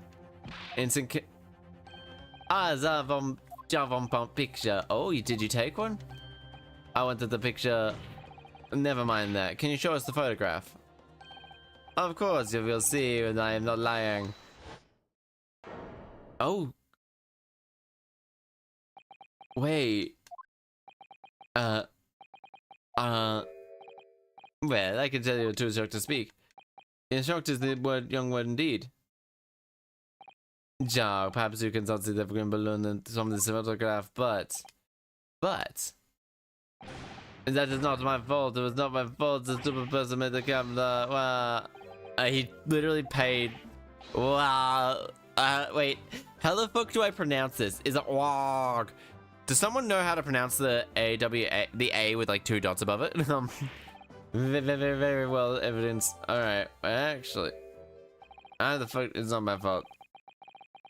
Instant. The picture. Oh, did you take one? I wanted the picture. Never mind that. Can you show us the photograph? Of course, you will see when I am not lying. Oh. Wait. Well, I can tell you to instructor speak. Instructor is the young word indeed. Ja, perhaps you can not see the green balloon and some of this photograph, but that is not my fault. It was not my fault. The stupid person made the camera. Wow. He literally paid. Wow. Wait. How the fuck do I pronounce this? Is it WAG? Does someone know how to pronounce the the A with like 2 dots above it? Very well evidenced. Alright. Actually. How the fuck? It's not my fault.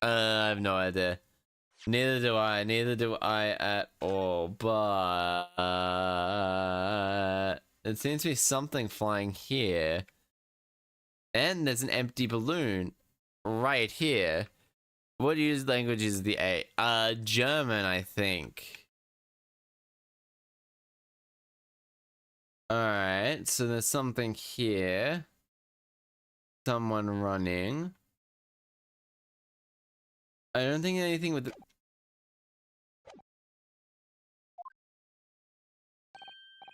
I have no idea. Neither do I at all, but it seems to be something flying here. And there's an empty balloon right here. What language is the A? German, I think. Alright, so there's something here. Someone running. I don't think anything with the...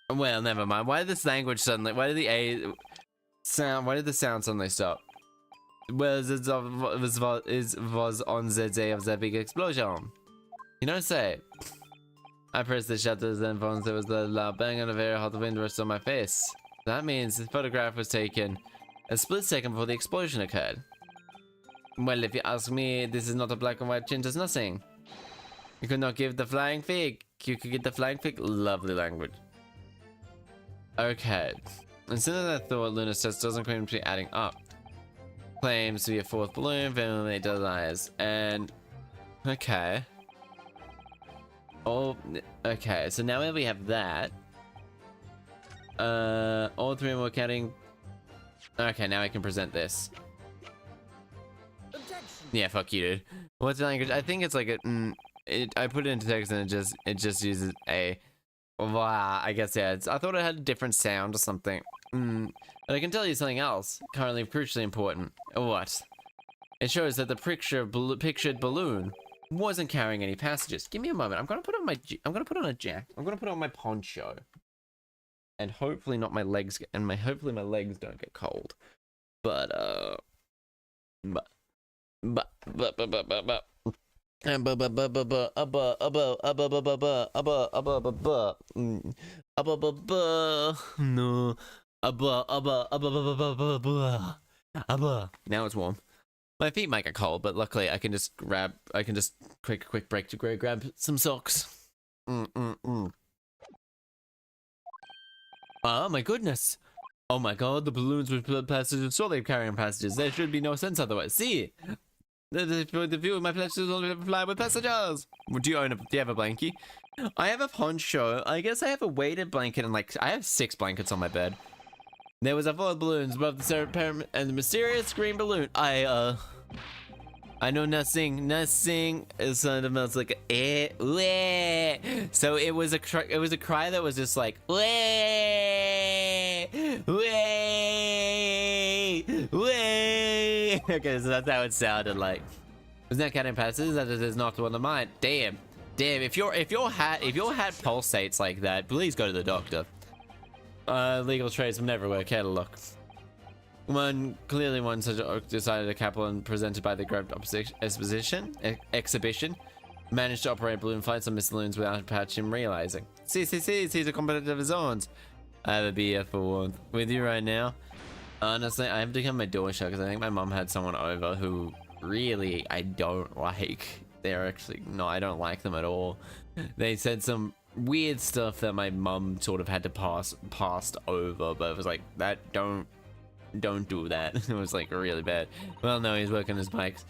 Well, never mind. Why did this language suddenly... Why did the A... sound... Why did the sound suddenly stop? Well, it was on the day of the big explosion. You know, say... I pressed the shutters and phones. There was a loud bang and a very hot wind rushed on my face. That means the photograph was taken a split second before the explosion occurred. Well, if you ask me, this is not a black and white changes nothing. You could not give the flying fig. You could get the flying fig. Lovely language. Okay. As soon as I thought, Luna's test doesn't claim to be adding up. Claims to be a 4th balloon, family denies. And... Okay. Oh, okay. So now we have that. All three more counting. Okay, now I can present this. Objection. Yeah, fuck you, dude. What's the language? I think it's like a. I put it into text and it just uses a. Wow, I guess yeah. I thought it had a different sound or something. But I can tell you something else. Currently, crucially important. What? It shows that the pictured balloon wasn't carrying any passengers. Give me a moment. I'm gonna put on my. I'm gonna put on a jack. I'm gonna put on my poncho. And hopefully not my legs. Hopefully my legs don't get cold. But no. Now it's warm. My feet might get cold, but luckily I can just quick break to grab some socks. Oh my goodness. Oh my god, the balloons with passengers, so they're carrying passengers. There should be no sense otherwise. See? The view of my passengers will fly with passengers. Do you have a blankie? I have a poncho. I guess I have a weighted blanket and I have 6 blankets on my bed. There was a full of balloons above the and the mysterious green balloon. I know nothing. It sounds like a so it was a cry that was just like okay, so that's how it sounded like. Was that counting passes? That is not one of mine. Damn. If your hat pulsates like that, please go to the doctor. Legal trace from everywhere. Catalog. Clearly one such decided a Kaplan presented by the Grabbed exhibition managed to operate balloon flights on Miss Balloons without patch him realizing. He's a competitor of his own. I have a beer for warmth with you right now. Honestly, I have to come my door shut because I think my mom had someone over who really I don't like. They're actually no, I don't like them at all. They said some weird stuff that my mum sort of had to passed over, but it was like that don't do that. It was like really bad. Well, no, he's working his bikes.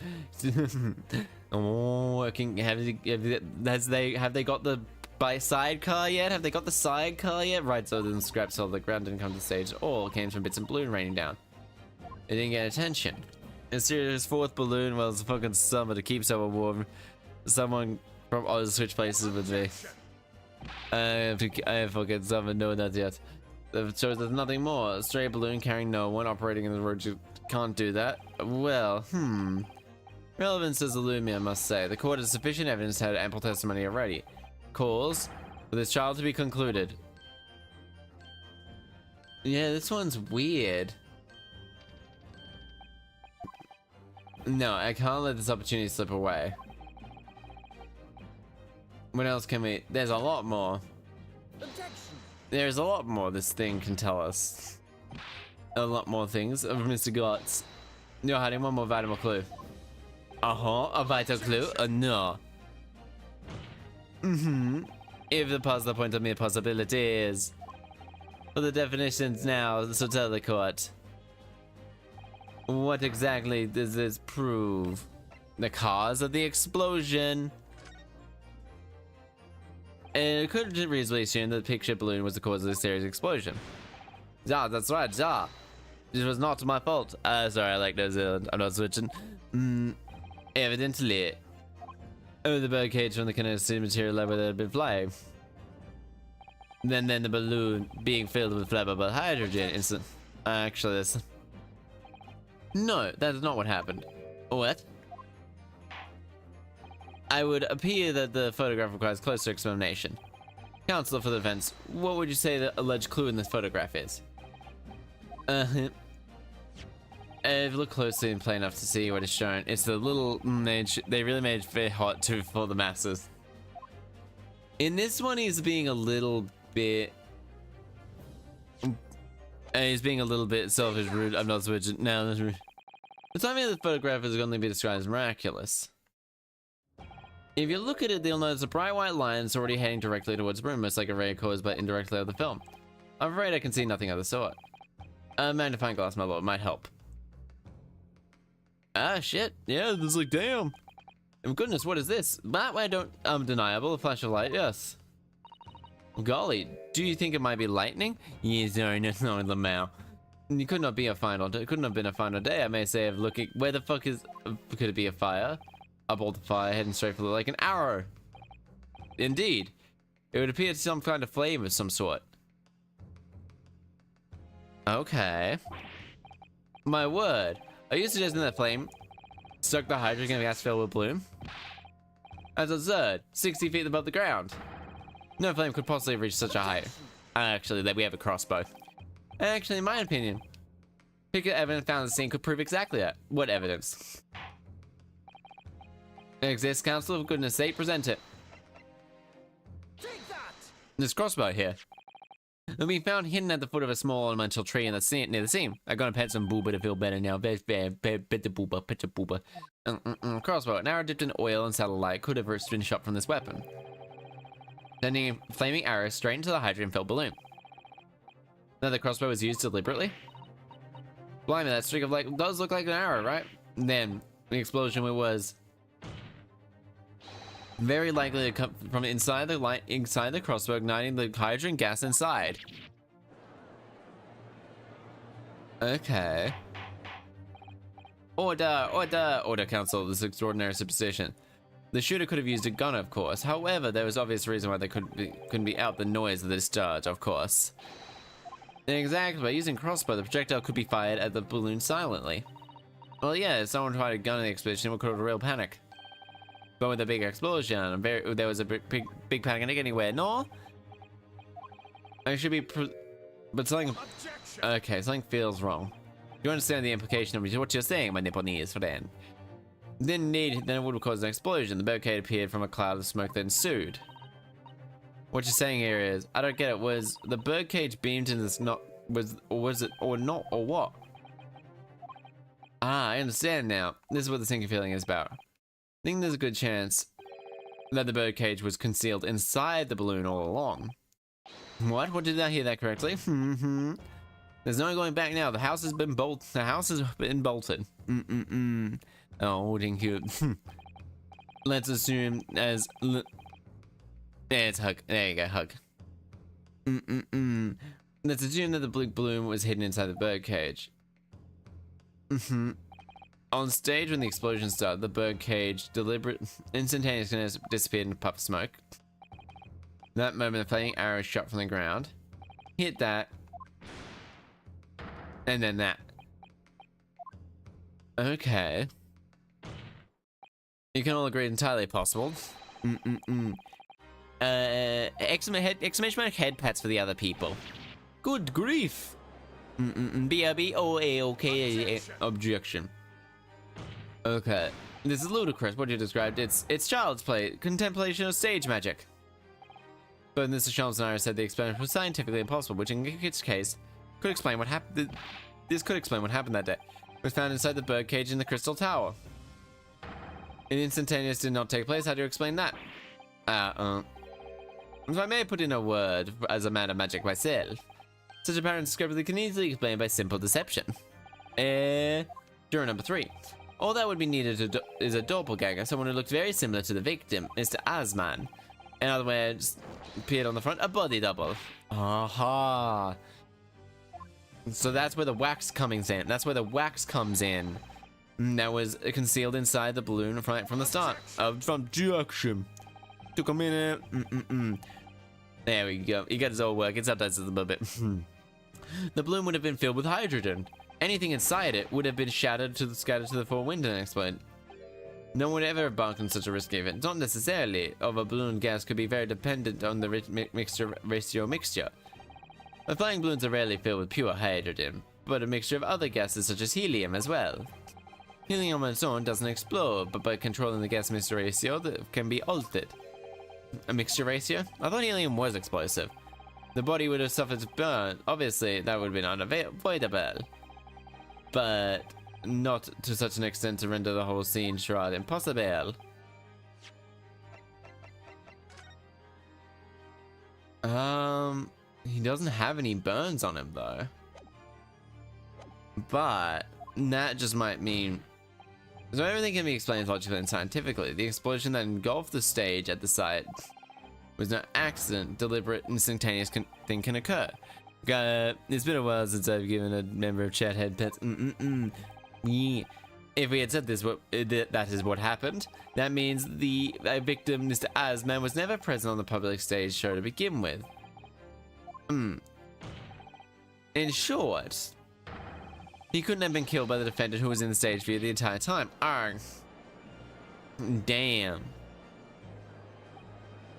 Oh, working. Have they got the sidecar yet? Have they got the sidecar yet? Right, so then scraps all the ground didn't come to the stage. All came from bits and balloon raining down. It didn't get attention. It's his 4th balloon. Well, it's fucking summer to keep someone warm. Someone from Oz switch places with me. I have fucking summoned no that yet. It shows there's nothing more. A stray balloon carrying no one operating in the road. You can't do that. Well, relevance does elude me, I must say. The court has sufficient evidence to have ample testimony already. Calls for this trial to be concluded. Yeah, this one's weird. No, I can't let this opportunity slip away. What else can we... There's a lot more. Objection. There's a lot more this thing can tell us. A lot more things of Mr. Gotts. You're hiding one more vital clue. A vital clue? No. If the puzzler point at me possibilities. For the definitions now, so tell the court. What exactly does this prove? The cause of the explosion? And it could reasonably assume that the picture balloon was the cause of the series explosion. Yeah, that's right, yeah. It was not my fault. Sorry, I like New Zealand. I'm not switching. Evidently. Oh, the bird cage from the kinetic material level that had been flying. Then the balloon being filled with flammable hydrogen instant. Actually, this. No, that is not what happened. What? I would appear that the photograph requires closer explanation. Counselor for the defense, what would you say the alleged clue in this photograph is? If you look closely and plain enough to see what is shown, it's the little they really made it very hot for the masses. In this one, he's being a little bit. He's being a little bit selfish, rude. I'm not switching. No, that's rude. The timing of the photograph is going to be described as miraculous. If you look at it, you'll notice a bright white line that's already heading directly towards the room, most like a ray caused by indirectly of the film. I'm afraid I can see nothing of the sort. A magnifying glass, my lord, might help. Ah, shit. Yeah, it's like, damn. Goodness, what is this? That way don't undeniable. A flash of light, yes. Golly, do you think it might be lightning? Yes, no, no, the mouth. It could not be a final. It couldn't have been a final day. I may say of looking. Where the fuck is? Could it be a fire? Up all the fire, heading straight for like an arrow. Indeed, it would appear to some kind of flame of some sort. Okay. My word. Are you suggesting that flame struck the hydrogen gas filled with bloom? That's absurd. 60 feet above the ground. No flame could possibly reach such a height. Actually, we have a crossbow. Actually, in my opinion, pick of evidence found in the scene could prove exactly that. What evidence? It exists, Council. For goodness sake, present it. This crossbow here. It'll be found hidden at the foot of a small ornamental tree in the near the seam. I'm gonna pet some booba to feel better now. Pet the booba. Crossbow. An arrow dipped in oil and satellite could have been shot from this weapon, sending a flaming arrow straight into the hydrogen-filled balloon. Now the crossbow was used deliberately. Blimey, that streak of light does look like an arrow, right? And then the explosion was very likely to come from inside the crossbow, igniting the hydrogen gas inside. Okay. Order, Council. This extraordinary superstition. The shooter could have used a gun, of course. However, there was obvious reason why they couldn't be out the noise of the discharge, of course. Exactly. By using crossbow, the projectile could be fired at the balloon silently. Well, yeah, if someone tried a gun in the explosion, it would cause a real panic. But with a big explosion, there was a big panic anywhere. No? I should be but something... Okay, something feels wrong. You understand the implication of what you're saying, my Nipponese friend. Then it would have caused an explosion. The birdcage appeared from a cloud of smoke that ensued. What you're saying here is, I don't get it. Was the birdcage beamed in this was it or not, or what? Ah, I understand now. This is what the sinking feeling is about. I think there's a good chance that the birdcage was concealed inside the balloon all along. What? What, did I hear that correctly? There's no going back now. The house has been bolted. Oh, thank you. Let's assume as... Yeah, it's hug. There you go, hug. Let's assume that the blue balloon was hidden inside the birdcage. On stage, when the explosion started, the birdcage instantaneously disappeared in a puff of smoke. That moment, the flaming arrow shot from the ground, hit that, and then that. Okay. You can all agree it's entirely possible. Exclamation mark head pats for the other people. Good grief. BRB OA-OK objection. Okay. This is ludicrous, what you described. It's child's play, contemplation of stage magic. But Mr. Shelton said the experiment was scientifically impossible, which in its case could explain what happened. This could explain what happened that day. It was found inside the birdcage in the Crystal Tower. An instantaneous did not take place. How do you explain that? If I may put in a word as a man of magic myself, such apparent discrepancy can easily be explained by simple deception. Juror number 3. All that would be needed is a doppelganger, someone who looked very similar to the victim, Mr. Asman. In other words, appeared on the front, a body double. Aha. So that's where the wax comes in. That's where the wax comes in. That was concealed inside the balloon right from the start. From Jackson. Took a minute. There we go. You got his old work. It's sometimes a little bit. The balloon would have been filled with hydrogen. Anything inside it would have been scattered to the four winds and exploded. No one would ever embark on such a risky event. Not necessarily of a balloon gas could be very dependent on the ratio mixture. The flying balloons are rarely filled with pure hydrogen, but a mixture of other gases such as helium as well. Helium on its own doesn't explode, but by controlling the gas mixture ratio, that can be altered. A mixture ratio? I thought helium was explosive. The body would have suffered burn. Obviously, that would have been unavoidable. But not to such an extent to render the whole scene shroud impossible. He doesn't have any burns on him though. But that just might mean So everything can be explained logically and scientifically. The explosion that engulfed the stage at the site was no accident. Deliberate, instantaneous thing can occur. It's been a while since I've given a member of chat head pets. Yeah. If we had said this, that is what happened, that means the victim, Mr. Asman, was never present on the public stage show to begin with. In short, he couldn't have been killed by the defendant who was in the stage view the entire time. Arrgh. Damn.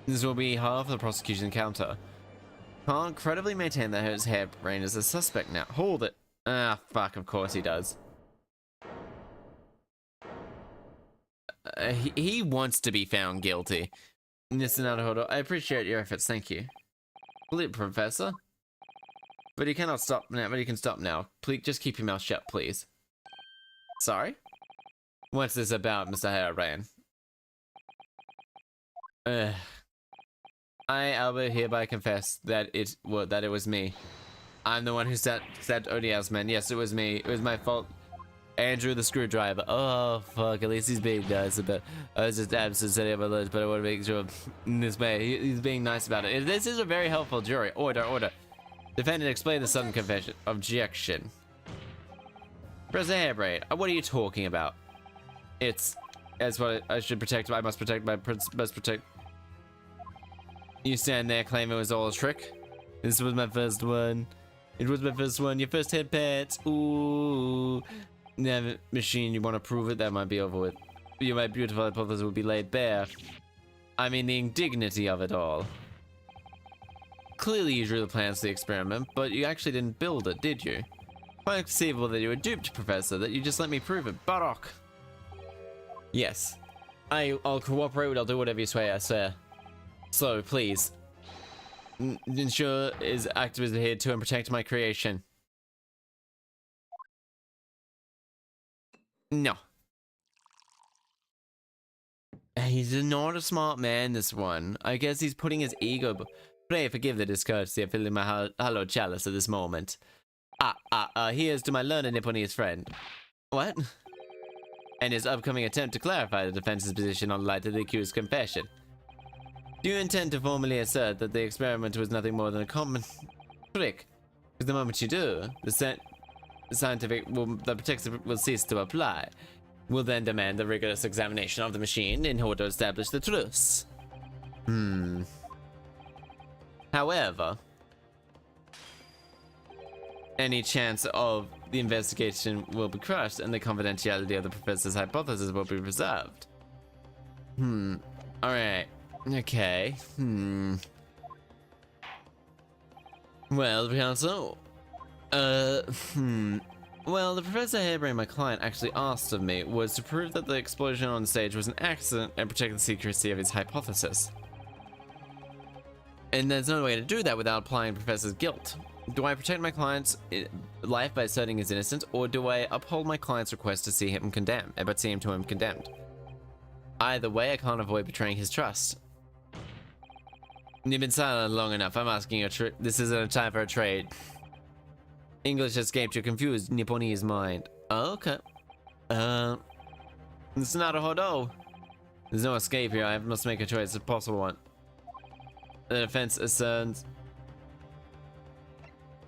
This will be half the prosecution counter. Can't credibly maintain that his hairbrain is a suspect now. Hold it. Ah, fuck, of course he does. He wants to be found guilty. Mr. Naruhodo, I appreciate your efforts, thank you. Believe, Professor. But he cannot stop now, but he can stop now. Please, just keep your mouth shut, please. Sorry? What's this about, Mr. Hairbrain? I, Albert, hereby confess that it was me. I'm the one who stabbed Odiasman. Yes, it was me. It was my fault. Andrew the screwdriver. Oh, fuck. At least he's being nice about it. I was just absent setting up my lunch, but I want to make sure in this way. He's being nice about it. This is a very helpful jury. Order, order. Defendant, explain the sudden confession. Objection. Professor Hairbrain, what are you talking about? That's what I should protect. I must protect my must protect. You stand there claiming it was all a trick? This was my first one. It was my first one. Your first head pet. Ooh. Never machine, you want to prove it? That might be over with. My beautiful hypothesis will be laid bare. I mean, the indignity of it all. Clearly you drew the plans for the experiment, but you actually didn't build it, did you? Quite conceivable that you were duped, Professor, that you just let me prove it. Barok. Yes. I'll cooperate, I'll do whatever you say, I swear. So, please. Ensure his activism here to and protect my creation. No. He's not a smart man, this one. I guess he's putting his ego... Pray forgive the discourtesy of filling my hollow chalice at this moment. Here's to my learned Nipponese friend. What? And his upcoming attempt to clarify the defense's position on light of the accused's confession. Do you intend to formally assert that the experiment was nothing more than a common trick? Because the moment you do, the scientific protective will cease to apply. We'll then demand the rigorous examination of the machine in order to establish the truths. However, any chance of the investigation will be crushed and the confidentiality of the professor's hypothesis will be preserved. Alright. Okay. Well, counsel. Well, the Professor Hairbrain, my client, actually asked of me was to prove that the explosion on stage was an accident and protect the secrecy of his hypothesis. And there's no way to do that without applying Professor's guilt. Do I protect my client's life by asserting his innocence, or do I uphold my client's request to see him condemned, but see him to him condemned? Either way, I can't avoid betraying his trust. You've been silent long enough. I'm asking you this isn't a time for a trade. English escaped your confused Nipponese mind. Oh, okay. It's not a hodo. There's no escape here. I must make a choice, a possible one. The defense asserts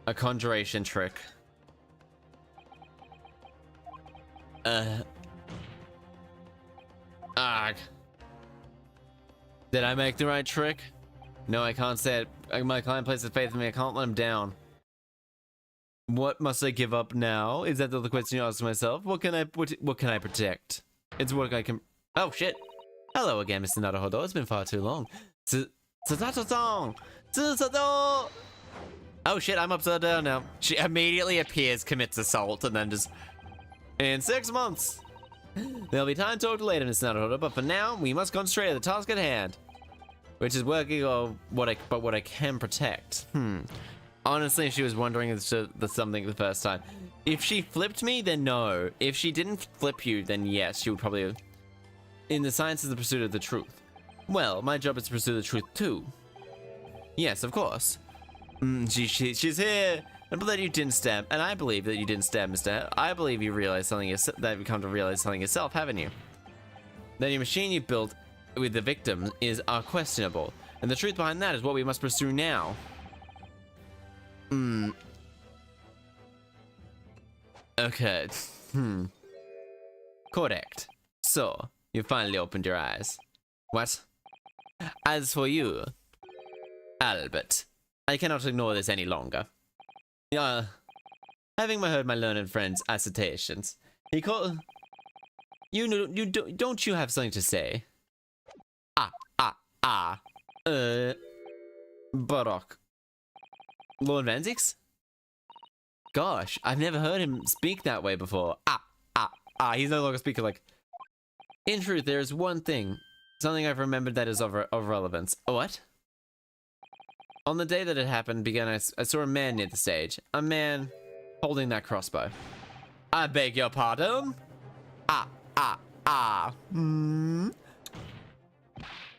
a conjuration trick. Did I make the right trick? No, I can't say it. My client places faith in me. I can't let him down. What must I give up now? Is that the question you ask myself? What can I protect? It's what I can. Oh shit! Hello again, Mr. Naruhodo. It's been far too long. Oh shit! I'm upside down now. She immediately appears, commits assault, and then just. In 6 months, there'll be time to talk later, Mr. Naruhodo. But for now, we must concentrate on the task at hand, which is working on what I can protect. Honestly, she was wondering if something the first time. If she flipped me, then no. If she didn't flip you, then yes, she would probably... In the science is the pursuit of the truth. Well, my job is to pursue the truth too. Yes, of course. She's here And that you didn't stab, and I believe that you didn't stab Mr. I believe you realized something, that you've come to realize something yourself, haven't you? That your machine you built with the victims are questionable. And the truth behind that is what we must pursue now. Okay. Correct. So, you finally opened your eyes. What? As for you, Albert, I cannot ignore this any longer. Having heard my learned friend's assertions, he called... Don't you have something to say? Baroque. Lord Vanzix? Gosh, I've never heard him speak that way before. He's no longer speaking like... In truth, there is one thing. Something I've remembered that is of relevance. What? On the day that it happened, I saw a man near the stage. A man holding that crossbow. I beg your pardon?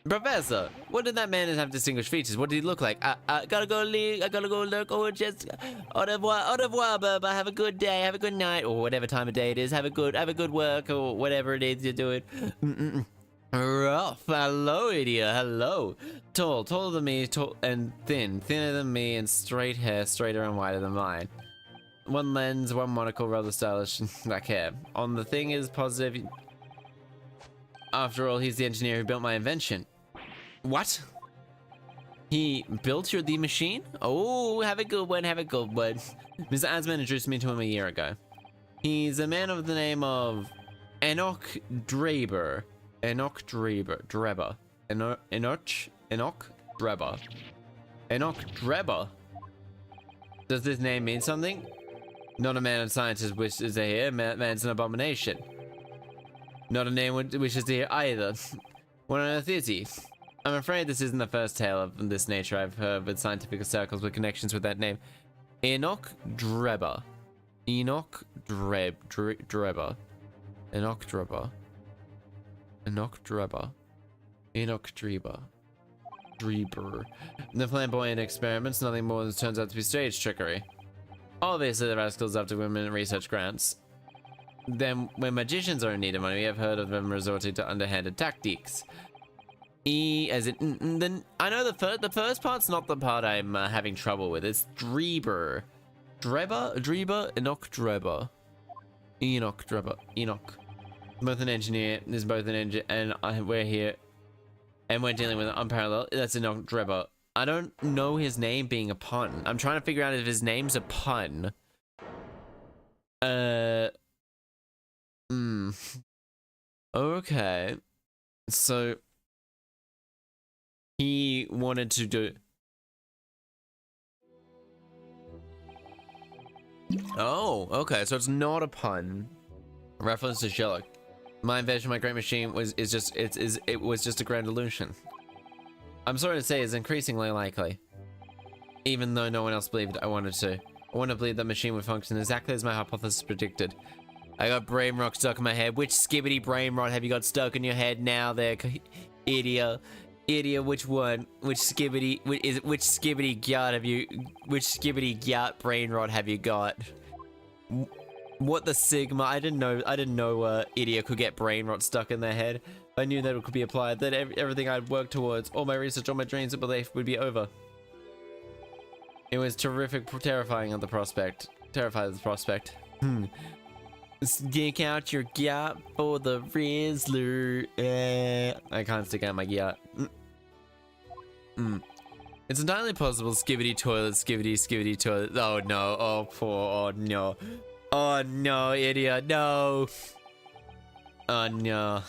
Professor, what did that man have distinguished features? What did he look like? I gotta go look, or just au revoir, Bubba. Have a good day, have a good night, or whatever time of day it is. Have a good work, or whatever it is you're doing. Rough, hello, idiot, hello. Taller than me, tall and thinner than me, and straight hair, straighter and wider than mine. One lens, one monocle, rather stylish, black hair. On the thing is positive. After all, he's the engineer who built my invention. What? He built the machine? Oh, have a good one, have a good one. Mr. Asman introduced me to him a year ago. He's a man of the name of Enoch Dreber. Enoch Dreber. Does this name mean something? Not a man and scientist wishes to hear. Man's an abomination. Not a name wishes to hear either. What on earth is he? I'm afraid this isn't the first tale of this nature I've heard with scientific circles with connections with that name. Enoch Dreber. Enoch Dreber. Enoch Dreber. Enoch Dreber. Enoch Dreber. Dreber. The flamboyant experiments, nothing more than turns out to be stage trickery. Obviously, the rascals after women research grants. Then, when magicians are in need of money, we have heard of them resorting to underhanded tactics. As in, then I know the first part's not the part I'm having trouble with. It's Dreber, Enoch Dreber, Enoch Dreber, Enoch. Both an engineer. There's both an engineer, and we're here, and we're dealing with an unparalleled. That's Enoch Dreber. I don't know his name being a pun. I'm trying to figure out if his name's a pun. Okay. So he wanted to do... Oh, okay. So it's not a pun. Reference to Sherlock. My invention, my great machine, was just a grand illusion. I'm sorry to say, it's increasingly likely. Even though no one else believed I wanted to. I want to believe that machine would function exactly as my hypothesis predicted. I got brain rot stuck in my head. Which skibbity brain rot have you got stuck in your head now there, idiot? Idiot, which one? Which skibbity gyat brain rot have you got? What the sigma? I didn't know idiot could get brain rot stuck in their head. I knew that it could be applied, that everything I'd worked towards, all my research, all my dreams and belief would be over. It was terrific, terrifying of the prospect. Terrified of the prospect. Stick out your gyat for the Rizzler. I can't stick out my gyat. It's entirely possible. Skibbity toilet. Oh no. Oh poor. Oh no. Oh no, idiot. No. Oh no.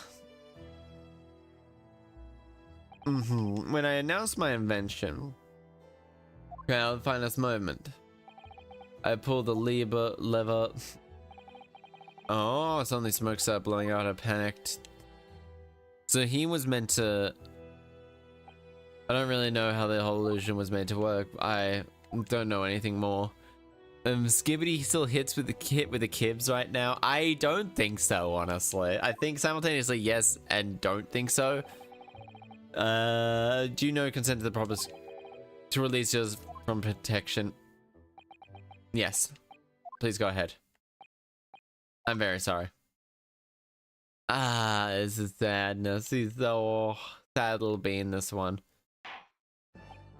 When I announced my invention, crowd finest moment, I pulled the lever. Oh, suddenly smoke started blowing out. I panicked. So he was meant to... I don't really know how the whole illusion was made to work. I don't know anything more. Skibbity still hits with the kibs right now. I don't think so, honestly. I think simultaneously yes and don't think so. Do you know consent to the promise to release yours from protection? Yes. Please go ahead. I'm very sorry. Ah, this is sadness. He's so sad it'll be in this one.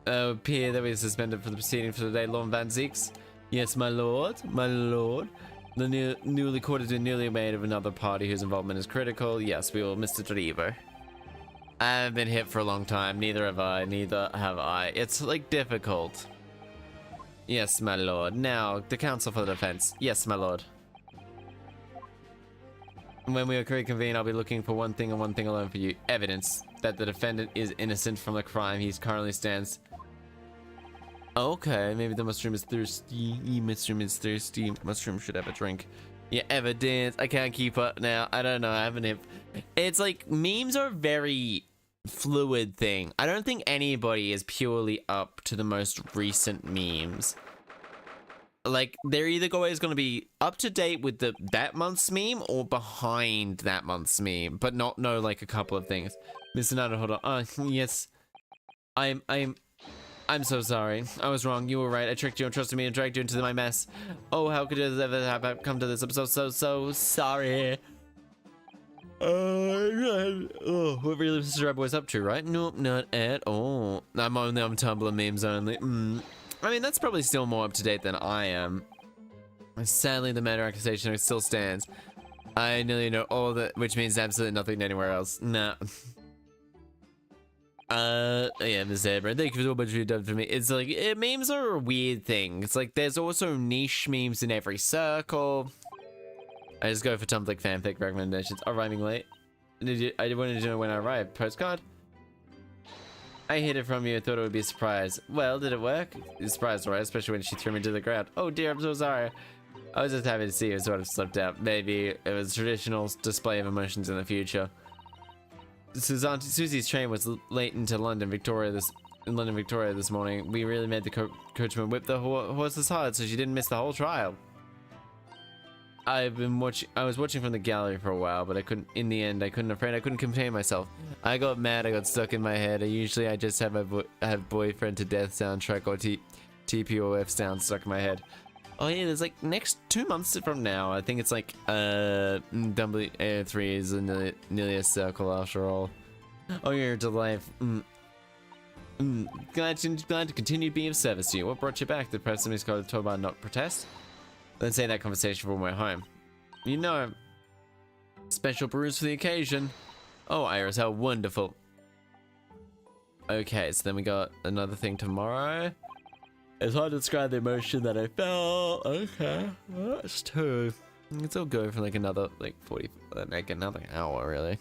Appear that we suspended for the proceeding for today, Lord Van Zeeks. Yes, my lord, my lord. The newly courted and newly made of another party whose involvement is critical. Yes, we will, Mr. Driver. I haven't been hit for a long time. Neither have I. Neither have I. It's like difficult. Yes, my lord. Now, the counsel for the defense. Yes, my lord. When we reconvene, I'll be looking for one thing and one thing alone for you. Evidence that the defendant is innocent from the crime he currently stands. Okay, maybe the mushroom is thirsty. Mushroom is thirsty. Mushroom should have a drink. Yeah, evidence. I can't keep up now. I don't know. I haven't hit. It's like memes are a very fluid thing. I don't think anybody is purely up to the most recent memes. Like, they're either always going to be up to date with that month's meme or behind that month's meme, but not know like a couple of things. Mr. Nada, hold on. Yes. I'm so sorry. I was wrong. You were right. I tricked you and trusted me and dragged you into my mess. Oh, how could it ever have come to this? I'm so sorry. Oh, what really Mr. Red Boy's up to, right? Nope, not at all. I'm Tumblr memes only. I mean, that's probably still more up to date than I am. Sadly, the matter accusation still stands. I nearly know all that, which means absolutely nothing anywhere else. Nah. Yeah, Miss Zebra, thank you so much for you've done for me. It's like, memes are a weird thing. It's like, there's also niche memes in every circle. I just go for Tumblr fanfic recommendations. Arriving late. I wanted to know when I arrived. Postcard? I hid it from you. I thought it would be a surprise. Well, did it work? It's surprised, right? Especially when she threw me to the ground. Oh dear, I'm so sorry. I was just happy to see you sort of slipped out. Maybe it was a traditional display of emotions in the future. Auntie Susie's train was late into London Victoria this morning. We really made the coachman whip the horses hard so she didn't miss the whole trial. I was watching from the gallery for a while, but I couldn't. In the end, I couldn't contain myself. I got mad. I got stuck in my head. I just have a boyfriend to death soundtrack or TPOF sound stuck in my head. Oh yeah, there's like next 2 months from now. I think it's like W3 is nearly a circle after all. Oh, you're to life. Glad to continue being of service to you. What brought you back? The press is told about not protest. Let's say that conversation when we're home. You know, special brews for the occasion. Oh, Iris, how wonderful. Okay, so then we got another thing tomorrow. It's hard to describe the emotion that I felt. Okay, that's two. It's all go for like another 40, like another hour really.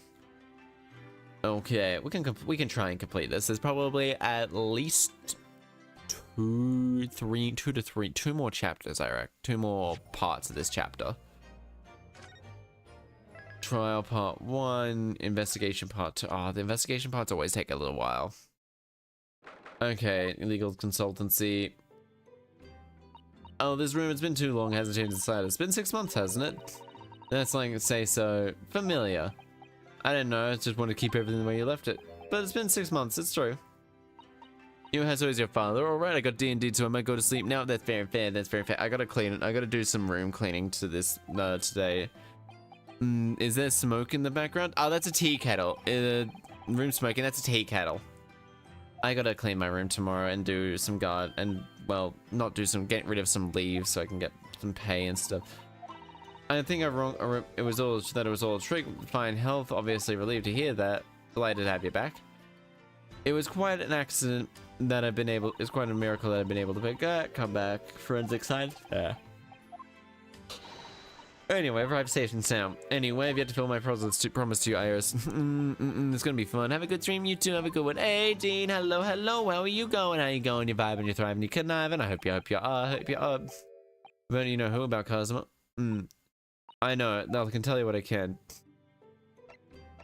Okay, we can try and complete this. There's probably at least two more chapters, I reckon. 2 more parts of this chapter. Trial part 1, investigation part 2. Oh, the investigation parts always take a little while. Okay, illegal consultancy. Oh, this room, it's been too long, hasn't changed inside. It's been 6 months, hasn't it? That's like, say so, familiar. I don't know, I just want to keep everything the way you left it. But it's been 6 months, it's true. You has always your father. Alright, I got D&D too. I might go to sleep now. That's very fair. That's very fair. I gotta clean it. I gotta do some room cleaning to this today. Is there smoke in the background? Oh, that's a tea kettle. Room smoking, that's a tea kettle. I gotta clean my room tomorrow and do some well, get rid of some leaves so I can get some pay and stuff. I think it was all a trick. Fine health, obviously relieved to hear that. Delighted to have you back. It was quite an accident that it's quite a miracle that I've been able to come back. Forensic science. Yeah. Anyway, arrived safe and sound. Anyway, I've yet to fill my promise to you, Iris. It's gonna be fun. Have a good dream, you two. Have a good one. Hey, Dean. Hello. How are you going? How you going? You vibing? You thriving? You conniving? I hope you are. But you know who about Cosmo? I know. I can tell you what I can.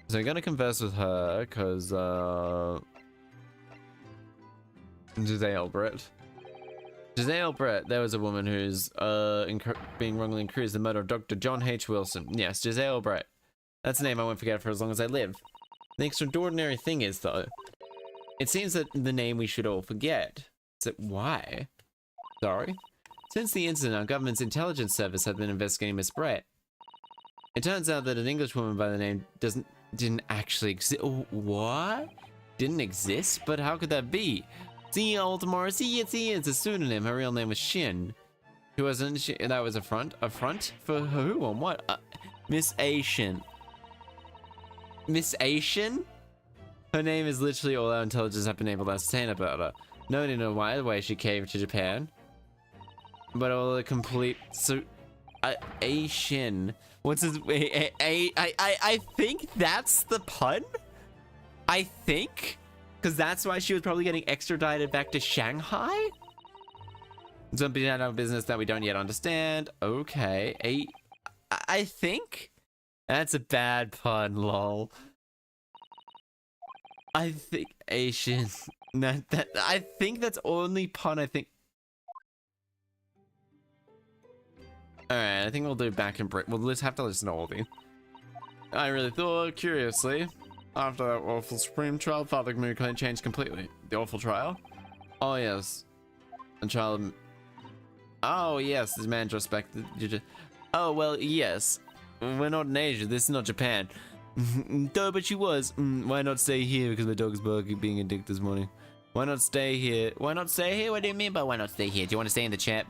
So I'm gonna converse with her, cause Giselle Brett, there was a woman who's being wrongly accused of the murder of Dr. John H. Wilson. Yes, Giselle Brett. That's a name I won't forget for as long as I live. The extraordinary thing is, though, it seems that the name we should all forget. So why? Sorry? Since the incident, our government's intelligence service had been investigating Miss Brett. It turns out that an English woman by the name didn't actually exist. What? Didn't exist? But how could that be? See you all tomorrow. See you. It's a pseudonym. Her real name was Shin. Who wasn't she? That was a front? A front? For who? On what? Miss Asian. Miss Asian? Her name is literally all our intelligence have been able to ascertain about her. No one in why the way she came to Japan. But all the complete Asian. What's his I think that's the pun? I think? Because that's why she was probably getting extradited back to Shanghai? Something out of business that we don't yet understand. Okay. I think? That's a bad pun, lol. I think Asian. I think that's only pun, I think. Alright, I think we'll do back in Brit. We'll just have to listen to all these. I really thought, curiously, after that awful Supreme trial, Father mood changed completely. The awful trial? Oh, yes. The trial. Oh, yes, this man respected. Oh, well, yes. We're not in Asia. This is not Japan. No, but she was. Why not stay here? Because my dog's being a dick this morning. Why not stay here? Why not stay here? What do you mean by why not stay here? Do you want to stay in the chat?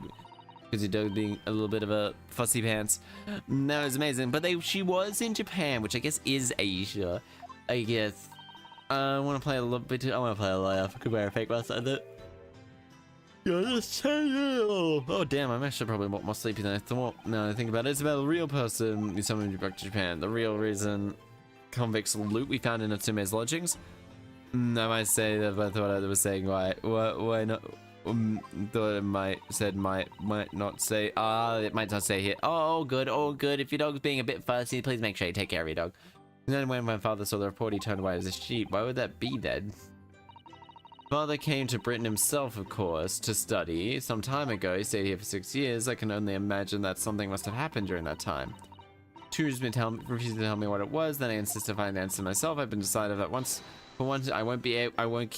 Because your dog being a little bit of a fussy pants. That was amazing. But she was in Japan, which I guess is Asia. I guess. I want to play a little bit. I want to play a laugh. I could wear a fake mask like that. Oh damn, I'm actually probably more sleepy than I thought. Now I think about it, it's about a real person who summoned you back to Japan. The real reason convicts loot we found in Natsume's lodgings. I might say that I thought I was saying why not. Thought it might not say. It might not say here. Oh good. If your dog's being a bit fussy, please make sure you take care of your dog. And then when my father saw the report, he turned white as a sheep. Why would that be then? Father came to Britain himself, of course, to study. Some time ago, he stayed here for 6 years. I can only imagine that something must have happened during that time. Refused to tell me what it was. Then I insisted to find the answer myself. I've been decided that for once, I won't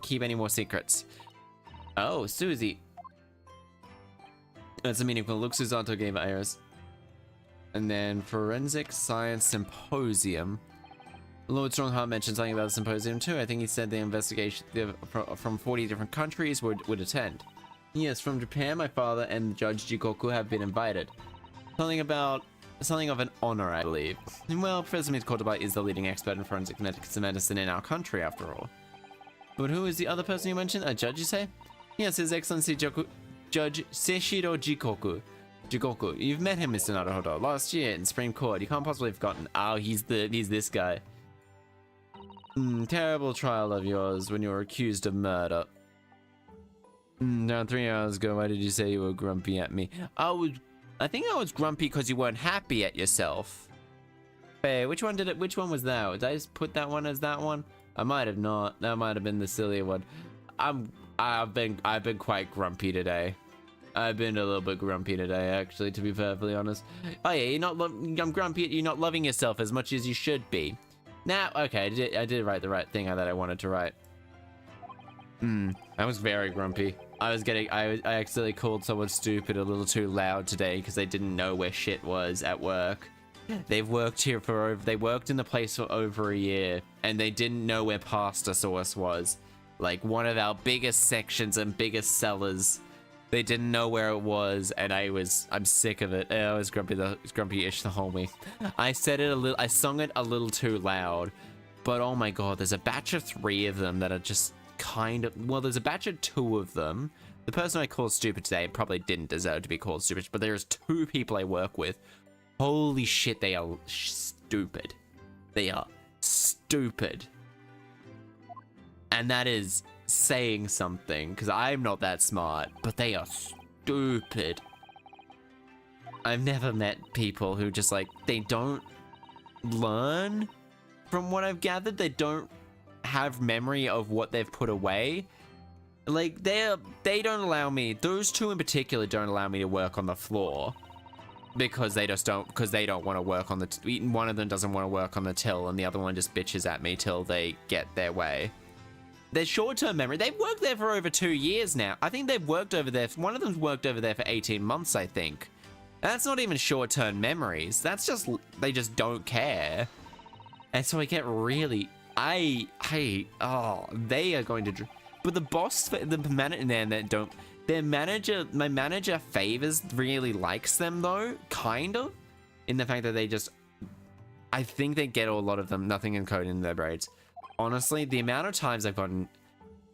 keep any more secrets. Oh, Susie. That's a meaningful look. Susanto gave Iris. And then Forensic Science Symposium. Lord Strongheart mentioned something about the symposium too. I think he said the investigation from 40 different countries would attend. Yes, from Japan, my father and Judge Jikoku have been invited. Something of an honor, I believe. Well, Professor Kotobai is the leading expert in forensic medicine in our country, after all. But who is the other person you mentioned? A judge, you say? Yes, His Excellency Judge Seishiro Jikoku. You've met him, Mr. Naruhodo, last year in Supreme Court. You can't possibly have forgotten. Oh, he's this guy. Terrible trial of yours when you were accused of murder. Around 3 hours ago, why did you say you were grumpy at me? I think I was grumpy because you weren't happy at yourself. Hey, which one was that? Did I just put that one as that one? I might have not. That might have been the sillier one. I've been quite grumpy today. I've been a little bit grumpy today, actually, to be perfectly honest. Oh yeah, I'm grumpy at you not loving yourself as much as you should be. Now, okay, I did write the right thing that I wanted to write. I was very grumpy. I accidentally called someone stupid a little too loud today because they didn't know where shit was at work. They worked in the place for over a year and they didn't know where pasta sauce was. Like one of our biggest sections and biggest sellers. They didn't know where it was, and I'm sick of it. I was grumpy-ish the whole week. I sung it a little too loud, but oh my god, there's a batch of 3 of them that are just there's a batch of 2 of them. The person I called stupid today probably didn't deserve to be called stupid, but there's 2 people I work with. Holy shit, they are stupid. They are stupid. And that is saying something, because I'm not that smart, but they are stupid. I've never met people who just they don't learn. From what I've gathered, they don't have memory of what they've put away. They don't allow me, those 2 in particular don't allow me to work on the floor. Because they don't want to work on one of them doesn't want to work on the till, and the other one just bitches at me till they get their way. Their short-term memory, they've worked there for over 2 years now. I think they've worked over there, one of them's worked over there for 18 months, I think. That's not even short-term memories. That's just, they just don't care. And so I get really, they are going to, but the boss, the manager, that don't, their manager, my manager really likes them though, kind of, in the fact that they just, I think they get a lot of them, nothing encoded in their brains. Honestly, the amount of times I've gotten,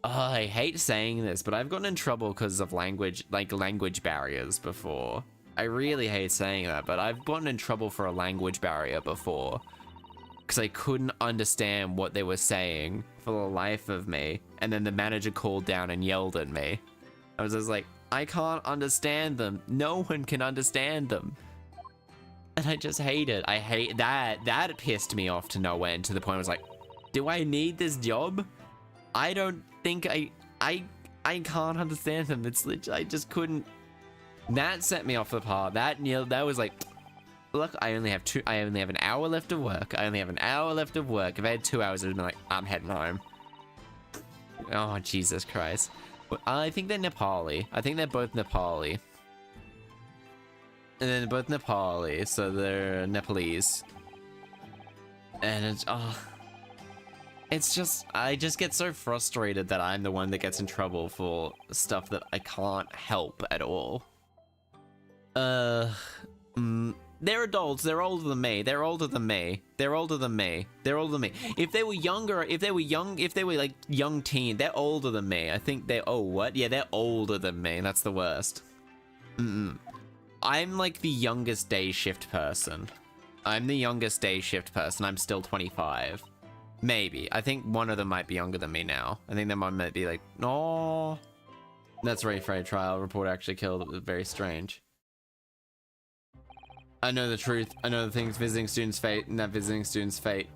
I hate saying this, but I've gotten in trouble because of language barriers before. I really hate saying that, but I've gotten in trouble for a language barrier before. Because I couldn't understand what they were saying for the life of me. And then the manager called down and yelled at me. I was just like, I can't understand them. No one can understand them. And I just hate it. I hate that. That pissed me off to no end, to the point I was like, do I need this job? I don't think I can't understand them. It's literally, I just couldn't. That set me off the path. That was like, look, I only have an hour left of work. I only have an hour left of work. If I had 2 hours, I'd be like, I'm heading home. Oh, Jesus Christ. I think they're Nepali. I think they're both Nepali. And they're both Nepali, so they're Nepalese. And it's just, I just get so frustrated that I'm the one that gets in trouble for stuff that I can't help at all. They're adults, they're older than me, they're older than me, they're older than me, they're older than me. If they were younger, if they were like young teen, they're older than me. I think they're, oh, what? Yeah, they're older than me, that's the worst. I'm like the youngest day shift person. I'm the youngest day shift person, I'm still 25. Maybe. I think one of them might be younger than me now. I think their mom might be like, no. That's right, Fred. Trial report actually killed. It was very strange. I know the truth. I know the things visiting students' fate, and that visiting students' fate.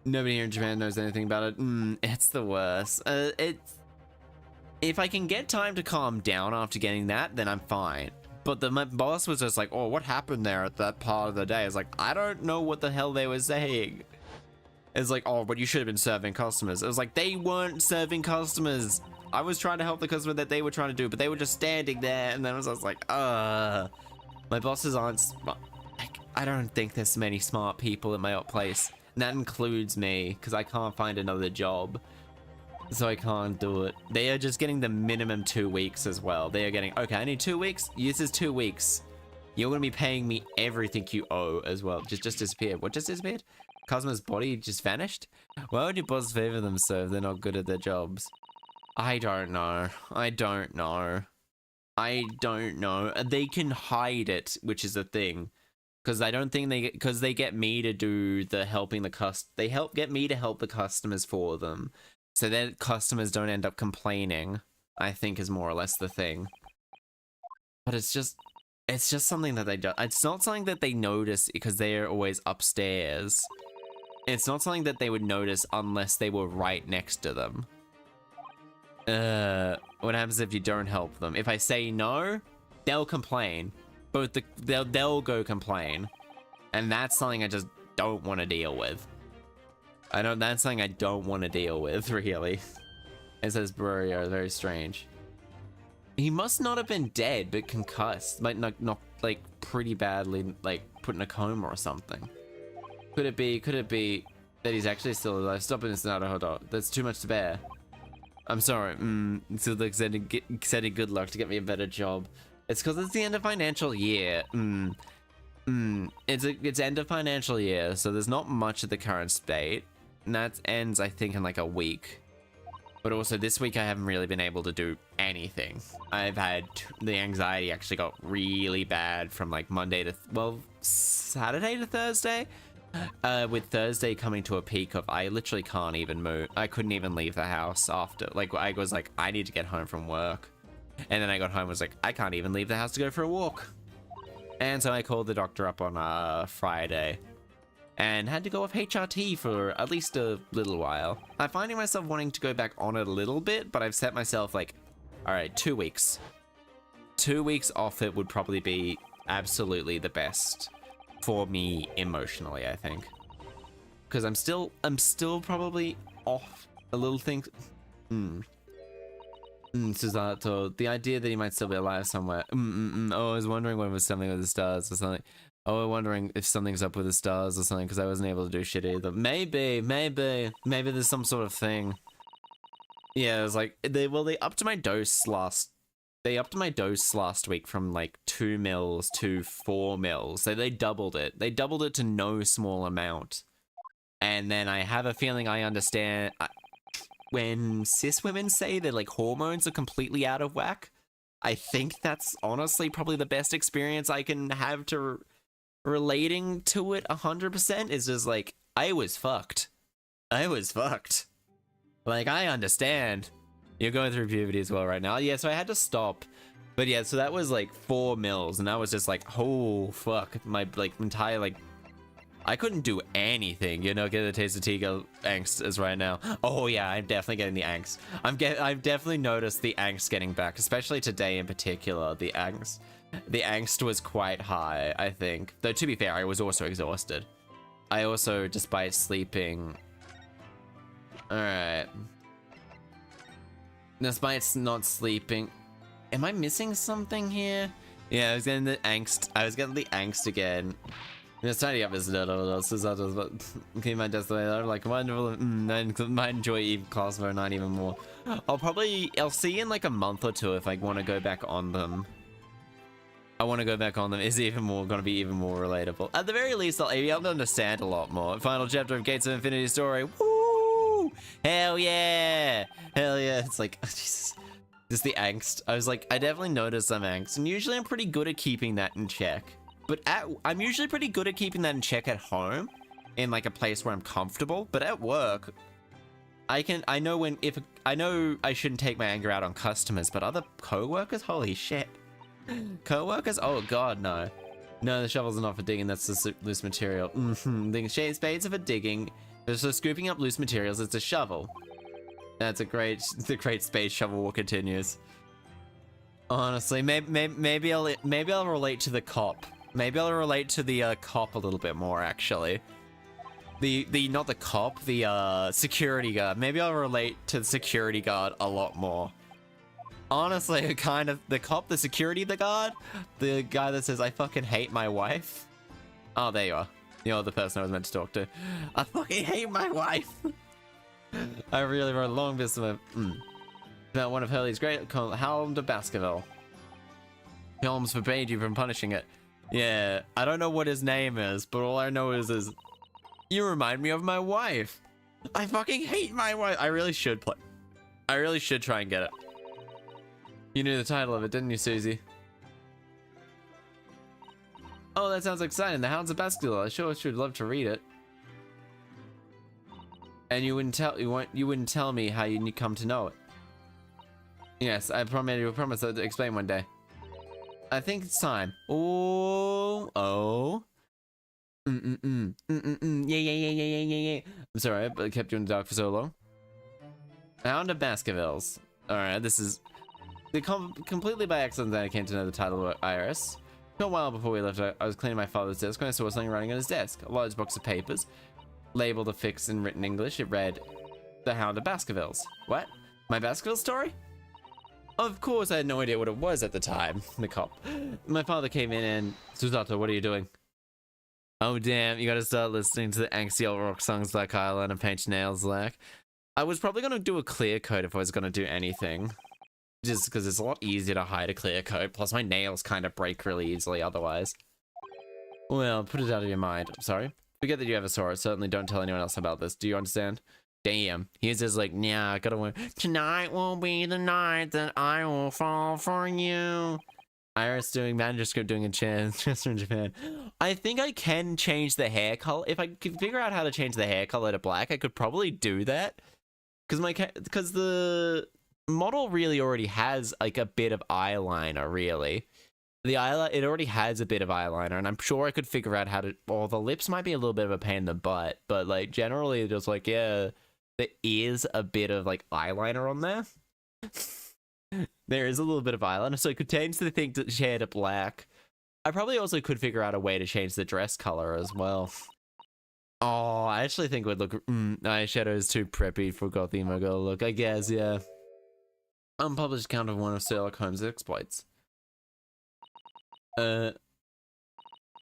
Nobody here in Japan knows anything about it. It's the worst. If I can get time to calm down after getting that, then I'm fine. But my boss was just like, oh, what happened there at that part of the day? I was like, I don't know what the hell they were saying. It's like, oh, but you should have been serving customers. It was like, they weren't serving customers. I was trying to help the customer that they were trying to do, but they were just standing there. And then I was like, my bosses aren't smart. Like, I don't think there's many smart people in my place. And that includes me, because I can't find another job. So I can't do it. They are just getting the minimum 2 weeks as well. They are getting, okay, I need 2 weeks. This is 2 weeks. You're going to be paying me everything you owe as well. Just disappeared. What just disappeared? Customer's body just vanished? Why would your boss favor them so if they're not good at their jobs? I don't know. I don't know. I don't know. They can hide it, which is a thing. Because I don't think because they get me to do the helping the they get me to help the customers for them. So that customers don't end up complaining, I think is more or less the thing. But it's just something that they do. It's not something that they notice because they're always upstairs. It's not something that they would notice unless they were right next to them. What happens if you don't help them? If I say no, they'll complain. They'll go complain. And that's something I just don't want to deal with. That's something I don't want to deal with, really. It says Burio, very strange. He must not have been dead, but concussed. Like, not like, pretty badly, like, put in a coma or something. Could it be that he's actually still alive? Stop it, it's not a hot dog. That's too much to bear. I'm sorry. It's like sending good luck to get me a better job. It's because it's the end of financial year. It's end of financial year, so there's not much at the current state. And that ends, I think, in like a week. But also this week I haven't really been able to do anything. I've had, the anxiety actually got really bad from like Monday to, well, Saturday to Thursday? With Thursday coming to a peak of, I literally can't even move. I couldn't even leave the house after, like, I was like, I need to get home from work. And then I got home and was like, I can't even leave the house to go for a walk. And so I called the doctor up on Friday. And had to go off HRT for at least a little while. I'm finding myself wanting to go back on it a little bit, but I've set myself like, alright, 2 weeks. 2 weeks off it would probably be absolutely the best for me emotionally, I think. Because I'm still probably off, A little thing. Susato, the idea that he might still be alive somewhere. Oh, I was wondering when it was something with the stars or something. Oh, I'm wondering if something's up with the stars or something because I wasn't able to do shit either. Maybe there's some sort of thing. Yeah, it was like they upped my dose last. They upped my dose last week from like 2 mils to 4 mils. So they doubled it. They doubled it to no small amount. And then I have a feeling I understand. When cis women say that like hormones are completely out of whack, I think that's honestly probably the best experience I can have to relating to it 100% is just like, I was fucked. Like, I understand. You're going through puberty as well right now. Yeah, so I had to stop. But yeah, so that was like 4 mils and I was just like, oh fuck, my like entire like I couldn't do anything, you know, get the taste of Tiga angst as right now. Oh yeah, I'm definitely getting the angst. I've definitely noticed the angst getting back, especially today in particular. The angst was quite high, I think. Though to be fair, I was also exhausted. I also, despite sleeping... Alright. Despite not sleeping... Am I missing something here? Yeah, I was getting the angst. I was getting the angst again. It's tidying up his little but keep my desk away. I'm like wonderful. I might enjoy even class for a night even more. I'll see in like a month or two if I want to go back on them. I want to go back on them. Is even more gonna be even more relatable. At the very least, I'll be able to understand a lot more. Final chapter of Gates of Infinity story. Woo! Hell yeah! Hell yeah! It's like Jesus. Just the angst. I was like, I definitely noticed some angst, and usually I'm pretty good at keeping that in check. But I'm usually pretty good at keeping that in check at home, in like a place where I'm comfortable. But at work, I know I shouldn't take my anger out on customers, but other co-workers, holy shit. Co-workers, oh god, no. No, the shovels are not for digging, that's the loose material. The spades are for digging. So scooping up loose materials, it's a shovel. That's the great spade shovel war continues. Honestly, maybe I'll relate to the cop. Maybe I'll relate to the cop a little bit more, actually. Not the cop, the security guard. Maybe I'll relate to the security guard a lot more. Honestly, kind of the cop, the security, the guard, the guy that says, I fucking hate my wife. Oh, there you are. You're the person I was meant to talk to. I fucking hate my wife. I really wrote a long list of about one of Hurley's great called Hound of Baskerville. Holmes forbade you from punishing it. Yeah, I don't know what his name is, but all I know is you remind me of my wife. I fucking hate my wife. I really should play. I really should try and get it. You knew the title of it, didn't you, Susie? Oh, that sounds exciting. The Hounds of Baskerville. I sure should love to read it. And you wouldn't tell me how you come to know it. Yes, I promise to explain one day. I think it's time. Oh. Yeah. I'm sorry, but I kept you in the dark for so long. Hound of Baskervilles. Alright, this is... completely by accident that I came to know the title of Iris. A while before we left, I was cleaning my father's desk when I saw something running on his desk. A large box of papers, labeled affixed in written English. It read, The Hound of Baskervilles. What? My Baskerville story? Of course, I had no idea what it was at the time. The cop. My father came in and... Susato, what are you doing? Oh damn, you gotta start listening to the angsty old rock songs like eyeliner and paint nails like. I was probably gonna do a clear coat if I was gonna do anything. Just because it's a lot easier to hide a clear coat, plus my nails kind of break really easily otherwise. Well, put it out of your mind. Sorry? Forget that you ever saw it. Certainly don't tell anyone else about this. Do you understand? Damn. He's just like, nah, I gotta win. Tonight will be the night that I will fall for you. Iris doing manuscript doing a Chaster in Japan. I think I can change the hair color. If I could figure out how to change the hair color to black, I could probably do that. Because the model really already has like a bit of eyeliner, really. It already has a bit of eyeliner, and I'm sure I could figure out how to... Well, the lips might be a little bit of a pain in the butt, but like generally just like, yeah, there is a bit of like eyeliner on there. There is a little bit of eyeliner, so I could change the thing to shade to black. I probably also could figure out a way to change the dress color as well. Oh, I actually think would look. Eyeshadow is too preppy for goth emo girl look. I guess, yeah. Unpublished account of one of Sherlock Holmes' exploits. Then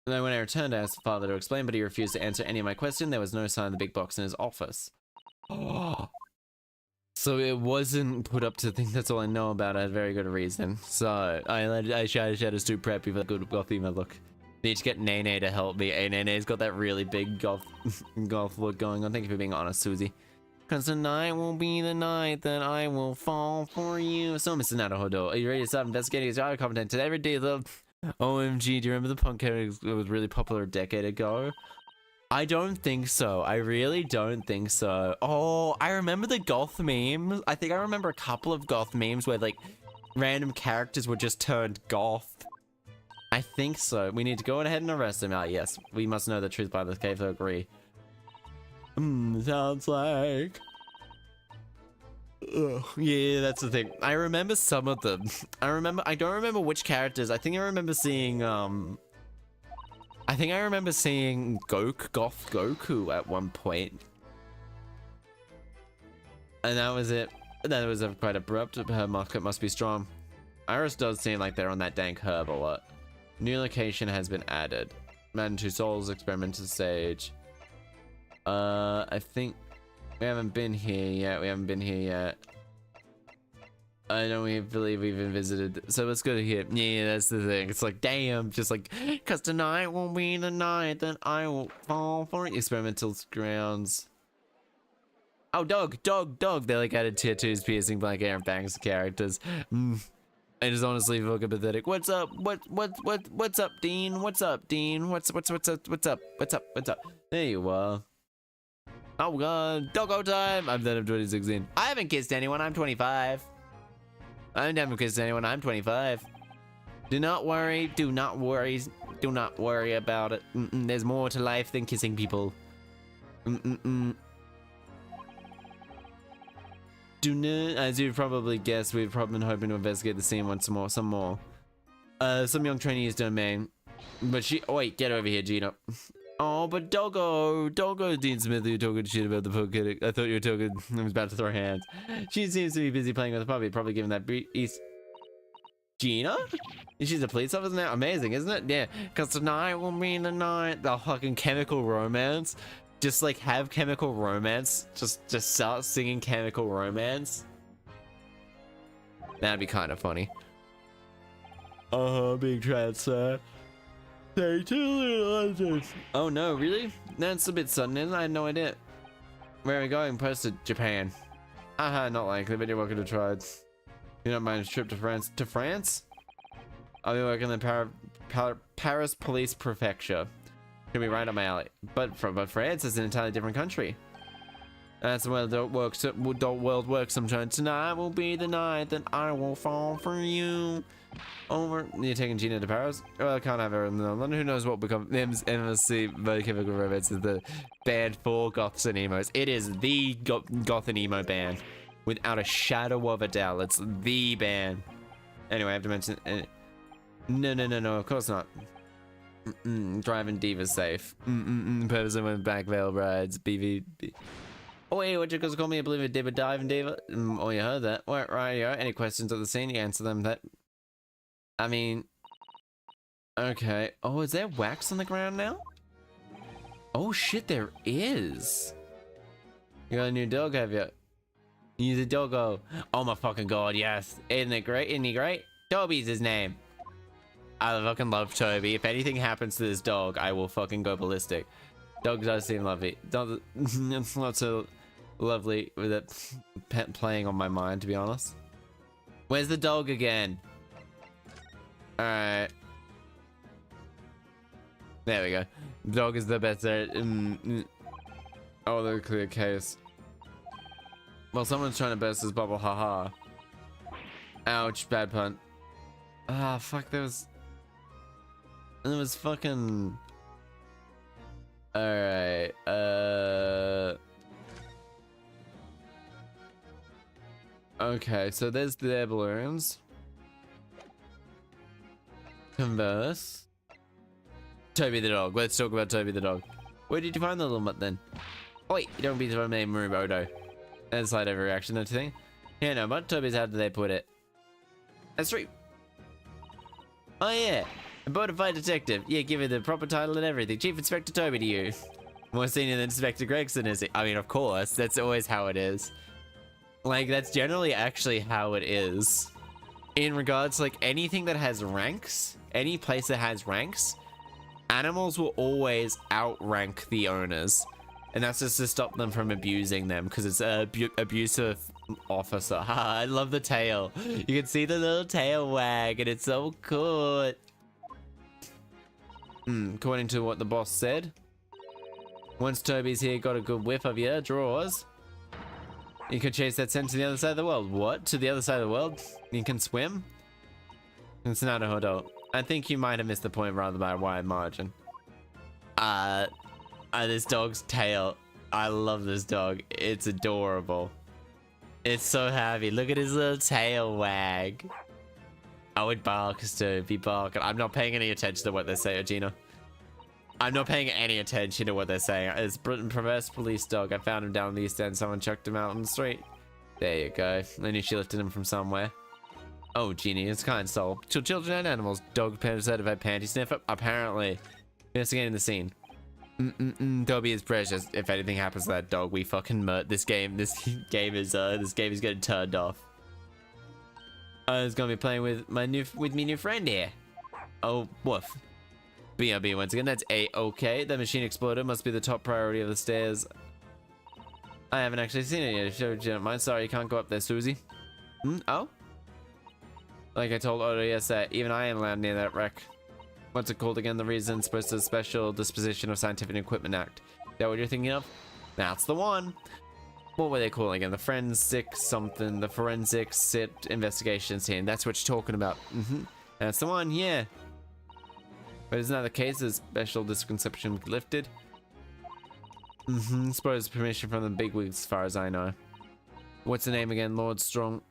when I returned, I asked the father to explain, but he refused to answer any of my questions. There was no sign of the big box in his office. Oh. So it wasn't put up to think that's all I know about. I had very good reason. So Eyeshadow's too preppy for the good goth emo look. Need to get Nene to help me. Hey, Nene's got that really big goth look going on. Thank you for being honest, Susie. Cause tonight will be the night that I will fall for you. So, Mr. Naruhodo, are you ready to start investigating his genre content today? Every day, the OMG, do you remember the punk character that was really popular a decade ago? I don't think so. I really don't think so. Oh, I remember the goth memes. I think I remember a couple of goth memes where, like, random characters were just turned goth. I think so. We need to go ahead and arrest him. Ah, yes. We must know the truth by the cave to agree. Sounds like... Ugh. Yeah, that's the thing. I remember some of them. I don't remember which characters. I think I remember seeing, goth Goku at one point. And that was it. That was quite abrupt. Her market must be strong. Iris does seem like they're on that dank herb a lot. New location has been added. Man 2 Souls experimental stage. I think we haven't been here yet. I know we believe we've been visited, so let's go to here. Yeah, that's the thing. It's like, damn, just like, cause tonight will be the night that I will fall for it. Experimental grounds. Oh, dog. They like added tattoos, piercing, blank hair, and bangs characters. I just honestly fucking pathetic. What's up? What's up, Dean? What's up? There you are. Oh god, doggo time! I'm done. I'm 2016. I haven't kissed anyone. I'm 25. I haven't kissed anyone. I'm 25. Do not worry. Do not worry about it. There's more to life than kissing people. Do not, as you've probably guessed, we've probably been hoping to investigate the scene once more. Some young trainee's domain. But she, oh wait, get over here, Gina. Oh, but Doggo, Dean Smith, you're talking shit about the poke. I thought you were talking, I was about to throw hands. She seems to be busy playing with the puppy, probably giving that East. Gina? She's a police officer now? Amazing, isn't it? Yeah, because tonight will be the night. The fucking chemical romance. Just like have chemical romance. Just start singing chemical romance. That'd be kind of funny. Big transfer. Oh no, really? That's a bit sudden, isn't it? I had no idea. Where are we going? Posted Japan. Not likely, but you're welcome to try it. You don't mind a trip to France? To France? I'll be working in the Paris Police Prefecture. Gonna be right up my alley. But France is an entirely different country. That's the way the world works sometimes. Tonight will be the night that I will fall for you. Over. You're taking Gina to Paris? Well, I can't have her in London. Who knows what will become. MSC Chemical Romance is the band for goths and emos. It is the goth and emo band. Without a shadow of a doubt. It's the band. Anyway, I have to mention. No, of course not. Driving Diva's safe. Person with back veil rides. BV. Oh, wait, what you guys call me? I believe it did, but diving Diva. Oh, you heard that. Right, yeah. Any questions at the scene? You answer them. I mean, okay. Oh, is there wax on the ground now? Oh shit, there is. You got a new dog, have you? He's a doggo. Oh my fucking god, yes. Isn't it great? Isn't he great? Toby's his name. I fucking love Toby. If anything happens to this dog, I will fucking go ballistic. Dog does seem lovely. It's not so lovely with it playing on my mind, to be honest. Where's the dog again? Alright. There we go. Dog is the best there. Oh, the clear case. Well, someone's trying to burst his bubble, haha. Ouch, bad pun. Ah, fuck, there was fucking... Alright, okay, so there's their balloons. Converse. Toby the dog. Let's talk about Toby the dog. Where did you find the little mutt then? Oh, wait, you don't be throwing me Muribodo. That's slight overreaction, don't you think? Yeah, no, Mutt Toby's, how did they put it? That's right. Oh, yeah. A bona fide detective. Yeah, give it the proper title and everything. Chief Inspector Toby to you. More senior than Inspector Gregson, is he? I mean, of course. That's always how it is. Like, that's generally actually how it is. In regards to, like, anything that has ranks, any place that has ranks, animals will always outrank the owners. And that's just to stop them from abusing them, because it's an abusive officer. Haha, I love the tail. You can see the little tail wag, and it's so cool. According to what the boss said, once Toby's here got a good whiff of your drawers, you can chase that scent to the other side of the world. What? To the other side of the world? You can swim? It's not a hodo. I think you might have missed the point rather by a wide margin. This dog's tail. I love this dog. It's adorable. It's so happy. Look at his little tail wag. Oh, it barks too. Be barking. I'm not paying any attention to what they say, Gina. I'm not paying any attention to what they're saying. It's Britain perverse police dog. I found him down in the East End. Someone chucked him out on the street. There you go. I knew she lifted him from somewhere. Oh, Genie, it's kind soul. Children and animals. Dog certified panty sniffer. Apparently. Investigating the scene. Toby is precious. If anything happens to that dog, we fucking murder this game. This game is getting turned off. I was gonna be playing with my new friend here. Oh, woof. BRB once again. That's A-okay. That machine exploded. Must be the top priority of the stairs. I haven't actually seen it yet. If you don't mind, sorry, you can't go up there, Susie. Oh. Like I told Otto yesterday, even I am allowed near that wreck. What's it called again? The reason supposed to Special Disposition of Scientific Equipment Act. Is that what you're thinking of? That's the one. What were they calling again? The forensic something. The forensic sit investigations team. That's what you're talking about. That's the one. Yeah. But isn't that the case? Is special disconception lifted? Suppose permission from the bigwigs, as far as I know. What's the name again? Long Strongheart,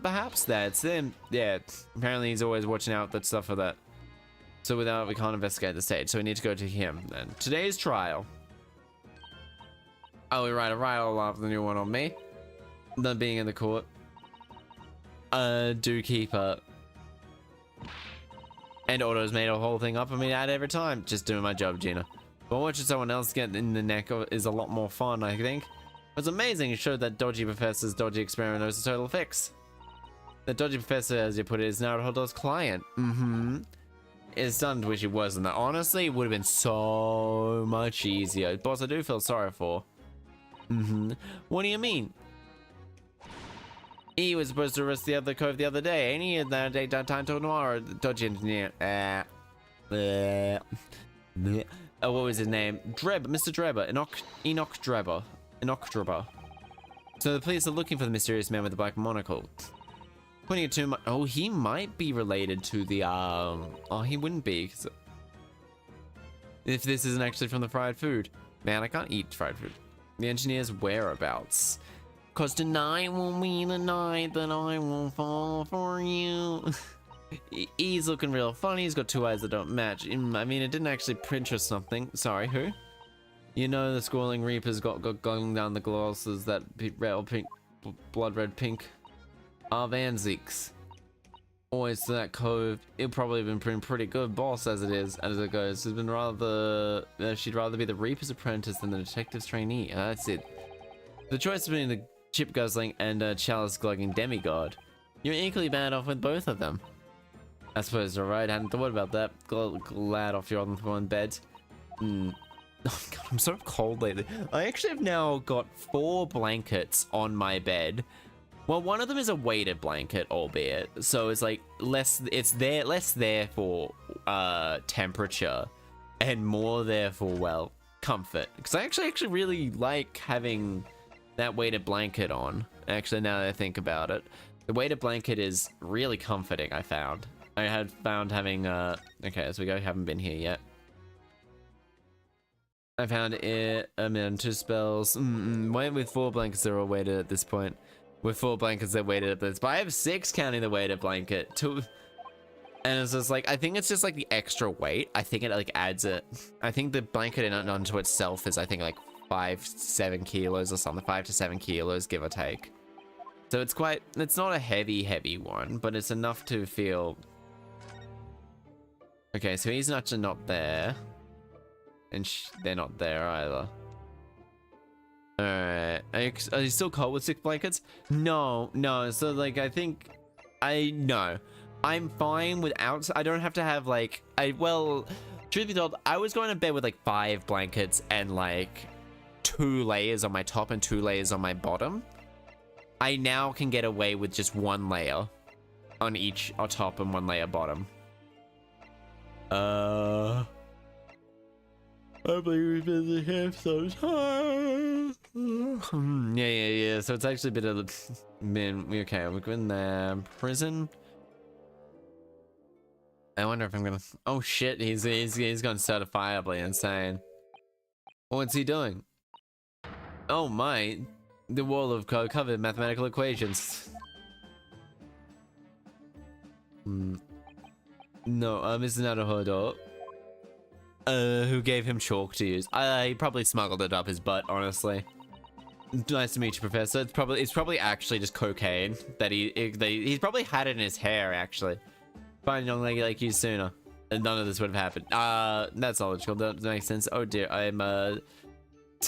perhaps? That's him. Yeah. Apparently he's always watching out that stuff for that. So without, we can't investigate the stage. So we need to go to him then. Today's trial. Oh, we write a riot off the new one on me. Not being in the court. Do keep up. And Otto's made a whole thing up of me at every time. Just doing my job, Gina. But watching someone else get in the neck is a lot more fun, I think. It's amazing. It showed that dodgy professor's dodgy experiment was a total fix. The dodgy professor, as you put it, is now Otto's client. It's stunned to wish it wasn't. Honestly, it would have been so much easier. Boss, I do feel sorry for. What do you mean? He was supposed to arrest the other cove the other day. Ain't he? And that day time till tomorrow. Dodgy engineer. Oh, what was his name? Mr. Drebber. Enoch Drebber. So the police are looking for the mysterious man with the black monocle. Putting it too much. Oh, he might be related to the oh, he wouldn't be, 'cause if this isn't actually from the fried food. Man, I can't eat fried food. The engineer's whereabouts. 'Cause tonight will be the night that I will fall for you. He's looking real funny. He's got two eyes that don't match. I mean, it didn't actually print or something. Sorry, who? You know the Squalling Reaper's got going down the glosses that red, pink, blood red, pink. Van Zeeks. Always to that cove. It'll probably have been pretty good, boss, as it goes. It's been rather. She'd rather be the Reaper's apprentice than the detective's trainee. That's it. The choice between the chip guzzling and chalice glugging demigod. You're equally bad off with both of them. I suppose you're right. I hadn't thought about that. Glad off your one bed. Oh god, I'm so cold lately. I actually have now got 4 blankets on my bed. Well, one of them is a weighted blanket, albeit, so it's like less there for temperature and more there for, well, comfort. Because I actually really like having that weighted blanket on. Actually, now that I think about it, the weighted blanket is really comforting. I had found having okay, as we go, haven't been here yet. I found it. 2 spells. With 4 blankets, they're all weighted at this point. With 4 blankets, they're weighted at this. But I have 6 counting the weighted blanket. 2. And it's just like, I think it's just like the extra weight. I think it like adds it. I think the blanket in onto itself is, I think, like 5-7 kilos or something, 5 to 7 kilos, give or take. So it's quite, it's not a heavy one, but it's enough to feel. Okay, so he's actually not there. And they're not there either. Alright, are you still cold with 6 blankets? No, so like, I think, no. I'm fine without, I don't have to have like, well, truth be told, I was going to bed with like 5 blankets and like 2 layers on my top and 2 layers on my bottom. I now can get away with just 1 layer on each top and 1 layer bottom. I believe in the episodes. Yeah. So it's actually been okay. We're in the prison. I wonder if I'm gonna. Oh shit! He's gonna start a fire, like insane. What's he doing? Oh my! The wall of code covered mathematical equations. No, Mr. Naruhodo. Who gave him chalk to use? He probably smuggled it up his butt, honestly. Nice to meet you, Professor. It's probably actually just cocaine that he's probably had it in his hair, actually. Find a young lady like you sooner, and none of this would have happened. That's logical. That makes sense. Oh dear, I owe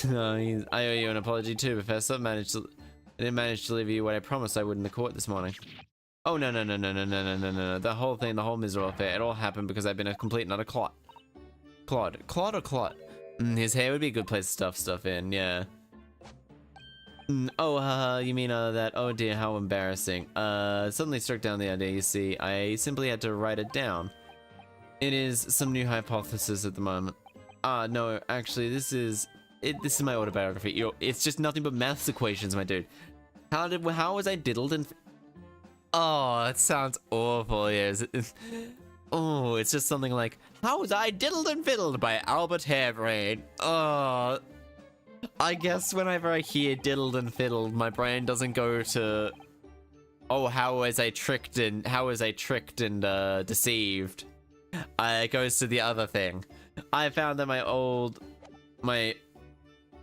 you an apology too, Professor. I didn't manage to deliver you what I promised I would in the court this morning. Oh no. The whole thing, the whole miserable affair, it all happened because I've been a complete and utter clot. Clod or clot? His hair would be a good place to stuff stuff in, yeah. Oh, you mean that? Oh dear, how embarrassing. Suddenly struck down the idea, you see. I simply had to write it down. It is some new hypothesis at the moment. No, actually, this is my autobiography. It's just nothing but maths equations, my dude. How was I diddled and... Oh, it sounds awful, yes. Oh, it's just something like, how was I diddled and fiddled by Albert Harebrain? Oh, I guess whenever I hear diddled and fiddled, my brain doesn't go to, oh, how was I tricked and deceived? It goes to the other thing. I found that my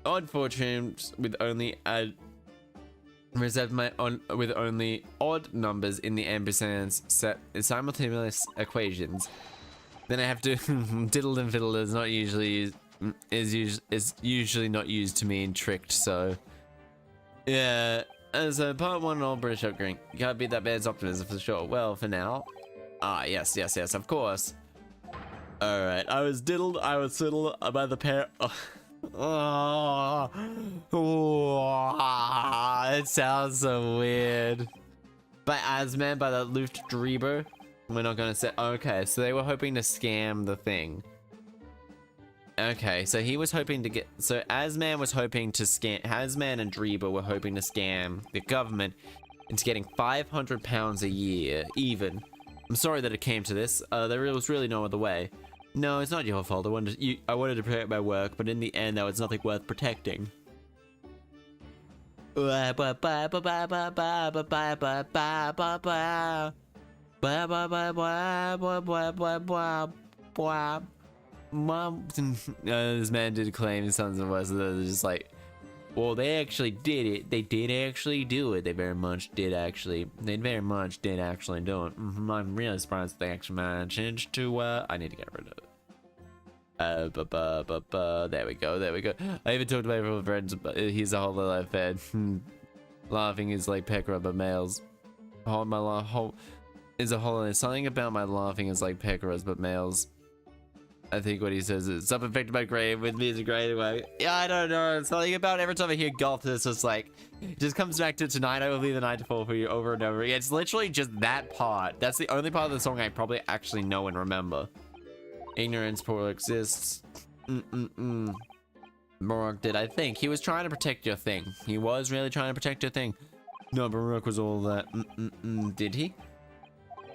odd fortunes with only with only odd numbers in the ampersands set simultaneous equations. Then I have to diddled and fiddled is not usually is usually not used to mean tricked. So yeah. As a part 1 old British upbringing, you can't beat that man's optimism for sure. Well, for now. Yes, of course. All right, I was diddled, I was fiddled by the pair. It sounds so weird. By Asman, by the Vtuber. We're not gonna say. Okay, so they were hoping to scam the thing. Okay, so he was hoping to get. So Asman was hoping to scam. Asman and Dreber were hoping to scam the government into getting £500 a year, even. I'm sorry that it came to this. There was really no other way. No, it's not your fault. I wanted to protect my work, but in the end, there was nothing worth protecting. This man did claim sons of us. They're just like, well, they actually did it. They did actually do it. They very much did actually do it. I'm really surprised they actually managed to. I need to get rid of it. There we go. I even talked to my real friends, but he's a whole lot of fed. Laughing is like peck rubber males. Something about my laughing is like peckerers, but males. I think what he says is something affected my grave with music right away. Yeah, I don't know. Something about every time I hear golf, it's just like, it just comes back to tonight. I will leave the night to fall for you over and over again. It's literally just that part. That's the only part of the song I probably actually know and remember. Ignorance poor exists. Baroque did, I think. He was trying to protect your thing. He was really trying to protect your thing. No, Baroque was all that. Did he?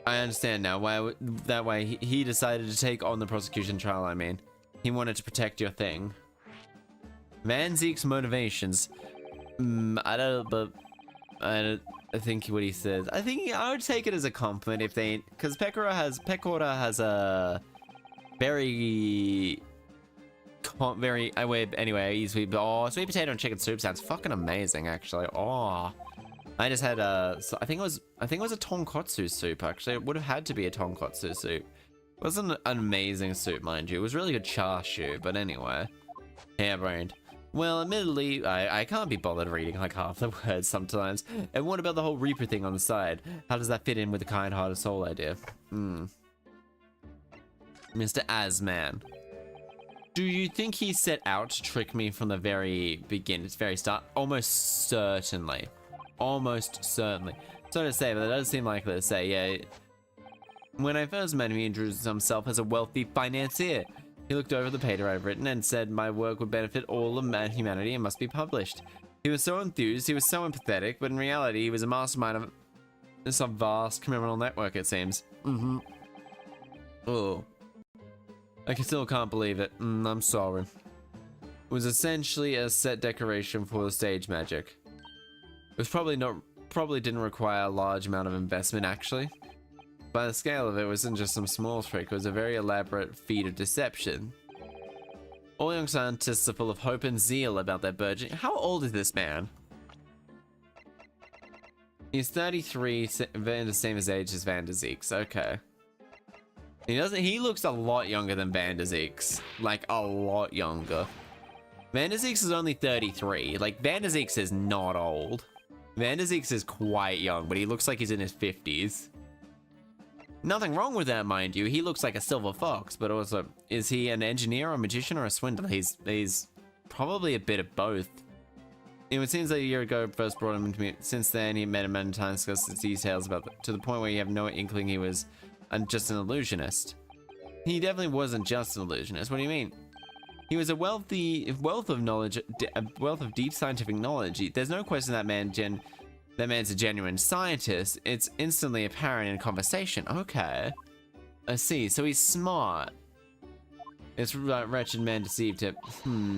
I understand now why that way he decided to take on the prosecution trial. I mean, he wanted to protect your thing. Van Zeke's motivations. I don't I think what he says. I think I would take it as a compliment if they, because Pecora has a very, anyway, sweet potato and chicken soup sounds fucking amazing, actually. Oh, I just had so I think it was a tonkotsu soup, actually. It would have had to be a tonkotsu soup. It wasn't an amazing soup, mind you. It was really good chashu, but anyway. Harebrained. Well, admittedly, I can't be bothered reading like half the words sometimes. And what about the whole Reaper thing on the side? How does that fit in with the kind-hearted soul idea? Mr. Asman. Do you think he set out to trick me from the very beginning, very start? Almost certainly. Almost certainly. So to say, but it does seem likely to say, yeah. When I first met him, he introduced himself as a wealthy financier. He looked over the paper I've written and said my work would benefit all of humanity and must be published. He was so enthused, he was so empathetic, but in reality, he was a mastermind of some vast criminal network, it seems. Oh. I still can't believe it. I'm sorry. It was essentially a set decoration for the stage magic. It was probably didn't require a large amount of investment, actually. By the scale of it, it wasn't just some small trick, it was a very elaborate feat of deception. All young scientists are full of hope and zeal about their burgeoning. How old is this man? He's 33, the same as age as Van der Zeeks. Okay. He looks a lot younger than Van der Zeeks. Like, a lot younger. Van der Zeeks is only 33. Like, Van der Zeeks is not old. Van der Zeeks is quite young, but he looks like he's in his 50s. Nothing wrong with that, mind you. He looks like a silver fox, but also, is he an engineer, or a magician, or a swindler? He's probably a bit of both. It seems that a year ago first brought him to me. Since then, he met him many times, discussed the details to the point where you have no inkling he was just an illusionist. He definitely wasn't just an illusionist. What do you mean? He was a wealth of knowledge, a wealth of deep scientific knowledge. There's no question that man's a genuine scientist. It's instantly apparent in conversation. Okay. I see. So he's smart. It's wretched man deceived him.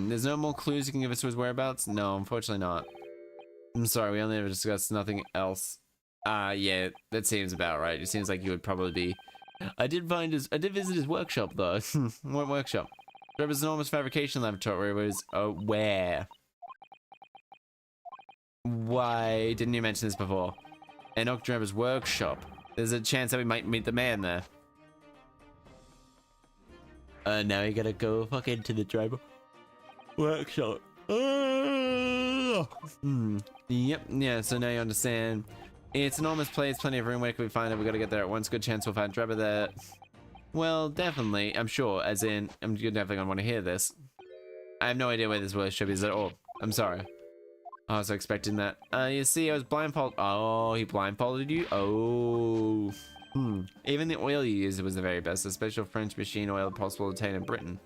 There's no more clues you can give us to his whereabouts? No, unfortunately not. I'm sorry, we only ever discussed nothing else. Yeah, that seems about right. It seems like you would probably be... I did visit his workshop, though. What workshop? Trevor's enormous fabrication laboratory was... Oh, where? Why didn't you mention this before? Enoch Trevor's workshop. There's a chance that we might meet the man there. Now you gotta go fucking to the driver workshop. Yep, yeah, so now you understand. It's an enormous place, plenty of room. Where can we find it? We gotta get there at once. Good chance we'll find Trevor there. Well, definitely, I'm sure, as in, you're definitely gonna want to hear this. I have no idea where this workshop is at all. I'm sorry. I was expecting that. You see, I was blindfolded. Oh, he blindfolded you? Oh. Even the oil you used was the very best. A special French machine oil possible to obtain in Britain.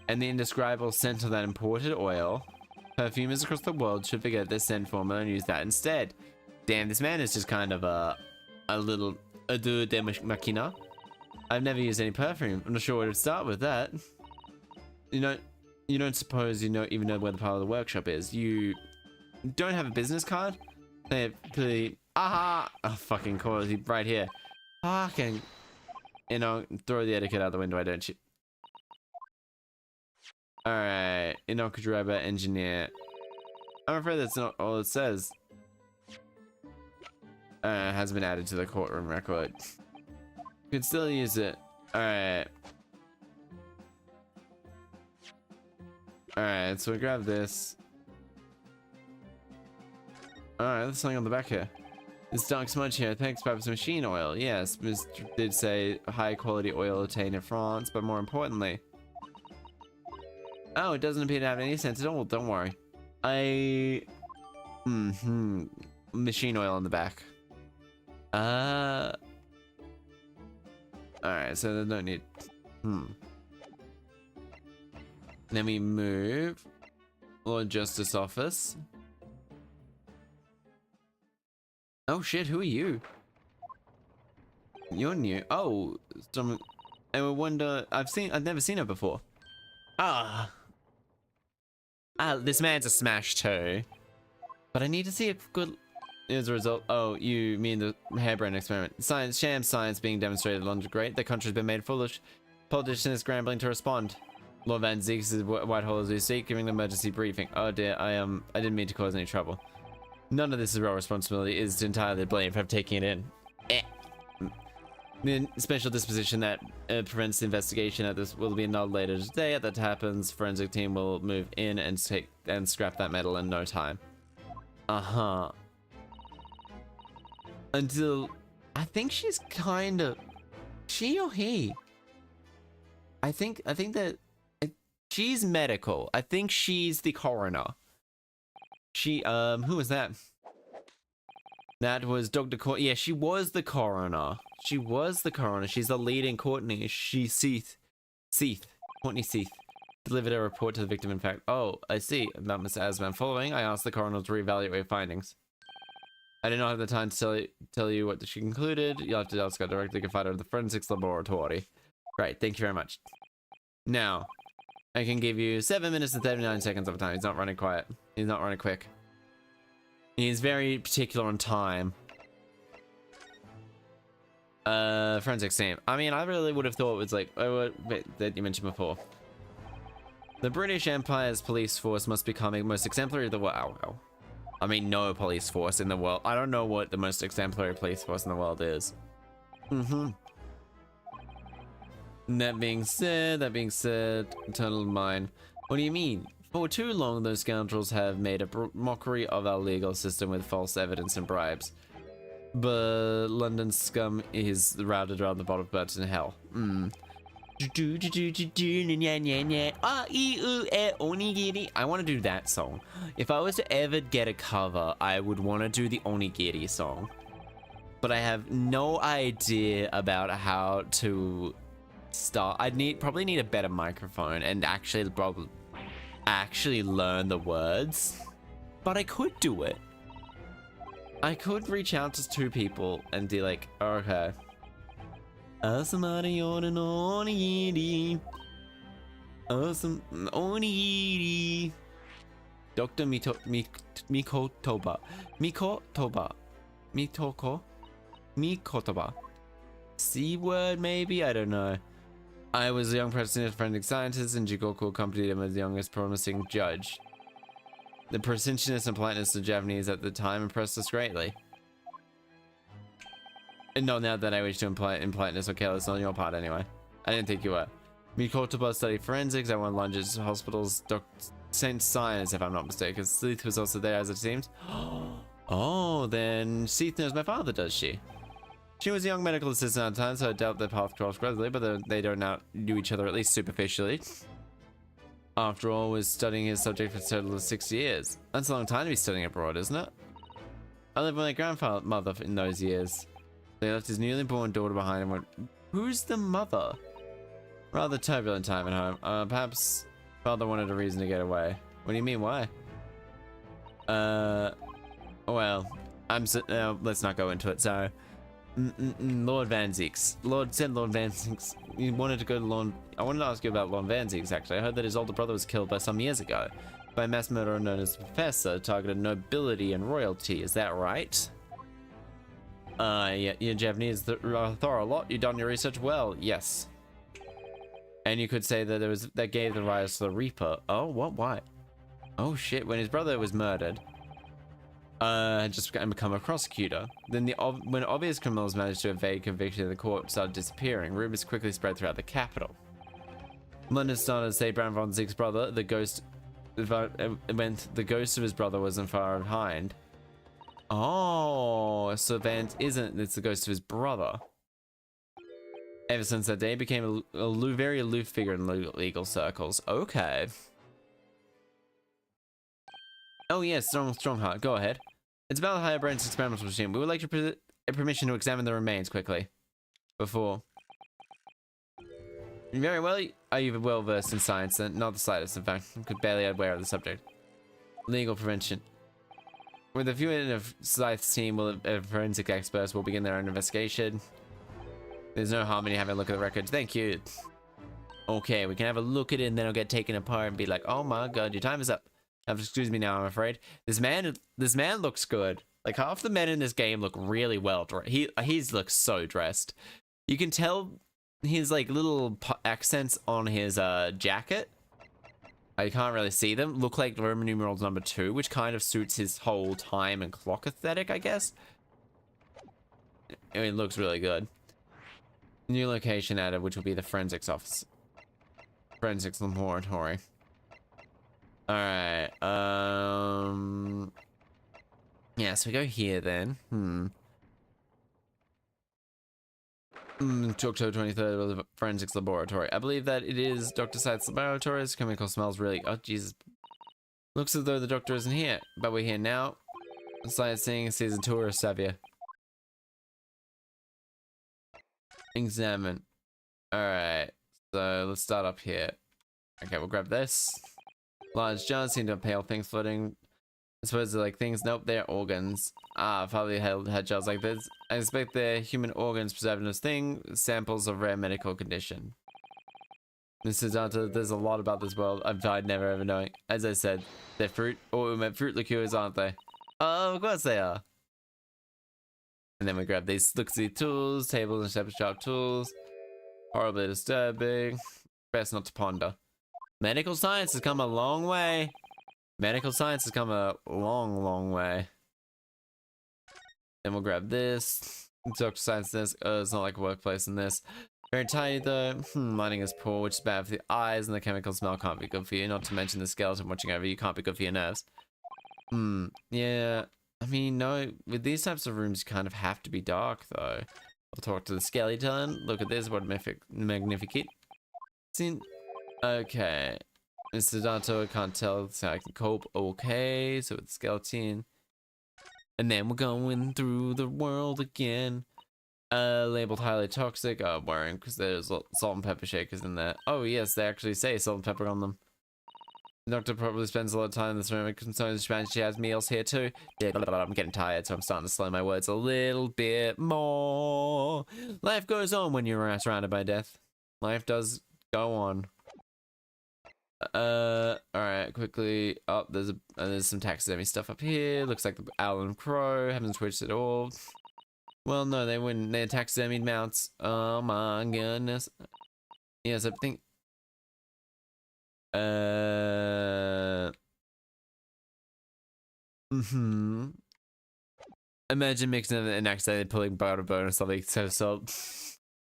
And the indescribable scent of that imported oil. Perfumers across the world should forget their scent formula and use that instead. Damn, this man is just kind of a little ado de machina. I've never used any perfume. I'm not sure where to start with that. You don't suppose you even know where the part of the workshop is. You don't have a business card? Aha! Oh, fucking course, right here. Fucking, throw the etiquette out the window, don't you? Alright, Enoch Driver Engineer. I'm afraid that's not all it says. Has been added to the courtroom record. You can still use it. Alright. Alright, so we grab this. Alright, there's something on the back here. This dark smudge here, thanks perhaps machine oil. Yes, Mr. did say high quality oil obtained in France, but more importantly... Oh, it doesn't appear to have any sense at all, don't worry. Machine oil on the back. Alright, so there's no need. Then we move. Lord Justice Office. Oh shit, who are you? You're new. Oh, some. I would wonder. I've never seen her before. This man's a smash too. But I need to see a good. As a result, oh, you mean the harebrained experiment. Science, sham science being demonstrated in London. Great. The country's been made foolish. Politicians scrambling to respond. Lord Van Zeeks is Whitehall as we speak, giving an emergency briefing. Oh dear, I didn't mean to cause any trouble. None of this is our responsibility. It is entirely blamed for taking it in. The special disposition that prevents the investigation at this will be annulled later today. If that happens, forensic team will move in and scrap that metal in no time. Until I think she's kind of she or he. I think that she's medical. I think she's the coroner. Who was that? That was Dr. Yeah, she was the coroner. She was the coroner. She's the leading Courtney. Courtney Seath delivered a report to the victim. In fact, oh, I see. About Mr. Asman following, I asked the coroner to reevaluate findings. I did not have the time to tell you what she concluded. You'll have to ask her directly. Confide her to the forensics laboratory. Right, thank you very much. Now, I can give you 7 minutes and 39 seconds of time. He's not running quiet. He's not running quick. He's very particular on time. Forensics team. I mean, I really would have thought it was like that you mentioned before. The British Empire's police force must become the most exemplary of the world. I mean, no police force in the world. I don't know what the most exemplary police force in the world is. That being said, internal mine. What do you mean? For too long, those scoundrels have made a mockery of our legal system with false evidence and bribes. But London scum is routed around the bottom of Burton Hell. I want to do that song. If I was to ever get a cover, I would want to do the Onigiri song. But I have no idea about how to start. I'd probably need a better microphone and actually learn the words. But I could do it. I could reach out to 2 people and be like, okay. Somebody on an onigiri. Awesome onigiri. Dr. Mikotoba. Mikotoba. C word maybe? I don't know. I was a young president, forensic scientist, and Jigoku accompanied him as the youngest promising judge. The precisiousness and politeness of the Japanese at the time impressed us greatly. And not now that I wish to imply impoliteness or carelessness on your part anyway. I didn't think you were. Mikotoba studied forensics at one of London's hospitals, St. Science, if I'm not mistaken. Sleuth was also there as it seems. Oh, then Seath knows my father, does she? She was a young medical assistant at the time, so I doubt their path crossed readily, but they don't now do each other, at least superficially. After all, was studying his subject for a total of 6 years. That's a long time to be studying abroad, isn't it? I lived with my grandmother in those years. They left his newly born daughter behind and went, who's the mother? Rather turbulent time at home. Perhaps father wanted a reason to get away. What do you mean, why? Well, let's not go into it, so... Lord Van Zeeks. Lord Van Zeeks. You wanted to go to Lord... I wanted to ask you about Lord Van Zeeks, actually. I heard that his older brother was killed by some years ago by a mass murderer known as the Professor, targeted nobility and royalty. Is that right? Yeah, you're Japanese thorough a lot. You've done your research well. Yes. And you could say that that gave the rise to the Reaper. Oh, what? Why? Oh shit! When his brother was murdered, had just become a prosecutor. Then when obvious criminals managed to evade conviction in the court started disappearing, rumors quickly spread throughout the capital. London started to say Brown Von Zeke's brother, the ghost of his brother wasn't far behind. Oh, so Vance it's the ghost of his brother. Ever since that day, he became a very aloof figure in legal circles. Okay. Oh yes, strong heart. Go ahead. It's about the higher brain's experimental machine. We would like to permission to examine the remains quickly. Before. Very well. Are you well versed in science? Not the slightest. In fact, I could barely aware of the subject. Legal prevention. With a few of Scythe's team, forensic experts will begin their own investigation. There's no harm in you having a look at the records. Thank you. Okay, we can have a look at it and then it'll get taken apart and be like, oh my god, your time is up. Excuse me now, I'm afraid. This man looks good. Like half the men in this game look really well dressed. He's looks so dressed. You can tell his like little accents on his jacket. I can't really see them. Look like Roman numerals number 2, which kind of suits his whole time and clock aesthetic, I guess. I mean, it looks really good. New location added, which will be the forensics office. Forensics laboratory. Alright, yeah, so we go here then. October 23rd, the forensics laboratory. I believe that it is Dr. Site's laboratories. Chemical smells really... Oh, Jesus. Looks as though the doctor isn't here, but we're here now. Sightseeing season 2 or Savia. Examine. Alright, so let's start up here. Okay, we'll grab this. Large jars seem to have pale things floating. I suppose they're like things. Nope, they're organs. Ah, probably had jars like this. I expect they're human organs preserved in this thing. Samples of rare medical condition. Mr. Dante, there's a lot about this world I've died never ever knowing. As I said, they're fruit or fruit liqueurs, aren't they? Oh, of course they are. And then we grab these look-see tools, tables and separate sharp tools. Horribly disturbing. Best not to ponder. Medical science has come a long way. Medical science has come a long, long way. Then we'll grab this. Dr. Science this. It's not like a workplace in this. Very tiny though. Lighting is poor, which is bad for the eyes, and the chemical smell can't be good for you. Not to mention the skeleton watching over you can't be good for your nerves. Yeah. I mean, no, with these types of rooms, you kind of have to be dark, though. I'll talk to the skeleton. Look at this, what magnificent. Okay. Mr. Danto, I can't tell, so I can cope. Okay, so it's skeleton. And then we're going through the world again. Labeled highly toxic. Oh, worrying, because there's salt and pepper shakers in there. Oh, yes, they actually say salt and pepper on them. The doctor probably spends a lot of time in this room. It concerns she has meals here too. I'm getting tired, so I'm starting to slow my words a little bit more. Life goes on when you're surrounded by death. Life does go on. Alright, quickly. Oh, there's some taxidermy stuff up here. Looks like the owl and crow haven't twitched at all. Well, no, they wouldn't. They're taxidermied mounts. Oh my goodness. Yes, I think. Imagine mixing an accidentally pulling powdered bone or something. So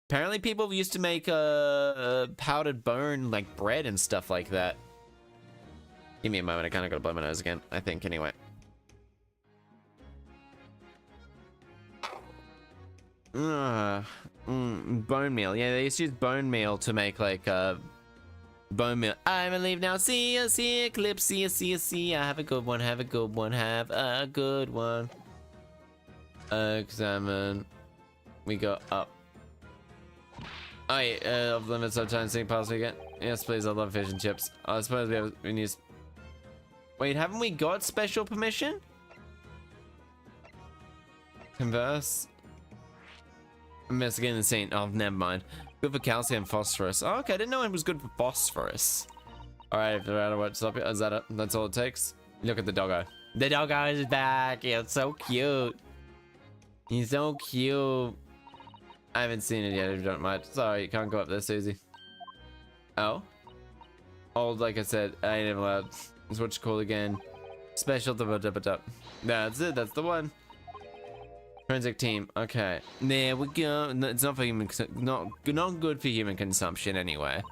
apparently people used to make powdered bone like bread and stuff like that. Give me a moment. I kind of gotta blow my nose again, I think, anyway. Bone meal. Yeah, they used to use bone meal to make like bone meal. I believe now. See ya, clip. See ya. Have a good one. Have a good one. Have a good one. Examine. We go up. Oh yeah, off limits of time sync past again. Yes, please. I love fish and chips. I suppose we need. Wait, haven't we got special permission? Converse. Investigating the scene. Oh, never mind. Good for calcium, phosphorus. Oh, okay, I didn't know it was good for phosphorus. Alright, if they're out of what's up here, is that it? That's all it takes? Look at the doggo. The doggo is back. It's so cute. He's so cute. I haven't seen it yet, if you don't mind. Sorry, you can't go up there, Susie. Oh? Old, like I said, I ain't even allowed. It's what you call again. Special. That's it, that's the one. Forensic team. Okay, there we go. It's not for human, not good for human consumption anyway.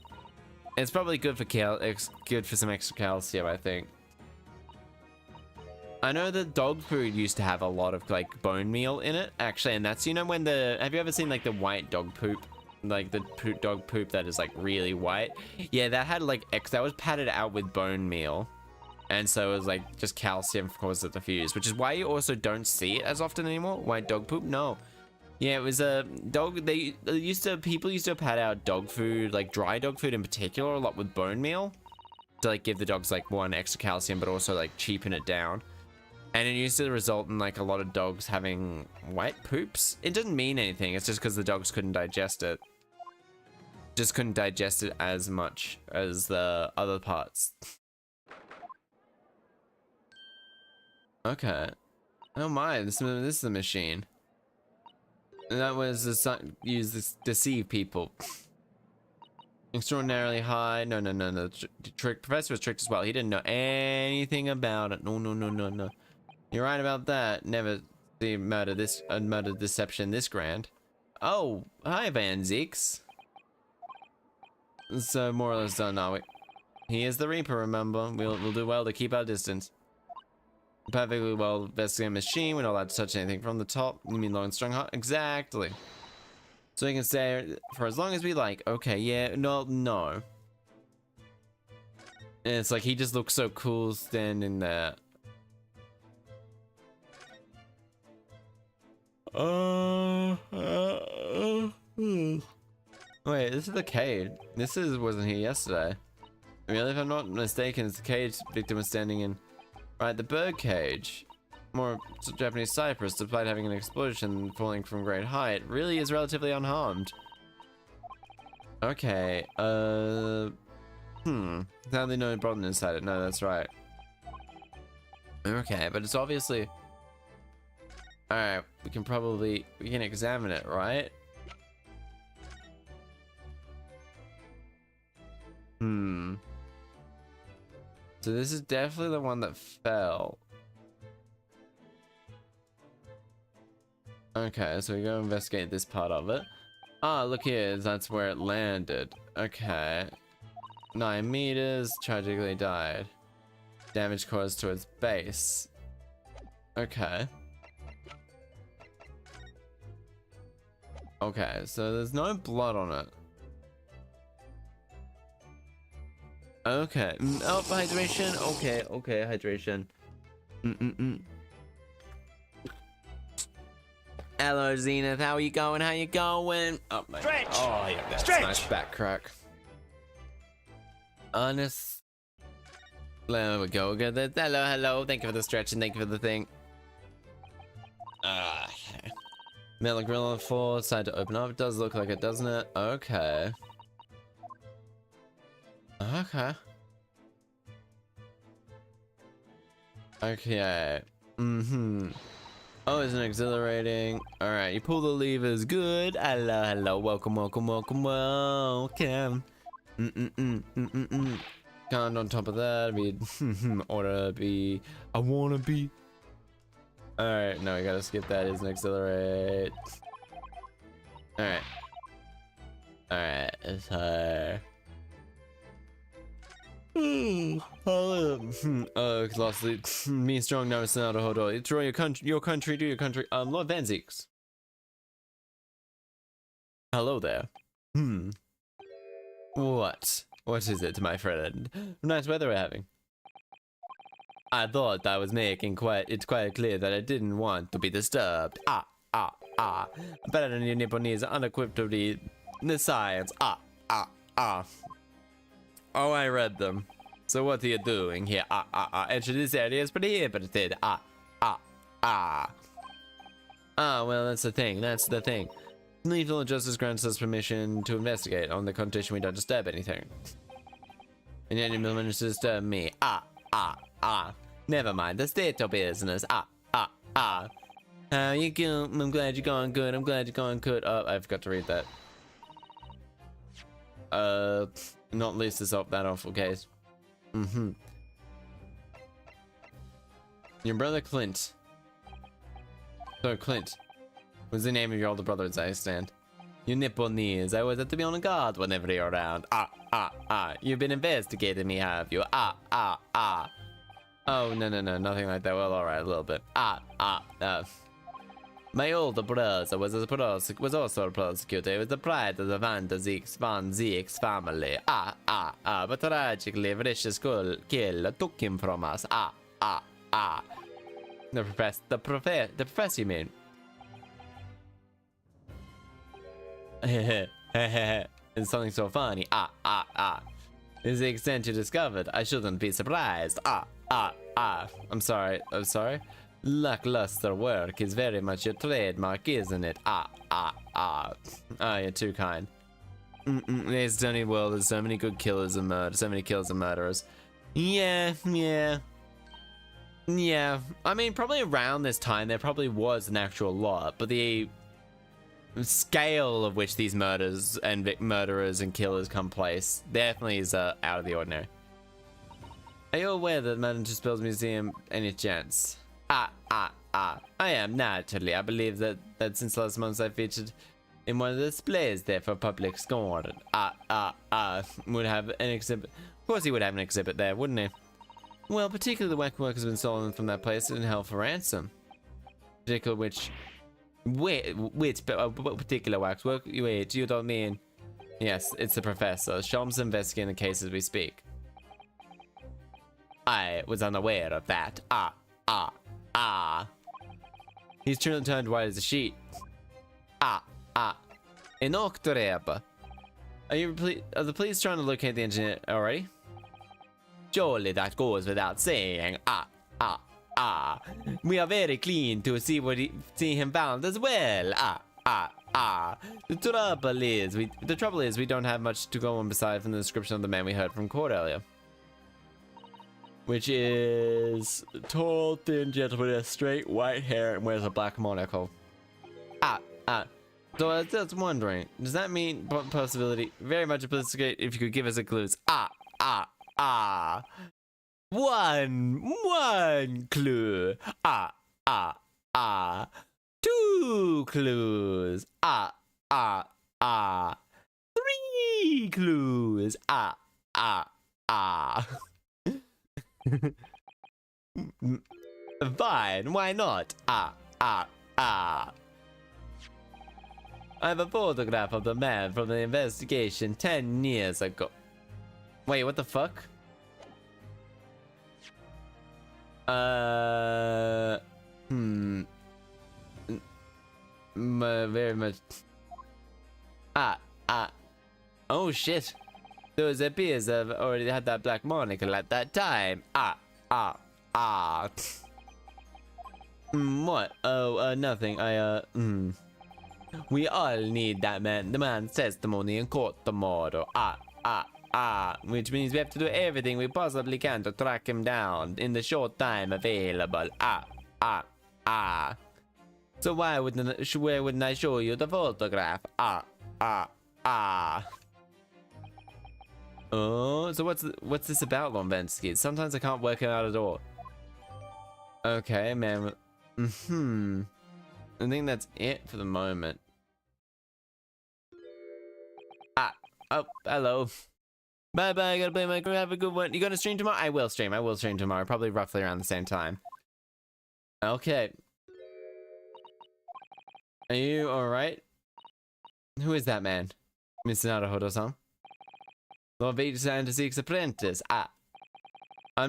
It's probably good for good for some extra calcium, I think. I know that dog food used to have a lot of like bone meal in it, actually, and that's, you know, when have you ever seen like the white dog poop, like the dog poop that is like really white? Yeah, that had like that was padded out with bone meal. And so it was like just calcium caused it to fuse, which is why you also don't see it as often anymore. White dog poop? No. Yeah, it was a dog. People used to pad out dog food, like dry dog food in particular, a lot with bone meal to like give the dogs like one extra calcium, but also like cheapen it down. And it used to result in like a lot of dogs having white poops. It doesn't mean anything. It's just because the dogs couldn't digest it. Just couldn't digest it as much as the other parts. Okay. Oh my, this is a machine. And that was used to deceive people. Extraordinarily high. No. Professor was tricked as well. He didn't know anything about it. No. You're right about that. Never see murder deception this grand. Oh, hi Van Zeeks. So more or less done, are we? He is the Reaper, remember? We'll do well to keep our distance. Perfectly well investigated machine. We're not allowed to touch anything from the top. You mean long, strong, hot? Exactly. So we can stay for as long as we like. Okay, yeah, no. And it's like he just looks so cool standing there. Wait, this is the cage. Wasn't here yesterday. Really, if I'm not mistaken, it's the cage victim was standing in. Right, the bird cage. More Japanese cypress, despite having an explosion and falling from great height, really is relatively unharmed. Okay, sadly no problem inside it. No, that's right. Okay, but it's obviously... Alright, we can examine it, right? So this is definitely the one that fell. Okay, so we go investigate this part of it. Ah, look here, that's where it landed. Okay. 9 meters, tragically died. Damage caused to its base. Okay. Okay, so there's no blood on it. Okay. Oh, hydration. Okay, hydration. Hello, Zenith. How are you going? Oh, my. Stretch! Oh, yeah, that's Stretch! nice back crack. Honest. There we go. Good. Hello. Thank you for the stretch and thank you for the thing. Metal grill on the floor. Side to open up. It does look like it, doesn't it? Okay. Okay. Oh, it's an exhilarating. Alright, you pull the levers. Good. Hello. Welcome. Can't on top of that be order be I wanna be. Alright, no, we gotta skip that. Is an exhilarate. Alright, so lost it. Me strong now it's not a hold on. It's your country, do your country. Lord Van Zeeks. Hello there. What is it, my friend? Nice weather we're having. I thought I was making it's quite clear that I didn't want to be disturbed. Better than your Nipponese unequivocally the science. Oh, I read them. So what are you doing here? Enter this area is prohibited. Well, that's the thing. Lethal justice grants us permission to investigate on the condition we don't disturb anything. And yet you managed to disturb me. Never mind, the state of business. You go. I'm glad you're going good. Oh, I forgot to read that. Not least this that awful case. Your brother Clint. So Clint was the name of your older brother, as I understand. You Nipponese. I was at to be on guard whenever you're around. You've been investigating me, have you? Oh, no, nothing like that. Well, alright, a little bit. My older brother was also a prosecutor. He was the pride of the Van Zeeks family. But tragically, vicious kill took him from us. The professor, you mean? It's something so funny. Is the extent you discovered? I shouldn't be surprised. I'm sorry. Lackluster work is very much your trademark, isn't it? You're too kind. There's so many there's so many good killers and murderers, so many kills and murderers. Yeah. Yeah, I mean, probably around this time there probably was an actual lot, but the scale of which these murders and murderers and killers come place definitely is out of the ordinary. Are you aware that Manager Spells Museum any chance? I am, naturally. I believe that since last month I featured in one of the displays there for public scorn. Would have an exhibit. Of course he would have an exhibit there, wouldn't he? Well, particularly the wax work has been stolen from that place and held for ransom. Particular which particular wax work? Wait, you don't mean? Yes, it's the professor. Sholmes investigating the case as we speak. I was unaware of that. He's turned white as a sheet. In October. Are the police trying to locate the engineer already? Surely that goes without saying. We are very keen to see him found as well. The trouble is we don't have much to go on beside from the description of the man we heard from court earlier. Which is a tall, thin gentleman with straight white hair and wears a black monocle. So I was just wondering, does that mean possibility? Very much appreciate if you could give us a clues. One clue. Two clues. 3 clues. Fine, why not? I have a photograph of the man from the investigation 10 years ago. Wait, what the fuck? Very much. Oh shit. Those appears have already had that black monocle at that time. What? Oh, nothing. We all need that man. The man's testimony in court tomorrow. Which means we have to do everything we possibly can to track him down in the short time available. So why wouldn't I show you the photograph? Oh, so what's this about, Lombensky? Sometimes I can't work it out at all. Okay, man. I think that's it for the moment. Oh, hello. Bye bye, I gotta play my crew, have a good one. You gonna stream tomorrow? I will stream tomorrow, probably roughly around the same time. Okay. Are you alright? Who is that man? Mr. Naruhodo-san? Lord Vtuber's apprentice. I'm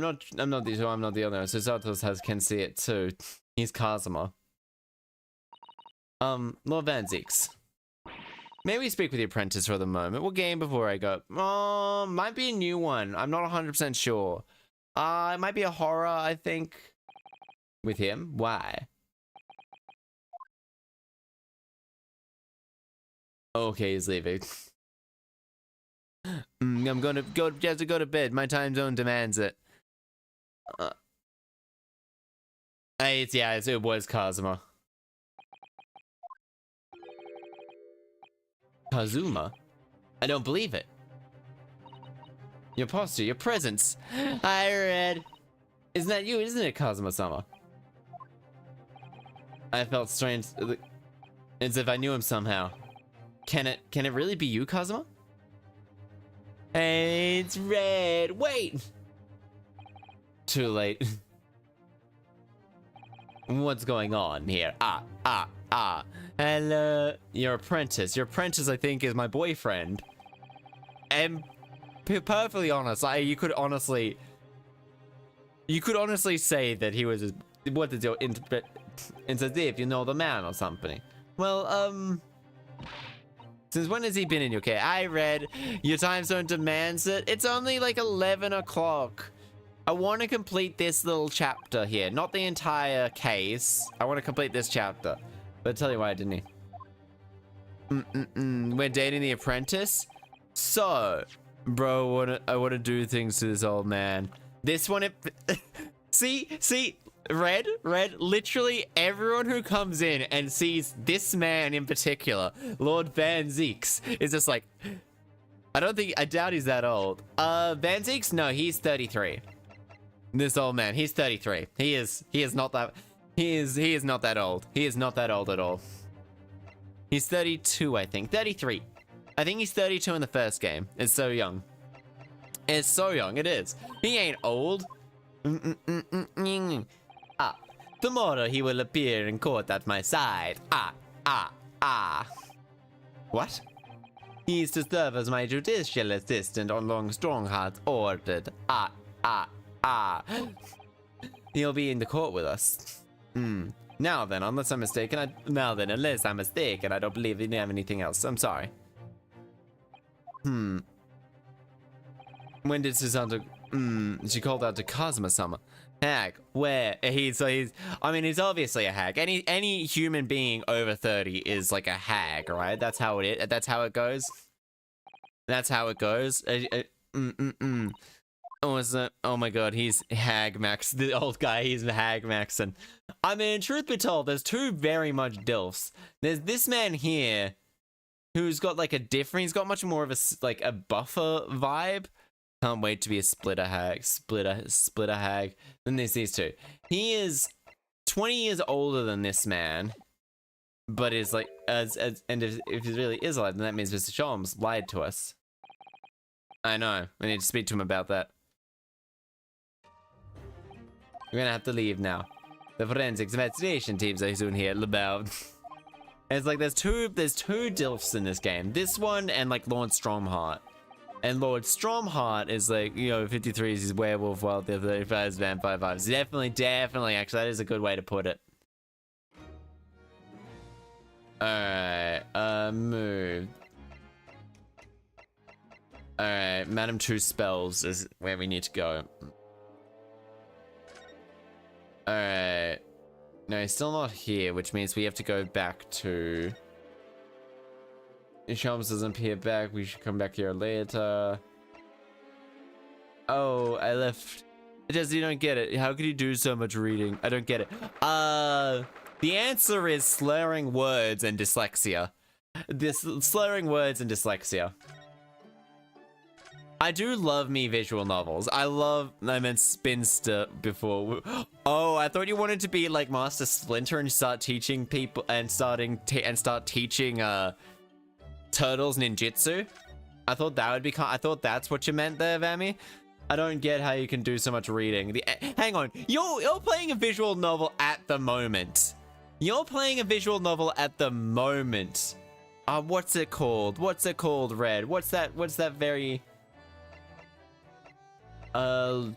not the other one, so Sartos can see it too. He's Kazuma. Lord Van Zeeks. May we speak with the apprentice for the moment? What game before I go? Might be a new one. I'm not 100% sure. It might be a horror, I think. With him? Why? Okay, he's leaving. I'm gonna go. Just to go to bed. My time zone demands it. It was Kazuma. Kazuma? I don't believe it. Your posture, your presence. Hi, Red. Isn't that you? Isn't it, Kazuma-sama? I felt strange, as if I knew him somehow. Can it really be you, Kazuma? Hey, it's Red. Wait. Too late. What's going on here? Hello, your apprentice. Your apprentice, I think, is my boyfriend. And perfectly honest, you could honestly say that he was. What did you? It's as if you know the man or something. Well, since when has he been in your care? I read your time zone demands it. It's only like 11 o'clock. I want to complete this little chapter here, not the entire case. I want to complete this chapter. But I'll tell you why, didn't he? We're dating the apprentice? So, bro, I want to do things to this old man. This one, see, Red, literally everyone who comes in and sees this man in particular, Lord Van Zeeks, is just like, I doubt he's that old. Van Zeeks? No, he's 33. This old man, he's 33. He is not that, he is not that old. He is not that old at all. He's 32, I think. 33. I think he's 32 in the first game. It's so young. It's so young, it is. He ain't old. Tomorrow he will appear in court at my side. What? He is to serve as my judicial assistant on Long Strongheart's ordered. He'll be in the court with us. Now then, unless I'm mistaken, I don't believe you have anything else. I'm sorry. When did Susanna... she called out to Cosma Summer. Hag, where? He's obviously a hag. Any human being over 30 is like a hag, right? That's how it goes. That's how it goes. Oh my god, he's hag max. The old guy, he's hag max. And I mean, truth be told, there's two very much dilfs. There's this man here who's got like he's got much more of a buffer vibe. Can't wait to be a splitter hag than these two. He is 20 years older than this man, but is like and if he really is alive, then that means Mr. Sholmes lied to us. I know. We need to speak to him about that. We're gonna have to leave now. The forensics investigation teams are soon here. About. It's like there's two dilfs in this game. This one and like Lord Stromheart. And Lord Stromheart is like, 53 is his werewolf, while the 35 is vampire vibes. Definitely, actually, that is a good way to put it. Alright, move. Alright, Madam Two Spells is where we need to go. Alright. No, he's still not here, which means we have to go back to... If Sholmes doesn't appear back, we should come back here later. Oh, I left. You don't get it. How could you do so much reading? I don't get it. The answer is slurring words and dyslexia. Slurring words and dyslexia. I do love me visual novels. I meant Spinster before. Oh, I thought you wanted to be like Master Splinter and start teaching people and start teaching turtles ninjutsu. I thought that would be I thought that's what you meant there, Vammy. I don't get how you can do so much reading. Hang on, you're playing a visual novel at the moment. What's it called? Red? What's that very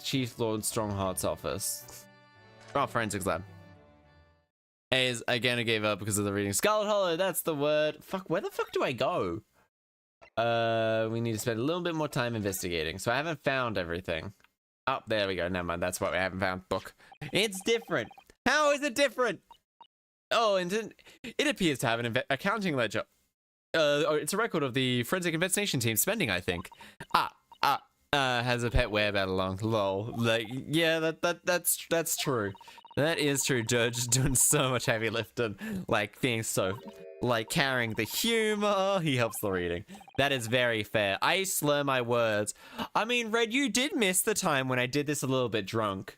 Chief Lord Strongheart's office? Oh, Forensics Lab. Is again, I gave up because of the reading. Scarlet Hollow, that's the word. Fuck, where the fuck do I go? We need to spend a little bit more time investigating. So I haven't found everything. Oh, there we go. Never mind. That's what we haven't found. Book. It's different. How is it different? Oh, and it appears to have an accounting ledger. It's a record of the forensic investigation team spending, I think. Has a pet werebat along. Lol. Like, yeah, that's true. That is true. Judge doing so much heavy lifting, like being so, like carrying the humor. He helps the reading. That is very fair. I slur my words. I mean, Red, you did miss the time when I did this a little bit drunk.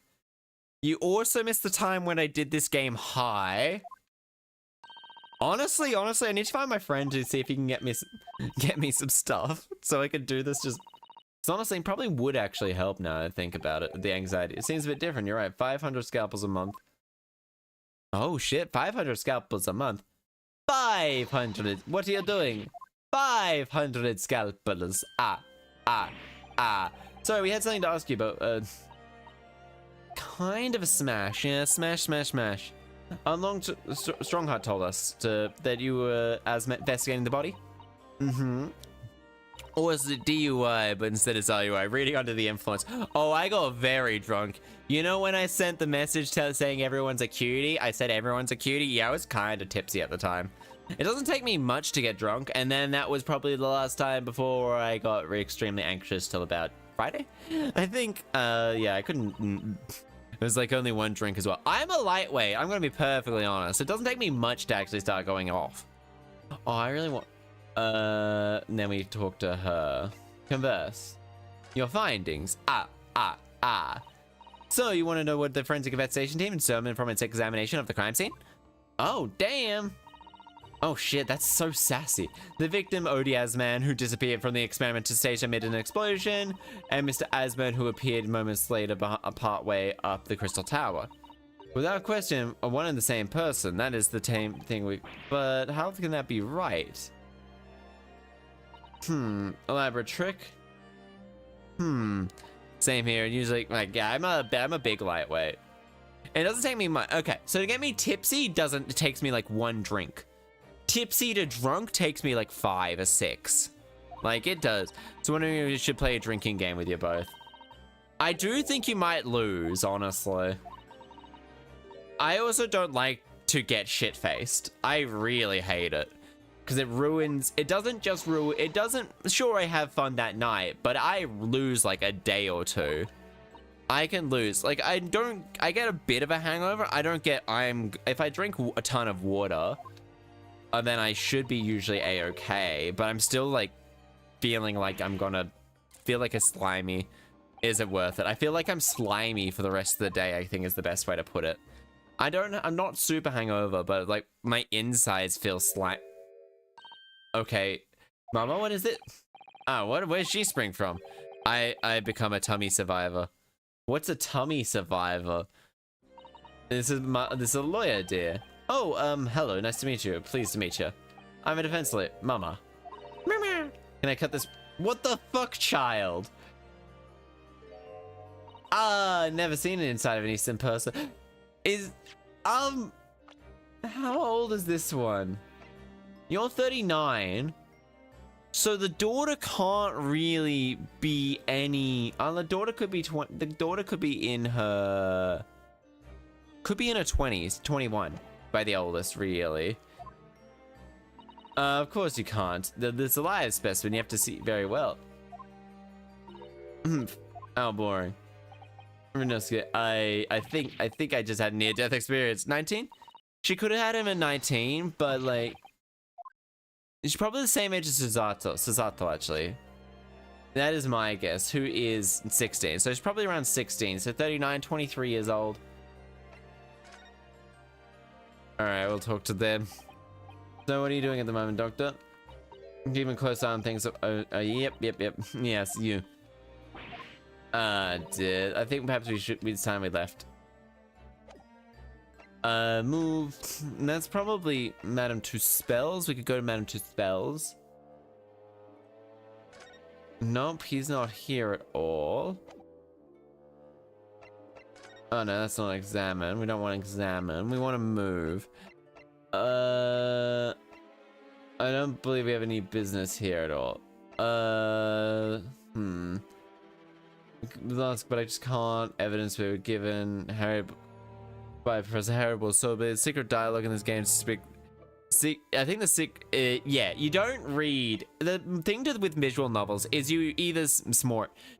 You also missed the time when I did this game high. Honestly, I need to find my friend to see if he can get me some stuff so I could do this just. So honestly, it probably would actually help now that I think about it, the anxiety. It seems a bit different, you're right. 500 scalpels a month. Oh shit, 500 scalpels a month. 500, what are you doing? 500 scalpels. Sorry, we had something to ask you about. Kind of a smash, yeah, smash. Strongheart told us that you were investigating the body. Or is it DUI, but instead it's RUI, reading under the influence. Oh, I got very drunk. You know when I sent the message saying everyone's a cutie? I said everyone's a cutie? Yeah, I was kind of tipsy at the time. It doesn't take me much to get drunk, and then that was probably the last time before I got extremely anxious till about Friday. I think, yeah, I couldn't There's like only one drink as well. I'm a lightweight. I'm gonna be perfectly honest. It doesn't take me much to actually start going off. Oh, I really want. And then we talk to her. Converse. Your findings. So you want to know what the forensic investigation team determined from its examination of the crime scene? Oh, damn. Oh shit, that's so sassy. The victim, Odie Asman, who disappeared from the experimental station amid an explosion, and Mr. Asman, who appeared moments later partway up the Crystal Tower. Without question, one and the same person. That is the same thing we... But how can that be right? Elaborate trick? Same here. Usually, like, yeah, I'm a big lightweight. It doesn't take me much. Okay, so to get me tipsy it takes me like 1 drink. Tipsy to drunk takes me like 5 or 6. Like, it does. So wondering if we should play a drinking game with you both. I do think you might lose, honestly. I also don't like to get shit-faced. I really hate it. Because it ruins, it doesn't just ruin, it doesn't, sure I have fun that night, but I lose like a day or 2. I can lose, like I get a bit of a hangover. I don't get, if I drink a ton of water, then I should be usually a-okay, but I'm still like feeling like I'm gonna feel like a slimy. Is it worth it? I feel like I'm slimy for the rest of the day, I think is the best way to put it. I'm not super hangover, but like my insides feel slimy. Okay, Mama, what is it? Oh, where's she spring from? I become a tummy survivor. What's a tummy survivor? This is a lawyer, dear. Oh, hello, nice to meet you. Pleased to meet you. I'm a defense lawyer, Mama. Can I cut this? What the fuck, child? Never seen an inside of an Eastern person. How old is this one? You're 39, so the daughter can't really be any. The daughter could be 20. The daughter could be in her 20s, 21 by the oldest, really. Of course you can't. There's a live specimen. You have to see very well. How boring. I think I just had a near-death experience. 19? She could have had him at 19, but like. She's probably the same age as Susato, actually. That is my guess, who is 16. So she's probably around 16. So 39, 23 years old. Alright, we'll talk to them. So what are you doing at the moment, Doctor? Keeping close eye on things. Yep. Yes, you. Did. I think perhaps it's time we left. Move. That's probably Madame Tuspells. We could go to Madame Tuspells. Nope, he's not here at all. Oh no, that's not examine. We don't want to examine. We want to move. I don't believe we have any business here at all. But I just can't. Evidence we were given. Harry. By Professor Haribo, so the secret dialogue in this game speak. See, I think yeah, you don't read. The thing with visual novels is you either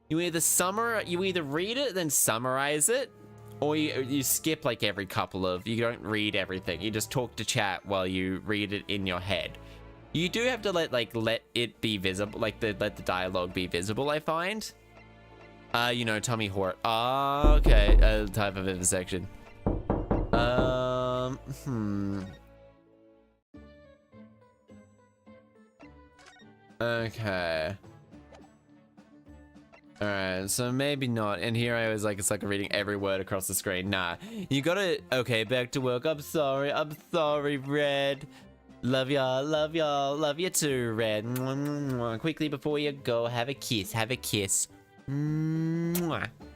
you either read it then summarize it, or you skip like every couple of. You don't read everything. You just talk to chat while you read it in your head. You do have to let it be visible, like let the dialogue be visible. I find. You know, Tommy Hort. Okay, type of vivisection. Okay. Alright, so maybe not. And here I was like, it's like reading every word across the screen. Nah, you gotta, okay, back to work. I'm sorry, Red. Love y'all, love you too, Red. Mwah, mwah, mwah. Quickly before you go, have a kiss. Mwah.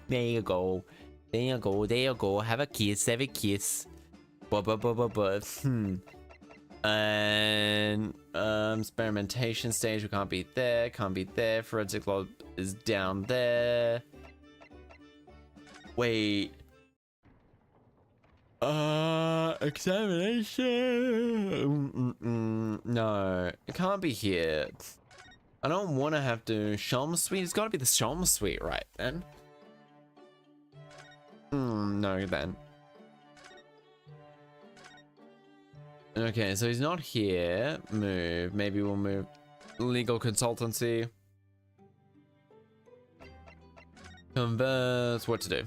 There you go, have a kiss. And experimentation stage, we can't be there. Forensic log is down there. Wait. Examination. No, it can't be here. I don't want to have to Shom Suite. It's got to be the Shom Suite, right then? No, then. Okay, so he's not here. Move. Maybe we'll move. Legal consultancy. Converse. What to do?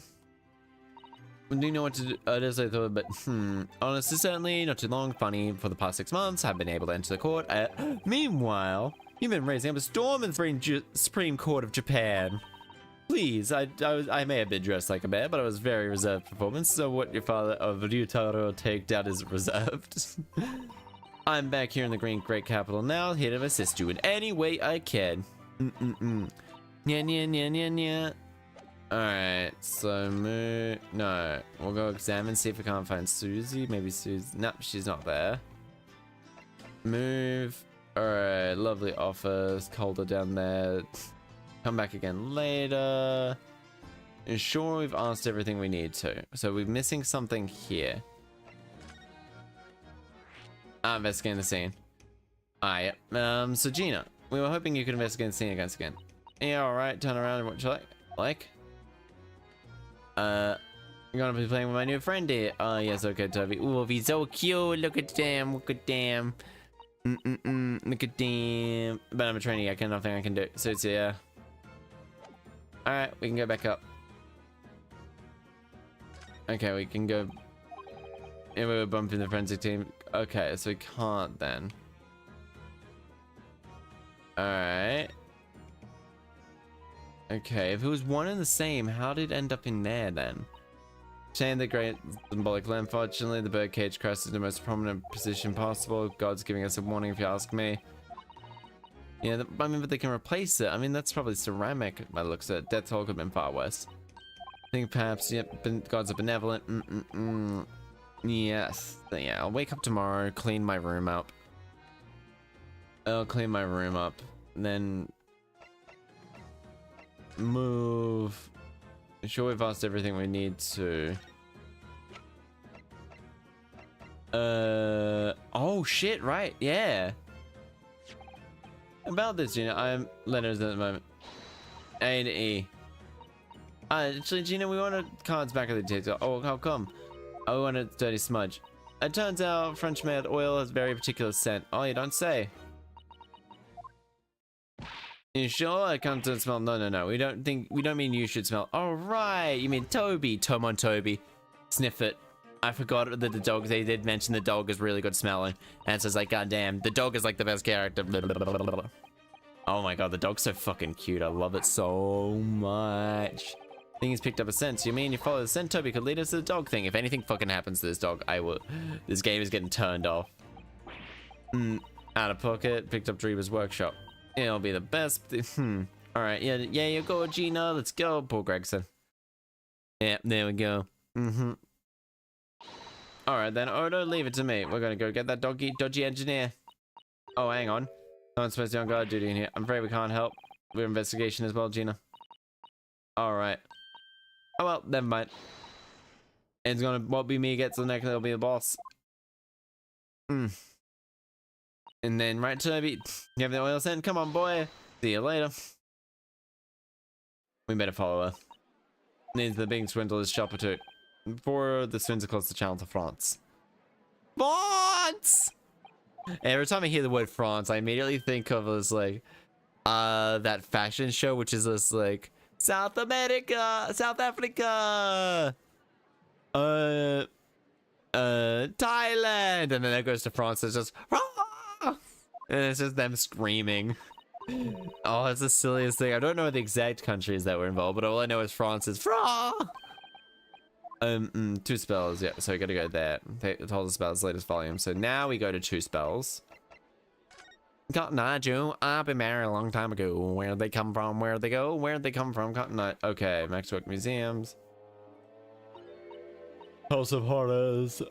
Do you know what to do? As I thought, but honestly, certainly not too long. Funny, for the past 6 months, I've been able to enter the court. Meanwhile, you've been raising up a storm in the Supreme Court of Japan. Please, I may have been dressed like a bear, but I was very reserved performance. So what your father of Ryutaro take down is reserved. I'm back here in the great capital now, here to assist you in any way I can. Nya. Alright, so no, we'll go examine, see if we can't find Susie. Maybe Susie. Nope, she's not there. Move. Alright, lovely office. Colder down there. Come back again later. Ensure we've asked everything we need to. So we're missing something here. Investigating the scene. Alright, so Gina, we were hoping you could investigate the scene again. Yeah, alright, turn around and what you like? I'm gonna be playing with my new friend here. Oh, yes, okay, Toby. Ooh, he's so cute. Look at them. Look at them. Look at them. But I'm a trainee. I can nothing I can do. So it's yeah. Alright, we can go back up. Okay, we can go. Yeah, we were bumping the forensic team. Okay, so we can't then. Alright. Okay, if it was one and the same, how did it end up in there then? Chain the great symbolic lamb. Fortunately, the birdcage crest is in the most prominent position possible. God's giving us a warning, if you ask me. Yeah, I mean, but they can replace it. I mean, that's probably ceramic by the looks of it. Death Hall could have been far worse. I think perhaps, yep, Gods are benevolent. Yes. Yeah, I'll wake up tomorrow, clean my room up. I'll clean my room up, then move. I'm sure we've asked everything we need to. Oh shit, right, yeah. About this, Gina, I'm letters at the moment. A to E. Actually, Gina, we wanted cards back at the detail. Oh, how come? Oh, we wanted dirty smudge. It turns out French made oil has very particular scent. Oh, you don't say. You sure? I come to smell. No. We don't mean you should smell. All right. You mean Toby. Come on, Toby. Sniff it. I forgot that the dog, they did mention the dog is really good smelling. And so it's like, goddamn, the dog is like the best character. Oh my god, the dog's so fucking cute. I love it so much. Thing he's picked up a scent. You mean you follow the scent, Toby could lead us to the dog thing. If anything fucking happens to this dog, I will. This game is getting turned off. Out of pocket. Picked up Dreamer's workshop. It'll be the best. Alright, yeah, you go, Gina. Let's go. Poor Gregson. Yeah, there we go. Alright then, Odo, leave it to me. We're gonna go get that dodgy engineer. Oh, hang on. Someone's supposed to be on guard duty in here. I'm afraid we can't help. We're investigation as well, Gina. Alright. Oh well, never mind. It's gonna won't be me gets the next, it'll be the boss. And then right, Toby, you have the oil scent? Come on, boy. See you later. We better follow her. Needs the big swindler's shop or two. Before the swindler across the channel to France. France! Every time I hear the word France, I immediately think of this like that fashion show, which is this like South America, South Africa, Thailand, and then it goes to France. It's just and it's just them screaming. Oh, it's the silliest thing. I don't know the exact countries that were involved, but all I know is France is Fra. 2 spells, yeah, so we gotta go there. They told us about his latest volume, so now we go to 2 spells. Cotton Eye Joe, I've been married a long time ago. Where'd they come from? Where'd they go? Where'd they come from? Cotton Eye. Okay, Maxwell Museums. House of Horrors.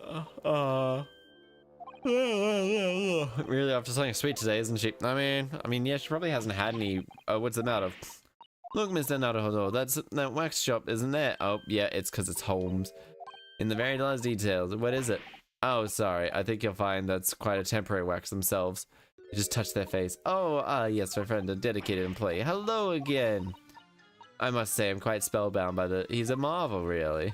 Really after something sweet today, isn't she? I mean, yeah, she probably hasn't had any. What's the matter? Look, Mr. Naruhodo, that's that wax shop, isn't it? Oh, yeah, it's because it's Holmes. In the very last details. What is it? Oh, sorry. I think you'll find that's quite a temporary wax themselves. You just touch their face. Oh, yes, my friend, a dedicated employee. Hello again. I must say, I'm quite spellbound by the... He's a marvel, really.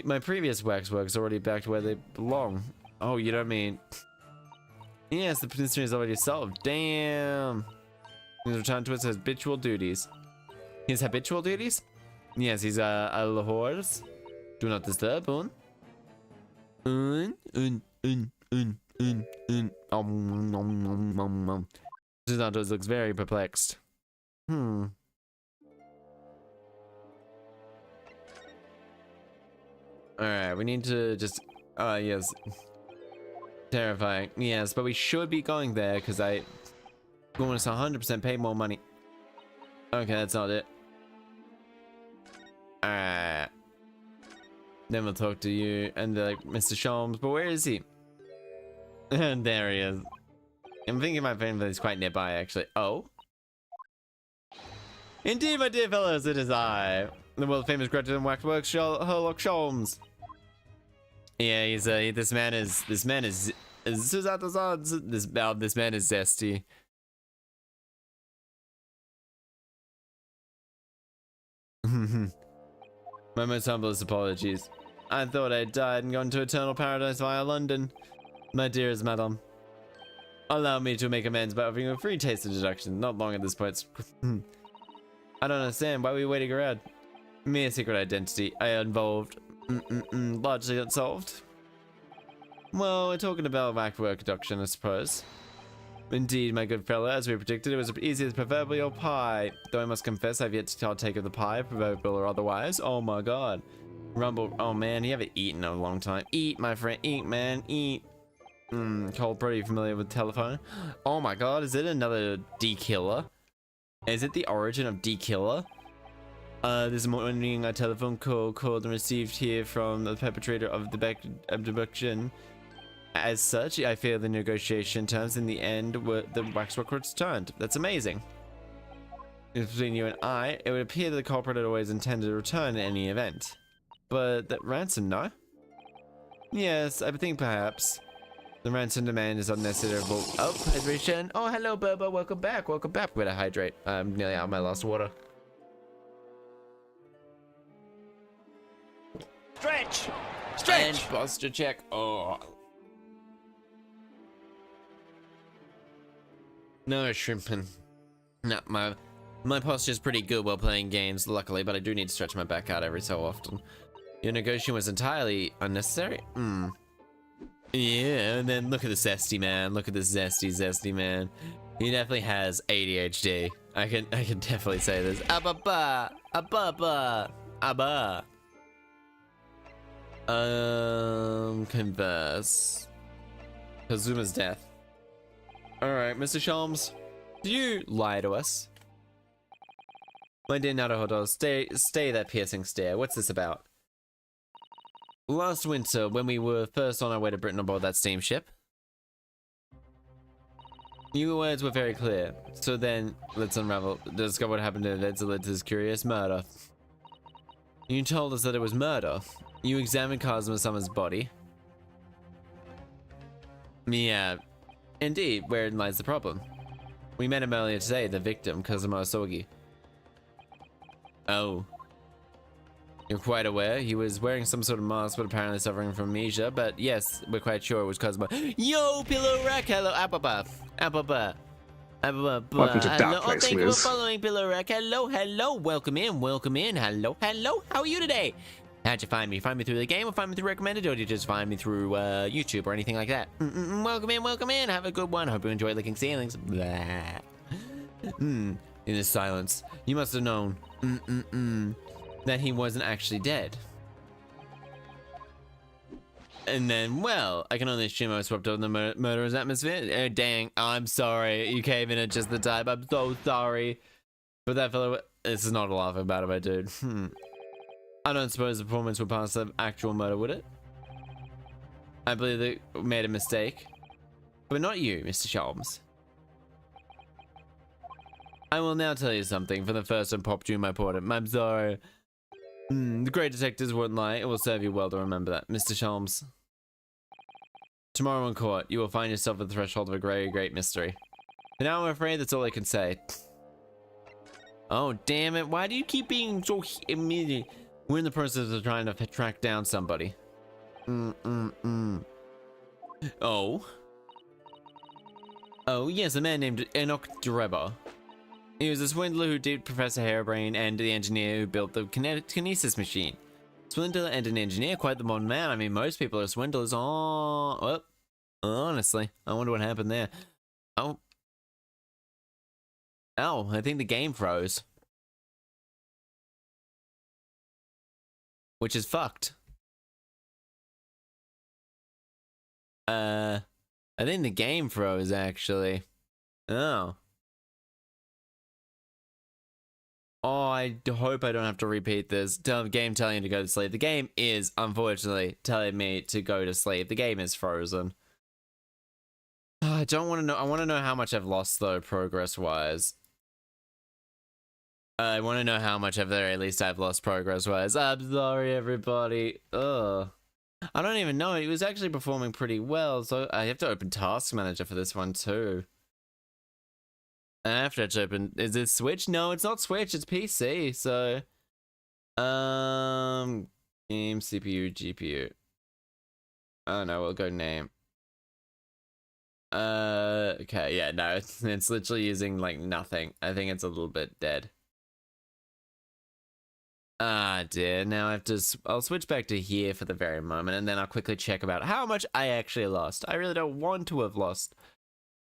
My previous waxwork's already back to where they belong. Oh, you know what I mean? Yes, the mystery is already solved. Damn. He's returned to his habitual duties. His habitual duties? Yes, he's a horse. Do not disturb on. Santos looks very perplexed. Alright, we need to just... yes. Terrifying. Yes, but we should be going there, because I want us 100% pay more money. Okay, that's not it. Alright. Then we'll talk to you, and like, Mr. Sholmes, but where is he? And there he is. I'm thinking my family is quite nearby, actually. Oh? Indeed, my dear fellows, it is I, the world-famous graduate in waxworks, Sherlock Sholmes. Yeah, he's this man is zesty. My most humblest apologies. I thought I died and gone to eternal paradise via London. My dearest madam, allow me to make amends by offering you a free taste of deduction. Not long at this point. I don't understand why we waiting around. Mere secret identity I involved. Largely unsolved. Well, we're talking about waxwork deduction, I suppose. Indeed, my good fellow, as we predicted, it was easy as proverbial pie. Though I must confess, I've yet to partake of the pie, proverbial or otherwise. Oh my god. Rumble, oh man, you haven't eaten in a long time. Eat, my friend, eat, man, eat. Cole, pretty familiar with telephone. Oh my god, is it another D-killer? Is it the origin of D-killer? This morning a telephone call called and received here from the perpetrator of the abduction. As such, I fear the negotiation terms in the end were the waxwork returned. That's amazing. Between you and I, it would appear that the culprit had always intended to return in any event. But that ransom, no? Yes, I think perhaps. The ransom demand is unnecessary. Oh, hydration. Oh, hello, Bobo. Welcome back. Welcome back. We're gonna hydrate. I'm nearly out of my last water. Stretch! And posture check. Oh. No shrimping. No, my posture's pretty good while playing games, luckily, but I do need to stretch my back out every so often. Your negotiation was entirely unnecessary? Yeah, and then look at the zesty man. Look at this zesty man. He definitely has ADHD. I can definitely say this. Abba, abba, abba. Converse. Kazuma's death. Alright, Mr. Sholmes, did you lie to us? My dear Naruhodo, stay that piercing stare. What's this about? Last winter, when we were first on our way to Britain aboard that steamship, your words were very clear. So then, let's discover what happened to this curious murder. You told us that it was murder. You examined Kazuma-sama's body. Yeah, indeed, wherein lies the problem? We met him earlier today, the victim, Kazuma Osogi. Oh. You're quite aware he was wearing some sort of mask, but apparently suffering from amnesia. But yes, we're quite sure it was Kazuma. Yo, Pillow Rack, hello, Apapa. Welcome to Dark Place, thank you for Liz. following Pillow Rack. Hello, welcome in. Hello, how are you today? How'd you find me? Find me through the game or find me through recommended, or did you just find me through YouTube or anything like that? Welcome in. Have a good one. Hope you enjoy licking ceilings. Blah. In the silence, you must have known that he wasn't actually dead. And then, well, I can only assume I was swept up in the murderer's atmosphere. Oh, dang, I'm sorry. You came in at just the time. I'm so sorry. But that fellow, this is not a laugh about it, my dude. I don't suppose the performance would pass the actual murder, would it? I believe they made a mistake. But not you, Mr. Sholmes. I will now tell you something for the first time popped you in my portrait. I'm sorry. The great detectives wouldn't lie. It will serve you well to remember that, Mr. Sholmes. Tomorrow in court, you will find yourself at the threshold of a great mystery. And now I'm afraid that's all I can say. Oh, damn it. Why do you keep being so immediate? We're in the process of trying to track down somebody. Oh. Oh, yes, a man named Enoch Drebber. He was a swindler who did Professor Harebrain and the engineer who built the kinesis machine. Swindler and an engineer, quite the modern man. I mean, most people are swindlers. Oh, well, honestly, I wonder what happened there. Oh. Oh, I think the game froze. Which is fucked. I think the game froze, actually. Oh. Oh, I hope I don't have to repeat this. Game telling you to go to sleep. The game is, unfortunately, telling me to go to sleep. The game is frozen. I don't want to know. I want to know how much I've lost, though, progress-wise. I want to know how much at the very least I've lost progress-wise. I'm sorry, everybody. Ugh. I don't even know. He was actually performing pretty well, so I have to open Task Manager for this one, too. I have to open... Is it Switch? No, it's not Switch. It's PC, so... Game, CPU, GPU. I don't know. We'll go name. Okay, yeah, no. It's literally using, like, nothing. I think it's a little bit dead. Ah, dear. Now I have to... I'll switch back to here for the very moment, and then I'll quickly check about how much I actually lost. I really don't want to have lost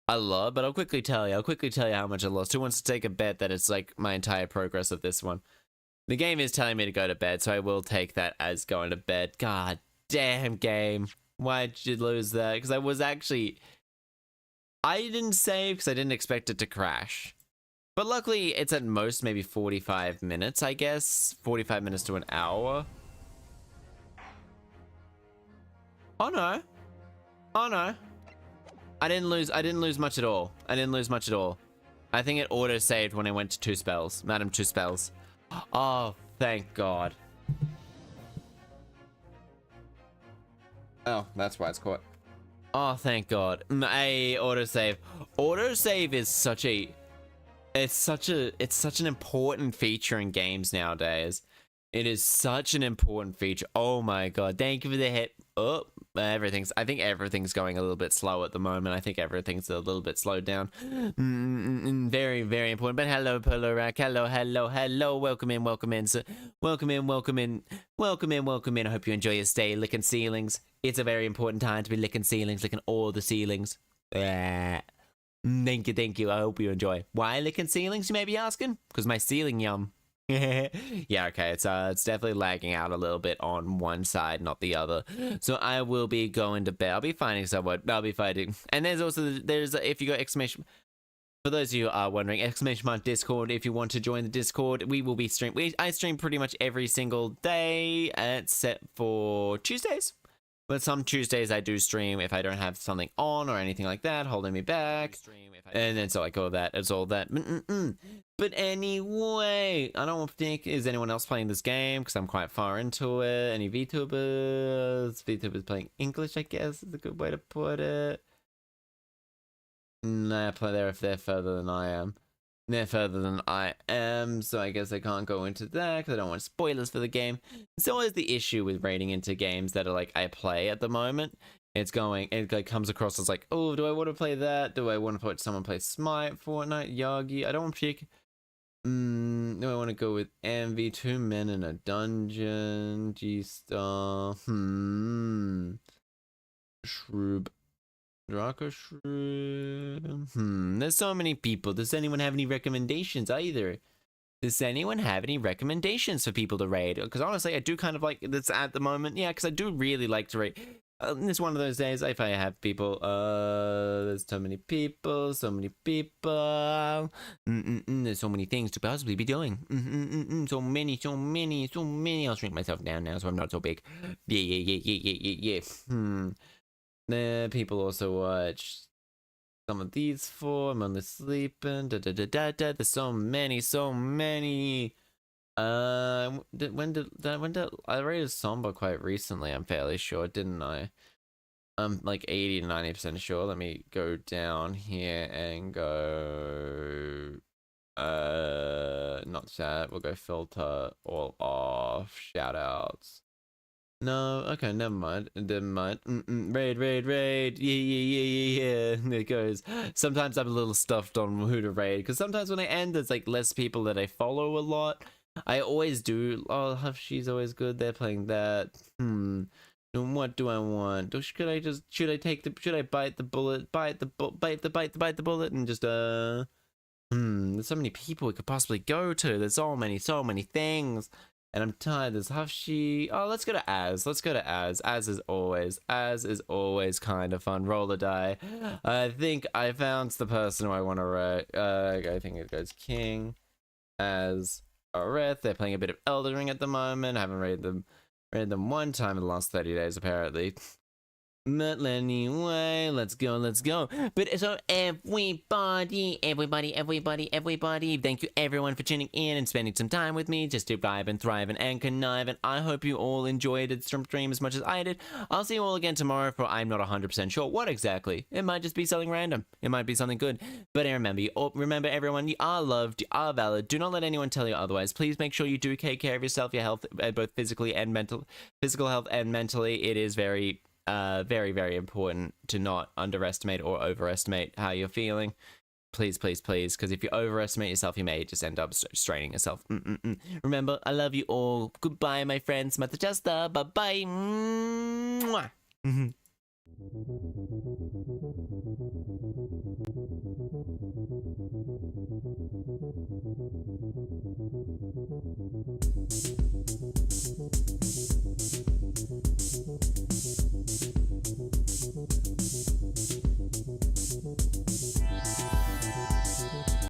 a lot, but I'll quickly tell you. I'll quickly tell you how much I lost. Who wants to take a bet that it's, like, my entire progress of this one? The game is telling me to go to bed, so I will take that as going to bed. God damn, game. Why'd you lose that? Because I was actually... I didn't save because I didn't expect it to crash. But luckily, it's at most maybe 45 minutes, I guess. 45 minutes to an hour. Oh no. Oh no. I didn't lose much at all. I didn't lose much at all. I think it auto-saved when I went to 2 spells. Madam 2 spells. Oh, thank God. Oh, that's why it's caught. Oh, thank God. A autosave. Autosave is such a... It's such an important feature in games nowadays. It is such an important feature. Oh my God. Thank you for the hit. Oh, I think everything's going a little bit slow at the moment. I think everything's a little bit slowed down. Very, very important. But hello, Polarak. Hello. Welcome in. Welcome in. I hope you enjoy your stay licking ceilings. It's a very important time to be licking ceilings, licking all the ceilings. Thank you. I hope you enjoy. Why licking ceilings, you may be asking? Because my ceiling yum. Yeah, okay, it's definitely lagging out a little bit on one side, not the other. So I will be going to bed. I'll be finding someone. I'll be fighting. And there's also, if you go exclamation... For those of you who are wondering, exclamation mark Discord, if you want to join the Discord, we will be I stream pretty much every single day, except for Tuesdays. But some Tuesdays I do stream if I don't have something on or anything like that holding me back. And then so like all that, it's all that. But anyway, I don't think, is anyone else playing this game? Because I'm quite far into it. Any VTubers? VTubers playing English, I guess, is a good way to put it. Nah, play there if they're further than I am. They're further than I am, so I guess I can't go into that because I don't want spoilers for the game. It's always the issue with raiding into games that are like I play at the moment. It like comes across as like, oh, do I want to play that? Do I want to put someone play Smite, Fortnite, Yagi? I don't want to pick. Do I want to go with MV, 2 men in a dungeon, G-Star, Shroob. Draco Shroom. There's so many people. Does anyone have any recommendations either? Does anyone have any recommendations for people to raid? Because honestly, I do kind of like this at the moment. Yeah, because I do really like to raid. It's one of those days if I have people. There's so many people. There's so many things to possibly be doing. So many. I'll shrink myself down now so I'm not so big. Yeah. People also watch some of these for. I'm only sleeping. There's so many. When did I rated Somba quite recently? I'm fairly sure, didn't I? I'm like 80 to 90% sure. Let me go down here and go. Not chat. We'll go filter all off. Shout outs. No, okay, never mind. Raid. Yeah. There it goes. Sometimes I'm a little stuffed on who to raid, because sometimes when I end, there's like less people that I follow a lot. I always do. Oh, she's always good. They're playing that. And what do I want? Should I bite the bullet? Bite the bullet and just there's so many people we could possibly go to. There's so many things. And I'm tired. There's Huffshy. Oh, let's go to Az. Az is always kind of fun. Roll a die. I think I found the person who I want to rate. I think it goes King, Az, Areth. They're playing a bit of Elden Ring at the moment. I haven't rated them one time in the last 30 days, apparently. But anyway, let's go. But so everybody, thank you everyone for tuning in and spending some time with me just to vibe and thrive and connive, and I hope you all enjoyed it stream as much as I did. I'll see you all again tomorrow for I'm not 100% sure what exactly. It might just be something random. It might be something good. But remember everyone, you are loved, you are valid. Do not let anyone tell you otherwise. Please make sure you do take care of yourself, your health, both physical health and mentally. It is very very important to not underestimate or overestimate how you're feeling. Please, because if you overestimate yourself, you may just end up straining yourself. Remember, I love you all. Goodbye, my friends. Mother Chaster. Bye-bye. Mwah.